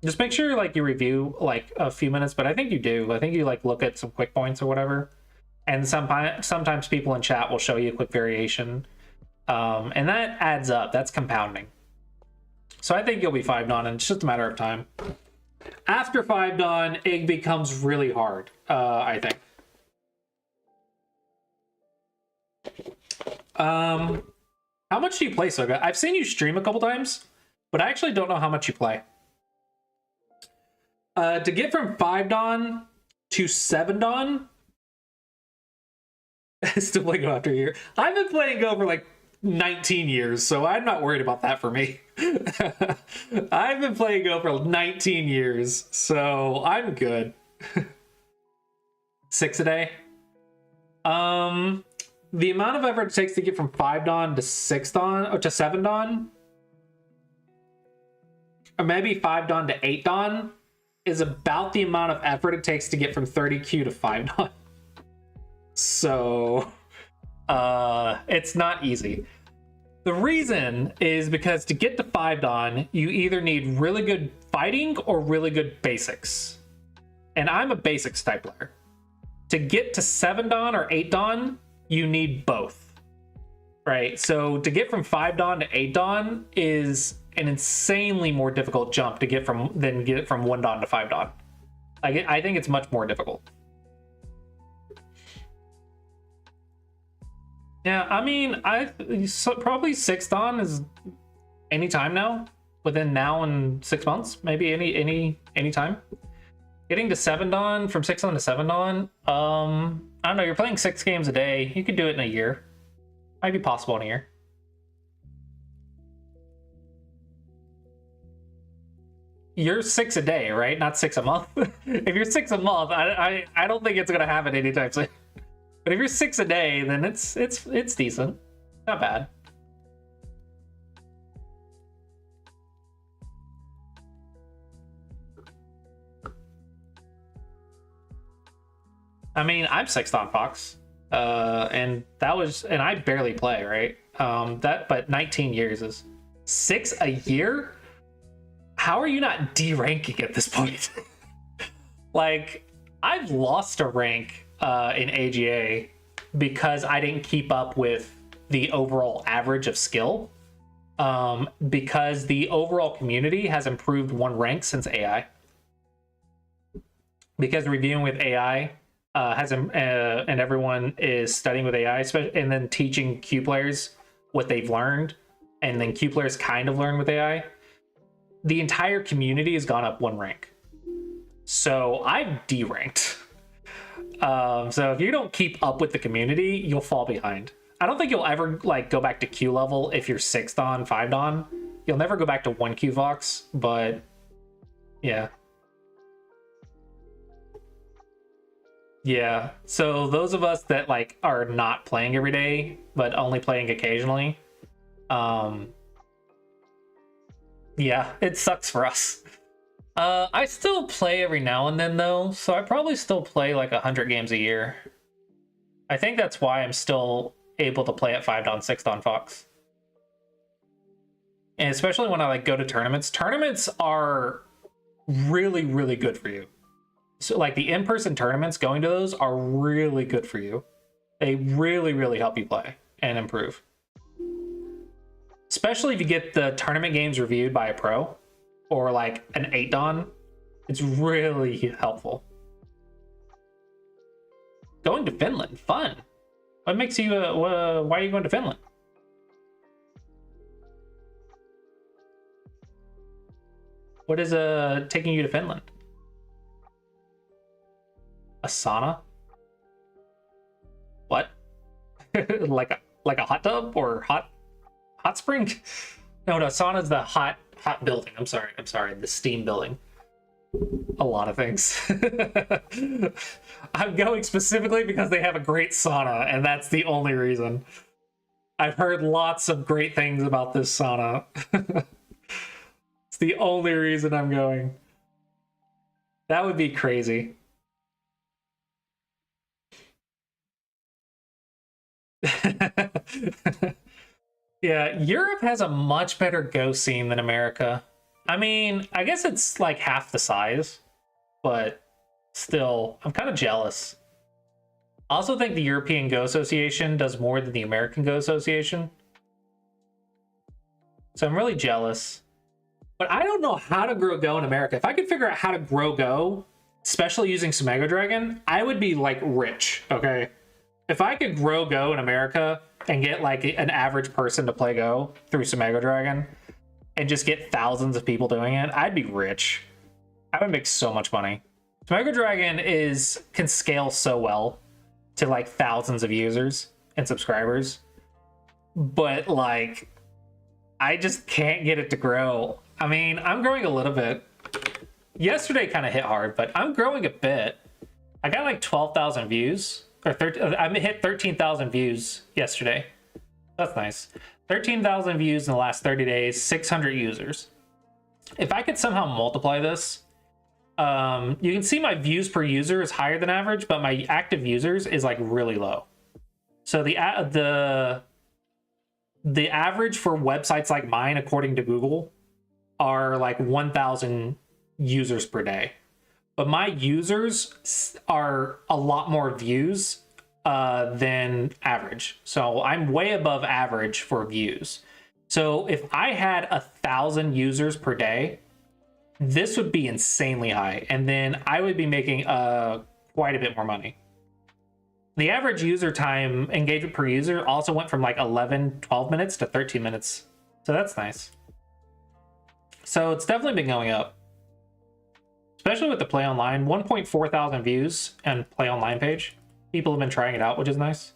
Just make sure like you review like a few minutes, but I think you do. I think you like look at some quick points or whatever. And sometimes people in chat will show you a quick variation. And that adds up. That's compounding. So I think you'll be 5 dawn, and it's just a matter of time. After 5 dawn, it becomes really hard, I think. How much do you play, Soga? I've seen you stream a couple times, but I actually don't know how much you play. To get from 5 dawn to 7 dawn, still playing Go after a year. I've been playing Go for like 19 years, so I'm not worried about that for me. I've been playing Go for 19 years, so I'm good. 6 a day. The amount of effort it takes to get from 5 dawn to 6 dawn, or to 7 dawn, or maybe 5 dawn to 8 dawn, is about the amount of effort it takes to get from 30Q to 5 dawn. So, it's not easy. The reason is because to get to 5 dawn, you either need really good fighting or really good basics. And I'm a basics type player. To get to 7 dawn or 8 dawn, you need both. Right? So to get from 5 dawn to 8 dawn is an insanely more difficult jump to get from than get from 1 dawn to 5 dawn. I think it's much more difficult. Yeah, I mean, probably 6 dawn is any time now, within now and 6 months, maybe any time. Getting to 7 dawn, from 6 dawn to 7 dawn, I don't know, you're playing 6 games a day. You could do it in a year. Might be possible in a year. You're 6 a day, right? Not 6 a month. If you're 6 a month, I don't think it's gonna happen anytime soon. But if you're 6 a day, then it's decent. Not bad. I mean, I'm 6th on Fox. And I barely play, right? But 19 years is 6 a year? How are you not D-ranking at this point? Like, I've lost a rank in AGA because I didn't keep up with the overall average of skill. Because the overall community has improved 1 rank since AI. Because reviewing with AI and everyone is studying with AI, and then teaching Q players what they've learned, and then Q players kind of learn with AI. The entire community has gone up 1 rank. So I've D-ranked. So if you don't keep up with the community, you'll fall behind. I don't think you'll ever like go back to Q level if you're 6th on, 5 on. You'll never go back to 1 Q Fox, but yeah. Yeah, so those of us that like are not playing every day, but only playing occasionally, yeah, it sucks for us. I still play every now and then though, so I probably still play like 100 games a year. I think that's why I'm still able to play at 5 dawn, 6 dawn Fox. And especially when I like go to tournaments. Tournaments are really, really good for you. So like the in-person tournaments, going to those are really good for you. They really, really help you play and improve. Especially if you get the tournament games reviewed by a pro or like an 8 dawn, it's really helpful. Going to Finland, fun. What makes you, why are you going to Finland? What is taking you to Finland? A sauna? What? like a hot tub or hot spring? No, sauna's the hot building. I'm sorry, the steam building. A lot of things. I'm going specifically because they have a great sauna, and that's the only reason. I've heard lots of great things about this sauna. It's the only reason I'm going. That would be crazy. Yeah, Europe has a much better Go scene than America. I mean, I guess it's like half the size, but still, I'm kind of jealous. I also think the European Go Association does more than the American Go Association. So I'm really jealous. But I don't know how to grow Go in America. If I could figure out how to grow Go, especially using Sumego Dragon, I would be like rich, okay? If I could grow Go in America and get like an average person to play Go through Sumego Dragon and just get thousands of people doing it, I'd be rich. I would make so much money. Sumego Dragon can scale so well to like thousands of users and subscribers, but like I just can't get it to grow. I mean, I'm growing a little bit. Yesterday kind of hit hard, but I'm growing a bit. I got like 12,000 views, or I hit 13,000 views yesterday. That's nice. 13,000 views in the last 30 days, 600 users. If I could somehow multiply this, you can see my views per user is higher than average, but my active users is like really low. So the average for websites like mine, according to Google, are like 1,000 users per day. But my users are a lot more views than average. So I'm way above average for views. So if I had 1,000 users per day, this would be insanely high. And then I would be making quite a bit more money. The average user time engagement per user also went from like 12 minutes to 13 minutes. So that's nice. So it's definitely been going up. Especially with the Play Online, 1.4 thousand views and Play Online page. People have been trying it out, which is nice.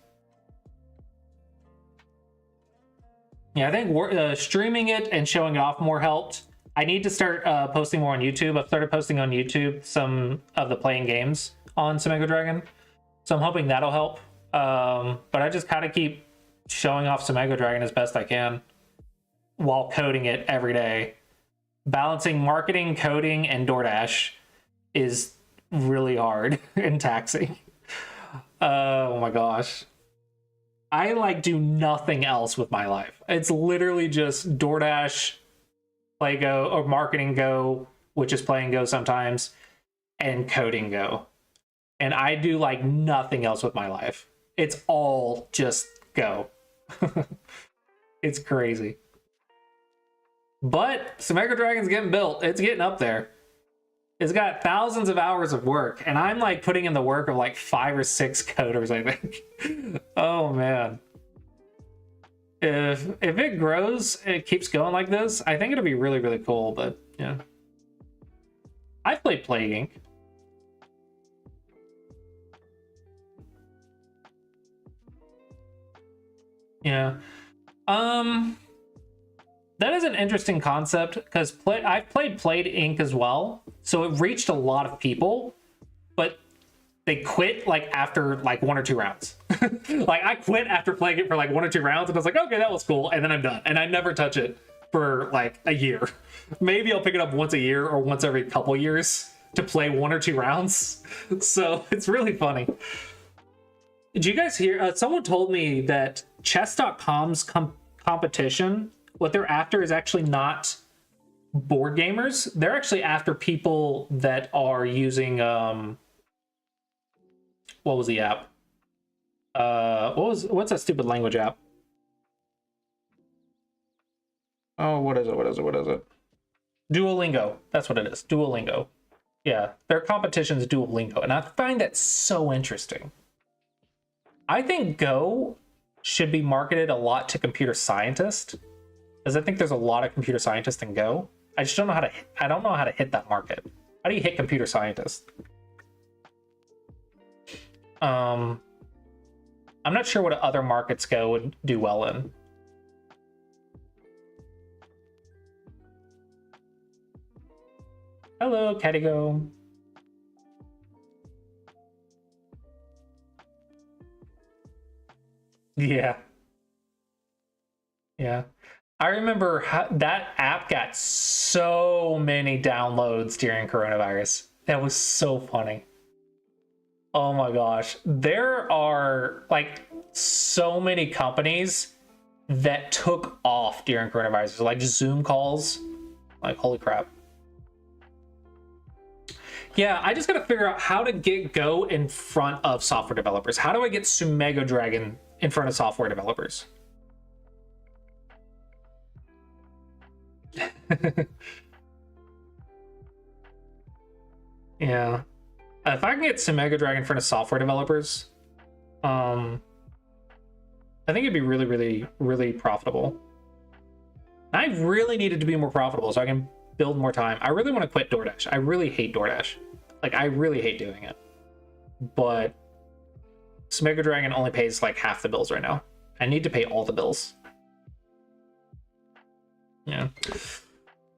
Yeah, I think streaming it and showing it off more helped. I need to start posting more on YouTube. I've started posting on YouTube some of the playing games on Sumego Dragon. So I'm hoping that'll help. But I just kind of keep showing off Sumego Dragon as best I can while coding it every day. Balancing marketing, coding, and DoorDash is really hard and taxing. Oh my gosh. I like do nothing else with my life. It's literally just DoorDash, Play Go, or marketing Go, which is playing Go sometimes, and coding Go. And I do like nothing else with my life. It's all just Go. It's crazy. But Sumego Dragon's getting built. It's getting up there. It's got thousands of hours of work, and I'm like putting in the work of like 5 or 6 coders, I think. Oh man. If it grows, it keeps going like this, I think it'll be really, really cool, but yeah. I've played Plague Inc. Yeah. That is an interesting concept because I've played Plague Inc. as well, so it reached a lot of people, but they quit like after like 1 or 2 rounds. Like I quit after playing it for like 1 or 2 rounds, and I was like, okay, that was cool, and then I'm done, and I never touch it for like a year. Maybe I'll pick it up once a year or once every couple years to play 1 or 2 rounds. So it's really funny. Did you guys hear? Someone told me that chess.com's competition, what they're after is actually not board gamers. They're actually after people that are using what was the app? What's that stupid language app? Oh, what is it? Duolingo. That's what it is. Duolingo. Yeah, their competition's Duolingo, and I find that so interesting. I think Go should be marketed a lot to computer scientists, because I think there's a lot of computer scientists in Go. I just don't know how to. I don't know how to hit that market. How do you hit computer scientists? I'm not sure what other markets Go would do well in. Hello, Catigo. Yeah. Yeah. I remember how that app got so many downloads during coronavirus. That was so funny. Oh my gosh. There are like so many companies that took off during coronavirus, like Zoom calls. Like, holy crap. Yeah, I just gotta figure out how to get Go in front of software developers. How do I get Sumego Dragon in front of software developers? Yeah. If I can get Sumego Dragon in front of software developers, I think it'd be really, really, really profitable. I really needed to be more profitable so I can build more time. I really want to quit DoorDash. I really hate DoorDash. Like, I really hate doing it. But Sumego Dragon only pays like half the bills right now. I need to pay all the bills. Yeah.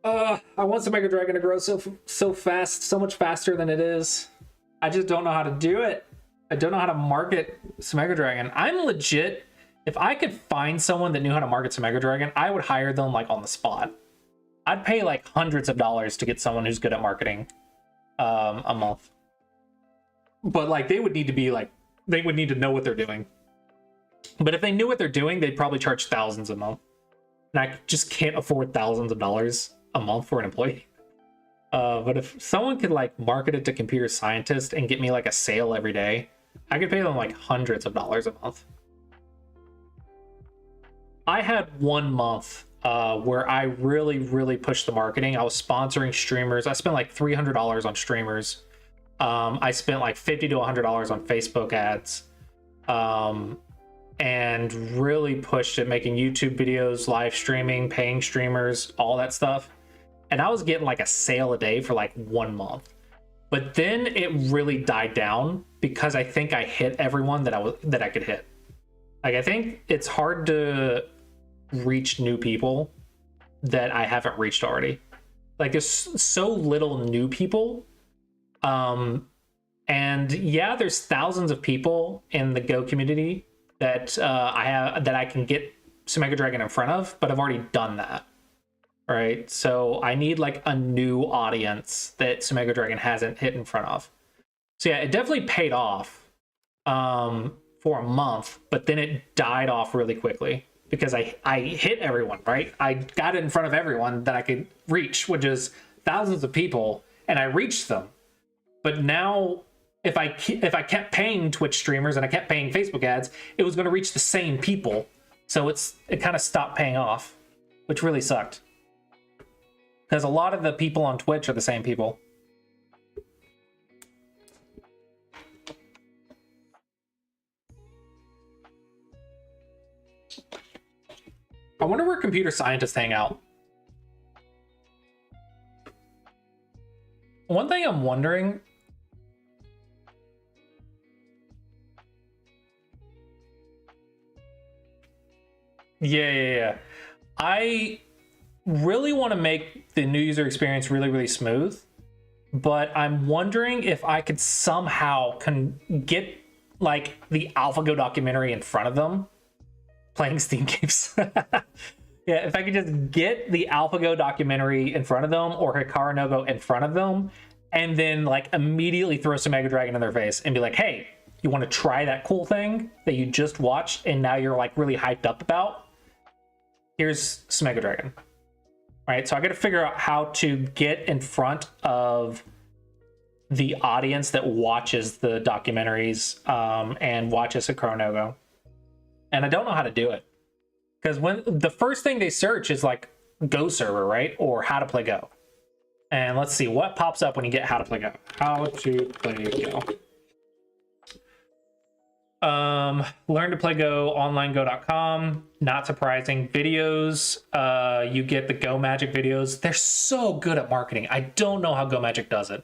I want Sumego Dragon to grow so fast, so much faster than it is. I just don't know how to do it. I don't know how to market Sumego Dragon. I'm legit. If I could find someone that knew how to market Sumego Dragon, I would hire them like on the spot. I'd pay like hundreds of dollars to get someone who's good at marketing a month. But like they would need to be like, they would need to know what they're doing. But if they knew what they're doing, they'd probably charge thousands a month. And I just can't afford thousands of dollars a month for an employee. But if someone could like market it to computer scientists and get me like a sale every day, I could pay them like hundreds of dollars a month. I had 1 month where I really pushed the marketing. I was sponsoring streamers. I spent like $300 on streamers. I spent like $50 to $100 on Facebook ads. And really pushed at making YouTube videos, live streaming, paying streamers, all that stuff. And I was getting like a sale a day for like 1 month. But then it really died down because I think I hit everyone that I could hit. Like, I think it's hard to reach new people that I haven't reached already. Like, there's so little new people. And yeah, there's thousands of people in the Go community that I can get Sumego Dragon in front of, but I've already done that. Right? So I need like a new audience that Sumego Dragon hasn't hit in front of. So yeah, it definitely paid off for a month, but then it died off really quickly because I hit everyone, right? I got it in front of everyone that I could reach, which is thousands of people, and I reached them. But now if I kept paying Twitch streamers and I kept paying Facebook ads, it was going to reach the same people. So it kind of stopped paying off, which really sucked. Because a lot of the people on Twitch are the same people. I wonder where computer scientists hang out. One thing I'm wondering... Yeah. I really want to make the new user experience really smooth, but I'm wondering if I could somehow get like the AlphaGo documentary in front of them playing Steam games. Yeah, if I could just get the AlphaGo documentary in front of them or Hikaru no Go in front of them, and then like immediately throw Sumego Dragon in their face and be like, hey, you want to try that cool thing that you just watched and now you're like really hyped up about? Here's Sumego Dragon. Right, so I got to figure out how to get in front of the audience that watches the documentaries and watches Hikaru no Go. And I don't know how to do it. Because when the first thing they search is like Go server, right? Or how to play Go. And let's see what pops up when you get how to play Go. How to play Go. Learn to play Go, onlinego.com. Not surprising. Videos, you get the Go Magic videos. They're so good at marketing. I don't know how Go Magic does it.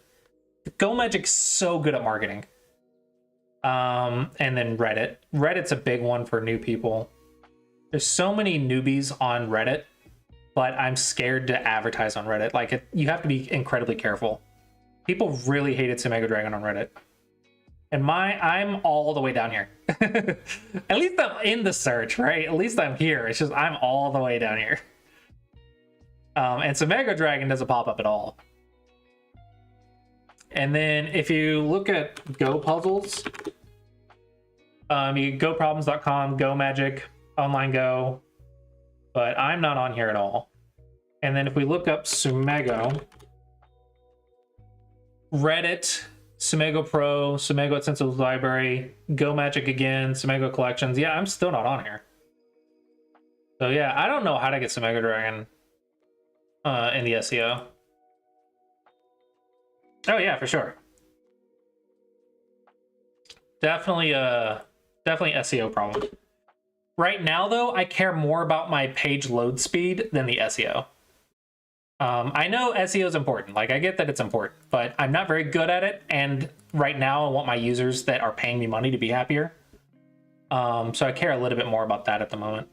Go Magic's so good at marketing. And then Reddit. Reddit's a big one for new people. There's so many newbies on Reddit, but I'm scared to advertise on Reddit. Like, you have to be incredibly careful. People really hated Sumego Dragon on Reddit. And I'm all the way down here. At least I'm in the search, right? At least I'm here. It's just I'm all the way down here. And Sumego Dragon doesn't pop up at all. And then if you look at Go puzzles, you go problems.com, Go Magic, Online Go, but I'm not on here at all. And then if we look up Sumego, Reddit, Sumego Pro, Sumego Essentials Library, Go Magic again, Sumego Collections. Yeah, I'm still not on here. So yeah, I don't know how to get Sumego Dragon in the SEO. Oh yeah, for sure. Definitely SEO problem. Right now though, I care more about my page load speed than the SEO. I know SEO is important. Like, I get that it's important, but I'm not very good at it. And right now I want my users that are paying me money to be happier. So I care a little bit more about that at the moment.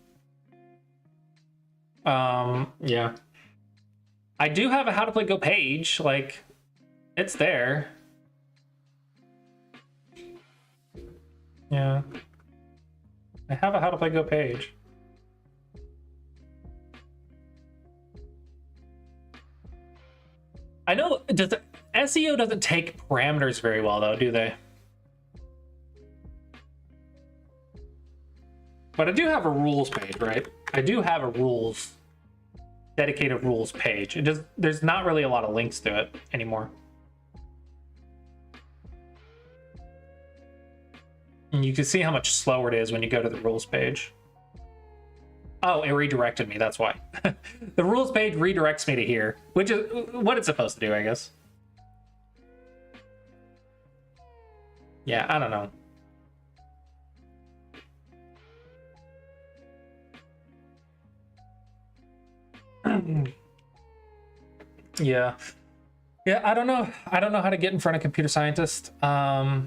Yeah. I do have a How to Play Go page. Like, it's there. Yeah. I have a How to Play Go page. I know SEO doesn't take parameters very well though, do they? But I do have a rules page, right? I do have a dedicated rules page. There's not really a lot of links to it anymore. And you can see how much slower it is when you go to the rules page. Oh, it redirected me, that's why. The rules page redirects me to here, which is what it's supposed to do, I guess. Yeah, I don't know. Yeah. Yeah, I don't know. I don't know how to get in front of computer scientists. That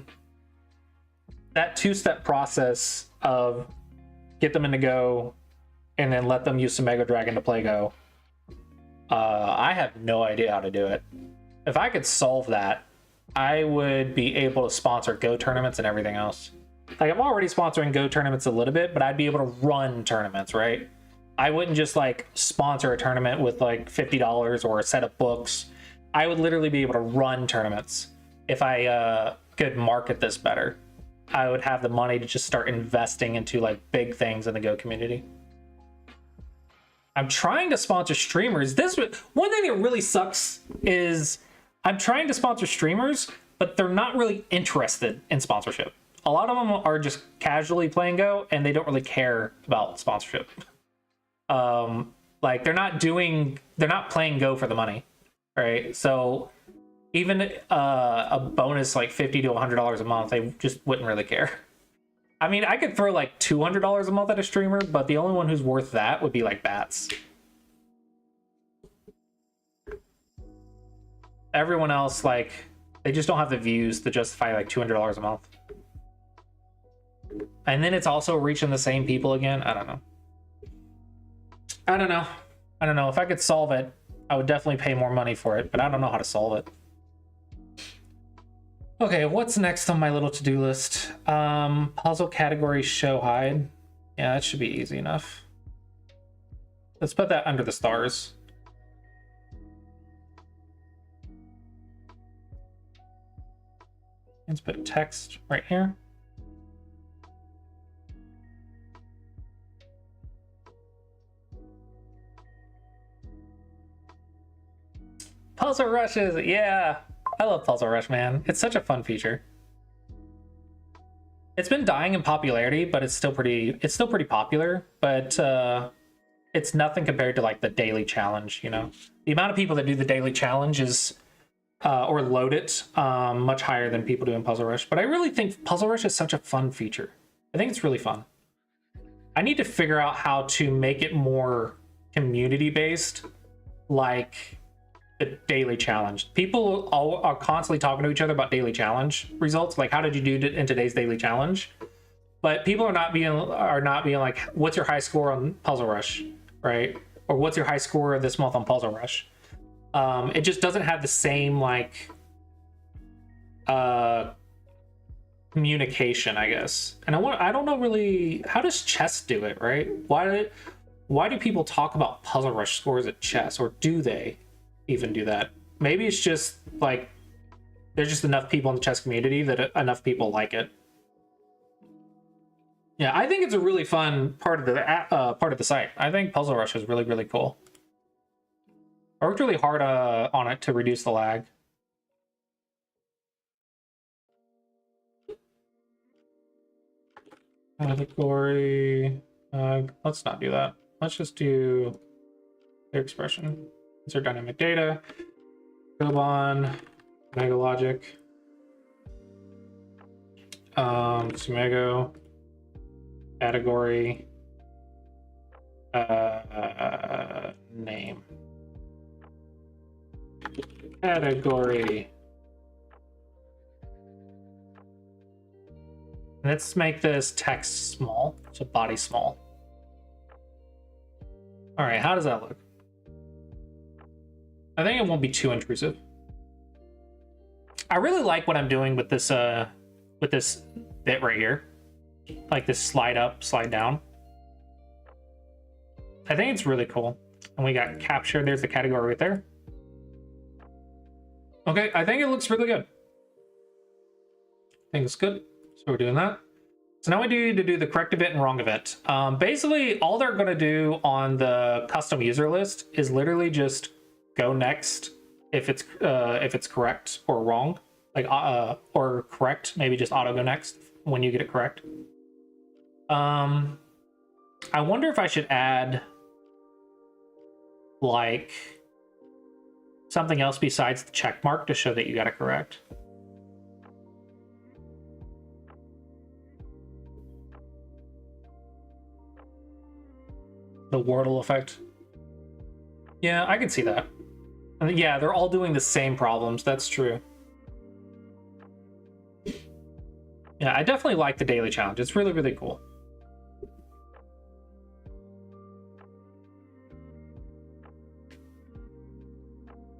two-step process of get them into Go and then let them use Sumego Dragon to play Go. I have no idea how to do it. If I could solve that, I would be able to sponsor Go tournaments and everything else. Like, I'm already sponsoring Go tournaments a little bit, but I'd be able to run tournaments, right? I wouldn't just like sponsor a tournament with like $50 or a set of books. I would literally be able to run tournaments if I could market this better. I would have the money to just start investing into like big things in the Go community. I'm trying to sponsor streamers. One thing that really sucks is I'm trying to sponsor streamers, but they're not really interested in sponsorship. A lot of them are just casually playing Go and they don't really care about sponsorship. Like they're not playing Go for the money, right? So even a bonus like $50 to $100 a month, they just wouldn't really care. I mean, I could throw like $200 a month at a streamer, but the only one who's worth that would be like Bats. Everyone else, like, they just don't have the views to justify like $200 a month. And then it's also reaching the same people again. I don't know. If I could solve it, I would definitely pay more money for it, but I don't know how to solve it. Okay, what's next on my little to-do list? Puzzle category show hide. Yeah, that should be easy enough. Let's put that under the stars. Let's put text right here. Puzzle rushes, yeah. I love Puzzle Rush, man. It's such a fun feature. It's been dying in popularity, but it's still pretty popular, but it's nothing compared to like the daily challenge, you know. The amount of people that do the daily challenge is or load it much higher than people do in Puzzle Rush. But I really think Puzzle Rush is such a fun feature. I think it's really fun. I need to figure out how to make it more community based, like the daily challenge. People are constantly talking to each other about daily challenge results, like how did you do in today's daily challenge? But people are not being like, what's your high score on Puzzle Rush, right? Or what's your high score this month on Puzzle Rush? It just doesn't have the same like communication, I guess. And I don't know really, how does chess do it, right? Why do people talk about Puzzle Rush scores at chess, or do they even do that? Maybe it's just like there's just enough people in the chess community that enough people like it. Yeah, I think it's a really fun part of the site. I think Puzzle Rush is really, really cool. I worked really hard on it to reduce the lag. Category. Let's not do that. Let's just do their expression. Insert dynamic data. Gobon. Megalogic. Sumego. Category. Name. Category. Let's make this text small, so body small. All right, how does that look? I think it won't be too intrusive. I really like what I'm doing with this bit right here, like this slide up, slide down. I think it's really cool. And we got capture. There's the category right there. Okay, I think it looks really good. I think it's good. So we're doing that. So now we need to do the correct event and wrong event. Basically, all they're going to do on the custom user list is literally just go next if it's correct or wrong, like or correct. Maybe just auto go next when you get it correct. I wonder if I should add like something else besides the check mark to show that you got it correct. The Wordle effect. Yeah, I can see that. And yeah, they're all doing the same problems. That's true. Yeah, I definitely like the daily challenge. It's really, really cool.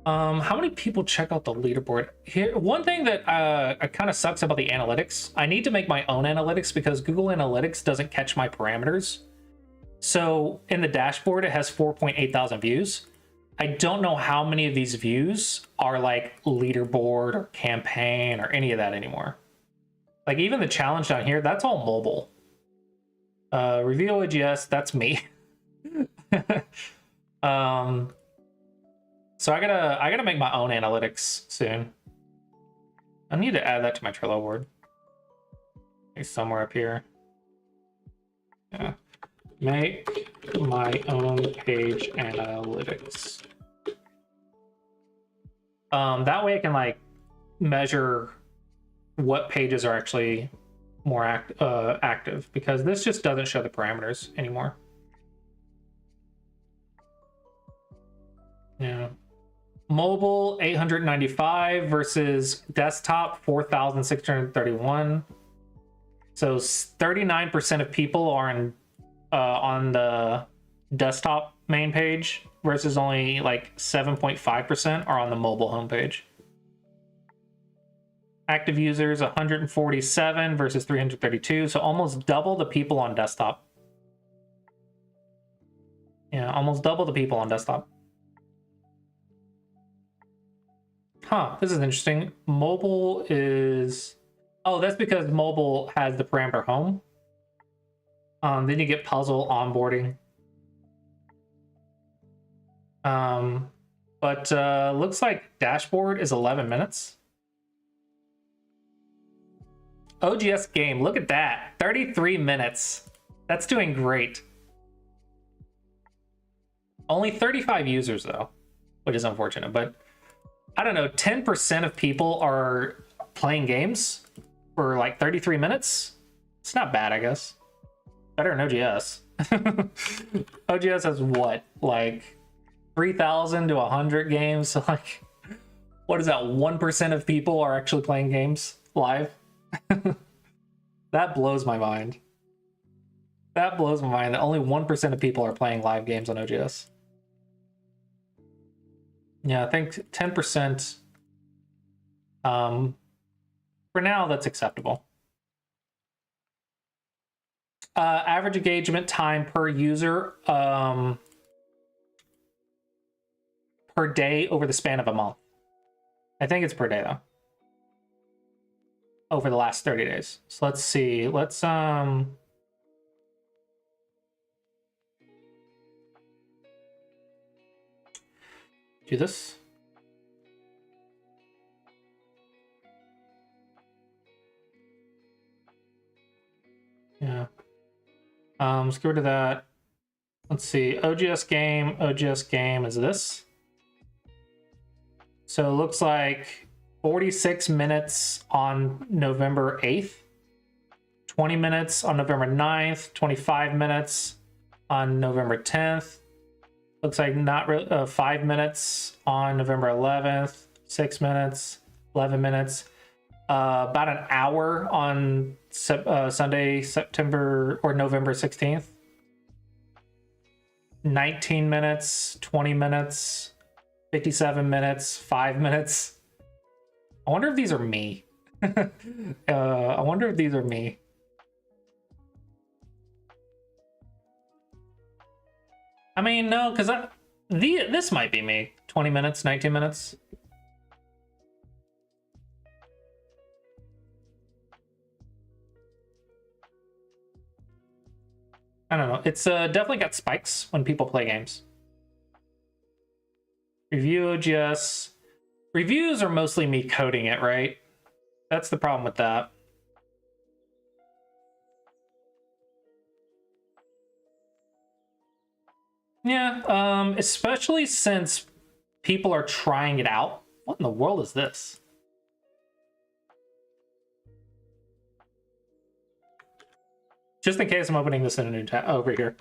How many people check out the leaderboard? Here, one thing that kind of sucks about the analytics, I need to make my own analytics because Google Analytics doesn't catch my parameters. So in the dashboard, it has 4.8 thousand views. I don't know how many of these views are like leaderboard or campaign or any of that anymore. Like even the challenge down here, that's all mobile. Reveal OGS, that's me. So I gotta make my own analytics soon. I need to add that to my Trello board. Maybe somewhere up here. Yeah. Make my own page analytics. That way I can like measure what pages are actually more active, because this just doesn't show the parameters anymore. Yeah. Mobile 895 versus desktop 4,631. So 39% of people are on the desktop main page versus only like 7.5% are on the mobile homepage. Active users 147 versus 332, so almost double the people on desktop. Yeah, almost double the people on desktop. Huh, this is interesting. Mobile is... Oh, that's because mobile has the parameter home. Then you get puzzle onboarding. But looks like dashboard is 11 minutes. OGS game, look at that. 33 minutes. That's doing great. Only 35 users though, which is unfortunate, but I don't know, 10% of people are playing games for like 33 minutes. It's not bad, I guess. Better than OGS. OGS has what, like 3,000 to 100 games? So like, what is that? 1% of people are actually playing games live? That blows my mind. That blows my mind that only 1% of people are playing live games on OGS. Yeah, I think 10%. For now, that's acceptable. Average engagement time per user per day over the span of a month. I think it's per day though. Over the last 30 days. So let's see. Let's Do this. Yeah. Let's get rid of that. Let's see. OGS game is this. So it looks like 46 minutes on November 8th, 20 minutes on November 9th, 25 minutes on November 10th. Looks like not 5 minutes on November 11th, 6 minutes, 11 minutes. About an hour on Sunday, November 16th. 19 minutes, 20 minutes, 57 minutes, 5 minutes. I wonder if these are me. I wonder if these are me. I mean, no, because this might be me. 20 minutes, 19 minutes. I don't know. It's definitely got spikes when people play games. Review OGS. Reviews are mostly me coding it, right? That's the problem with that. Yeah, especially since people are trying it out. What in the world is this? Just in case I'm opening this in a new tab over here.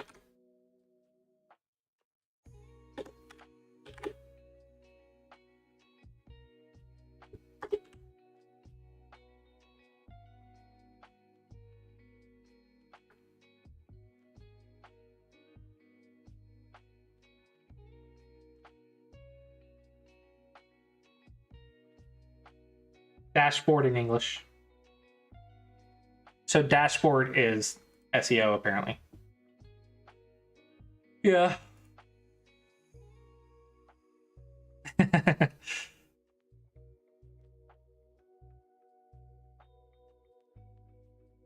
Dashboard in English. So dashboard is SEO apparently. Yeah.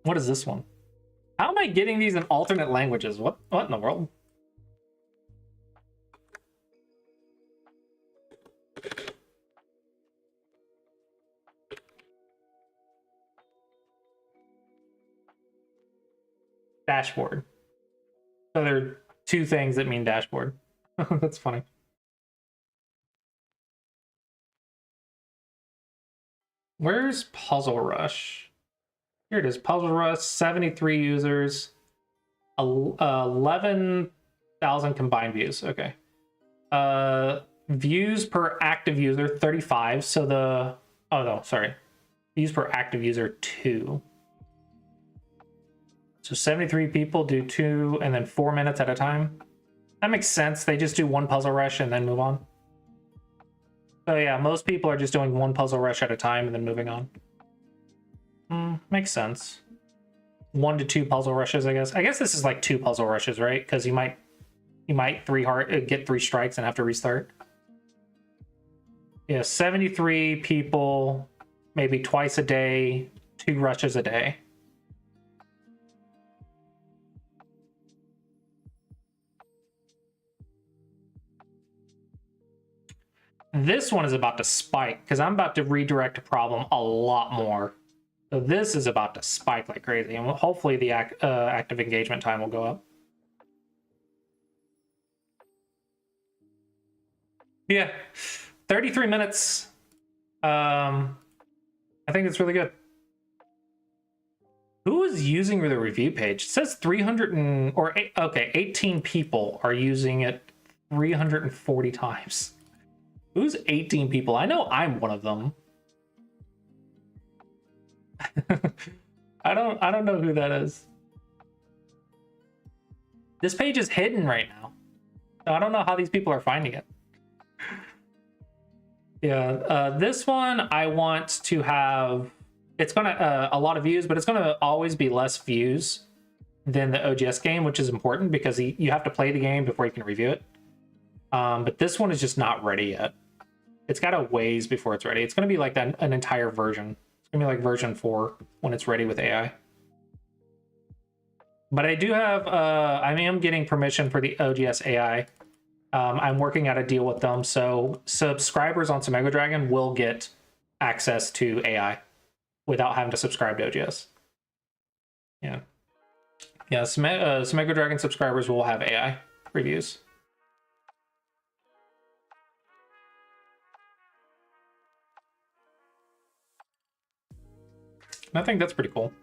What is this one? How am I getting these in alternate languages? What in the world? Dashboard. So there are two things that mean dashboard. That's funny. Where's Puzzle Rush? Here it is. Puzzle Rush, 73 users, 11,000 combined views. Okay. Views per active user, 35. So the... Oh, no, sorry. Views per active user, 2. So 73 people do 2 and then 4 minutes at a time. That makes sense. They just do one Puzzle Rush and then move on. So yeah, most people are just doing one Puzzle Rush at a time and then moving on. Makes sense. 1 to 2 Puzzle Rushes, I guess. I guess this is like 2 Puzzle Rushes, right? Because you might get 3 strikes and have to restart. Yeah, 73 people, maybe twice a day, 2 rushes a day. This one is about to spike because I'm about to redirect a problem a lot more. So this is about to spike like crazy, and hopefully the active engagement time will go up. Yeah, 33 minutes. I think it's really good. Who is using the review page? It says 18 people are using it 340 times. Who's 18 people? I know I'm one of them. I don't know who that is. This page is hidden right now. So I don't know how these people are finding it. Yeah, this one I want to have... It's gonna a lot of views, but it's gonna always be less views than the OGS game, which is important because you have to play the game before you can review it. But this one is just not ready yet. It's got a ways before it's ready. It's gonna be like an entire version. It's gonna be like version 4 when it's ready with AI. But I do have I am getting permission for the OGS AI I'm working out a deal with them, so subscribers on Sumego Dragon will get access to AI without having to subscribe to OGS. Yeah. Yeah, Sumego Dragon subscribers will have AI reviews. I think that's pretty cool.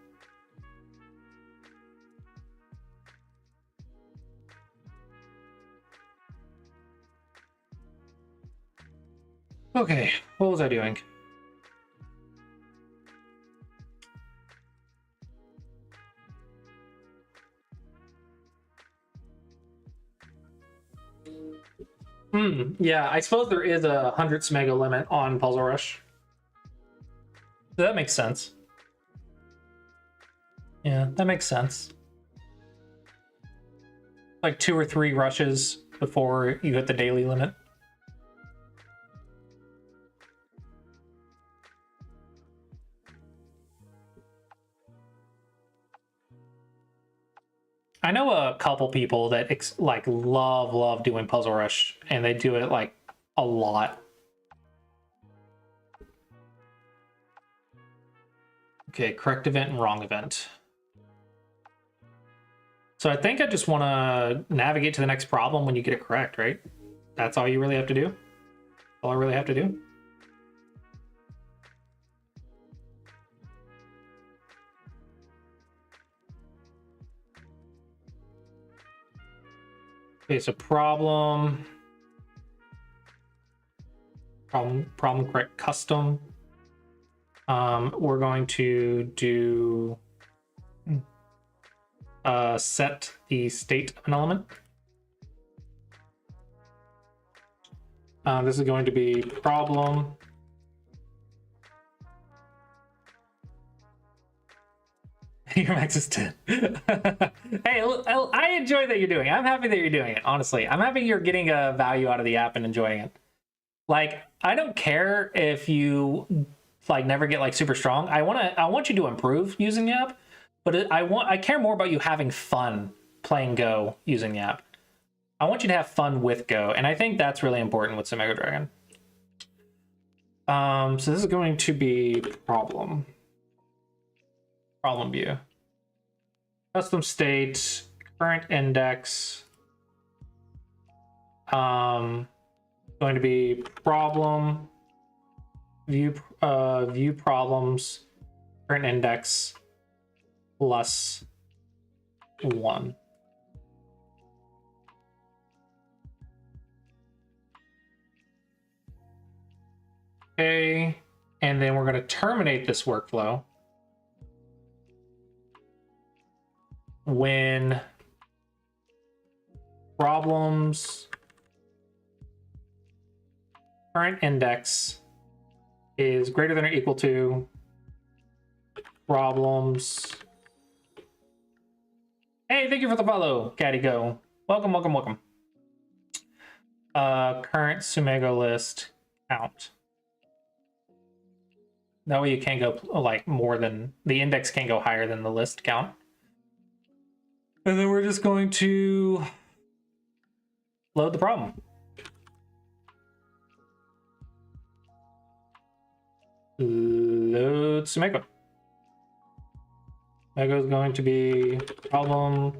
Okay, what was I doing? Yeah, I suppose there is a 100 Smega limit on Puzzle Rush. So that makes sense. Yeah, that makes sense. Like 2 or 3 rushes before you hit the daily limit. I know a couple people that like love doing Puzzle Rush, and they do it like a lot. Okay, correct event and wrong event. So I think I just want to navigate to the next problem when you get it correct, right? That's all you really have to do? All I really have to do? Okay, so problem correct custom. We're going to do set the state of an element. This is going to be problem. Your max is 10. Hey, I enjoy that you're doing it. I'm happy that you're doing it, honestly. I'm happy you're getting a value out of the app and enjoying it. Like, I don't care if you like never get like super strong. I want you to improve using the app, but I care more about you having fun playing Go using the app. I want you to have fun with Go, and I think that's really important with Sumego Dragon. So this is going to be problem view, custom state, current index. Going to be problem view problems, current index plus 1. Okay, and then we're going to terminate this workflow when problems current index is greater than or equal to problems. Hey, thank you for the follow, Caddy Go. Welcome. Current Sumego list count. That way you can't go like more than the index can't go higher than the list count. And then we're just going to load the problem. Load Sumego. Sumego is going to be problem,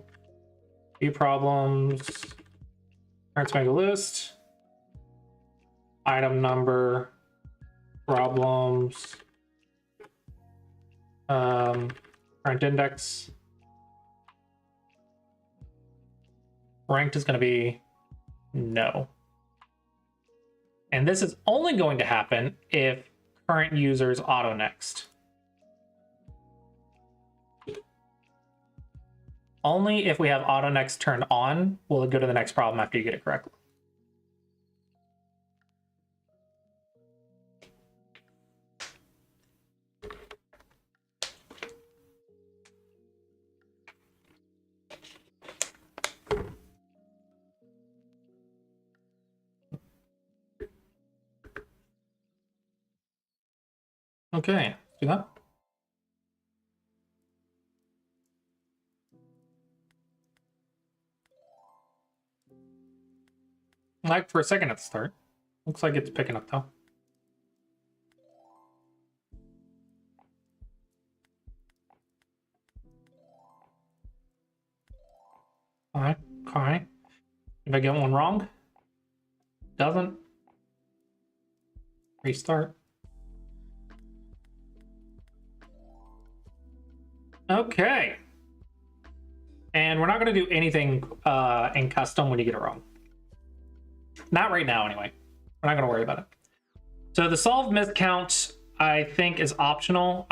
view problems, current Sumego list, item number, problems, current index. Ranked is going to be no. And this is only going to happen if current users auto next. Only if we have auto next turned on will it go to the next problem after you get it correctly. Okay, do that. lagged for a second at the start. Looks like it's picking up though. Alright, okay. If I get one wrong, doesn't. Restart. Okay. And we're not going to do anything in custom when you get it wrong. Not right now, anyway. We're not going to worry about it. So the solved miscount, I think, is optional.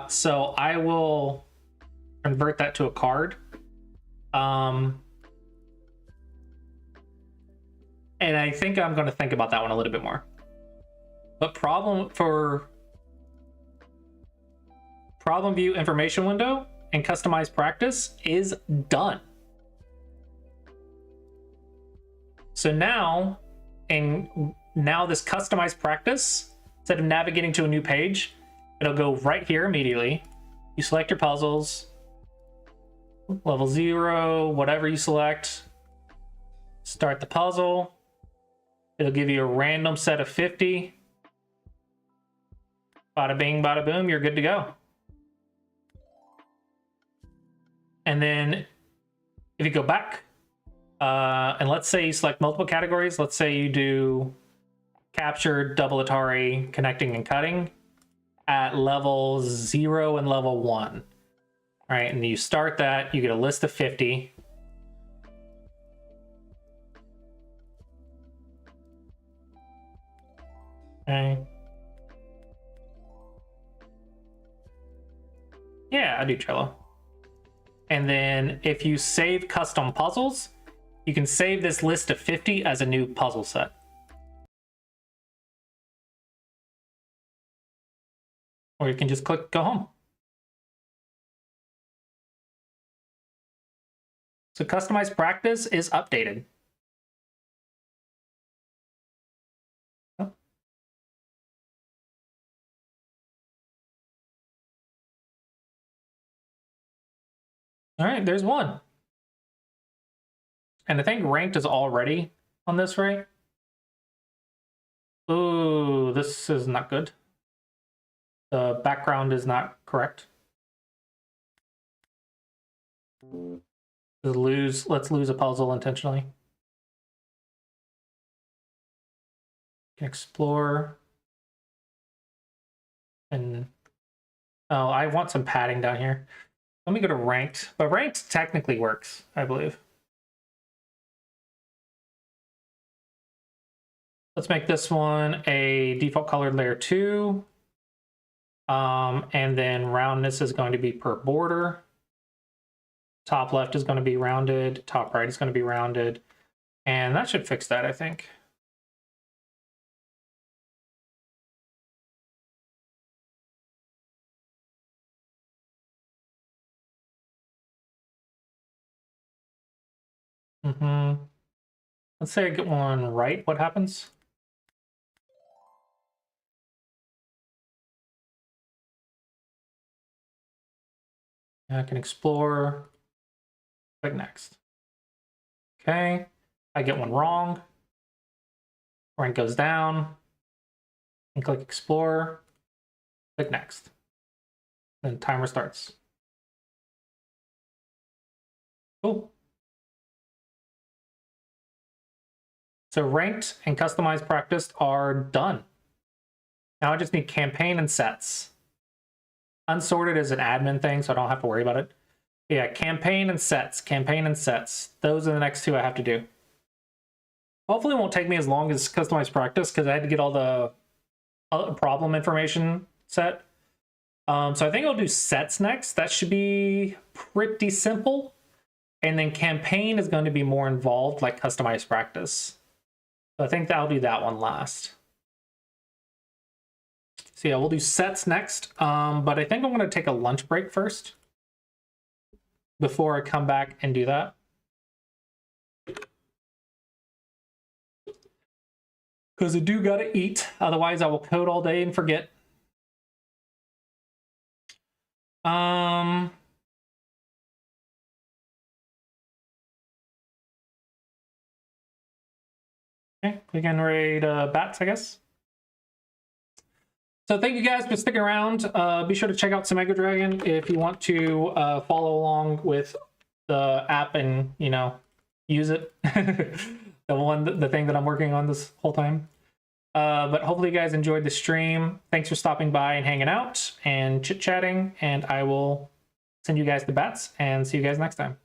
So I will convert that to a card. And I think I'm going to think about that one a little bit more. But problem view information window and customized practice is done. So now this customized practice, instead of navigating to a new page, it'll go right here immediately. You select your puzzles, level 0, whatever you select, start the puzzle. It'll give you a random set of 50. Bada bing, bada boom, you're good to go. And then if you go back, and let's say you select multiple categories, let's say you do capture, double Atari, connecting and cutting at level 0 and level 1. All right, and you start that, you get a list of 50. Okay. Yeah, I do Trello. And then if you save custom puzzles, you can save this list of 50 as a new puzzle set. Or you can just click go home. So customized practice is updated. All right, there's one. And I think ranked is already on this, right? Ooh, this is not good. The background is not correct. Let's lose a puzzle intentionally. Can explore. And oh, I want some padding down here. Let me go to ranked, but ranked technically works, I believe. Let's make this one a default colored layer 2. And then roundness is going to be per border. Top left is going to be rounded. Top right is going to be rounded. And that should fix that, I think. Let's say I get one right. What happens? I can explore. Click next. Okay. I get one wrong. Rank goes down. And click explore. Click next. Then timer starts. Cool. So ranked and customized practice are done. Now I just need campaign and sets. Unsorted is an admin thing, so I don't have to worry about it. Yeah, campaign and sets, campaign and sets. Those are the next two I have to do. Hopefully it won't take me as long as customized practice because I had to get all the problem information set. So I think I'll do sets next. That should be pretty simple. And then campaign is going to be more involved, like customized practice. So I think I'll do that one last. So yeah, we'll do sets next. But I think I'm going to take a lunch break first before I come back and do that. Because I do gotta eat, otherwise I will code all day and forget. Okay, we can raid bats, I guess. So thank you guys for sticking around. Be sure to check out Samego Dragon if you want to follow along with the app and, you know, use it. the thing that I'm working on this whole time. But hopefully you guys enjoyed the stream. Thanks for stopping by and hanging out and chit-chatting, and I will send you guys the bats and see you guys next time.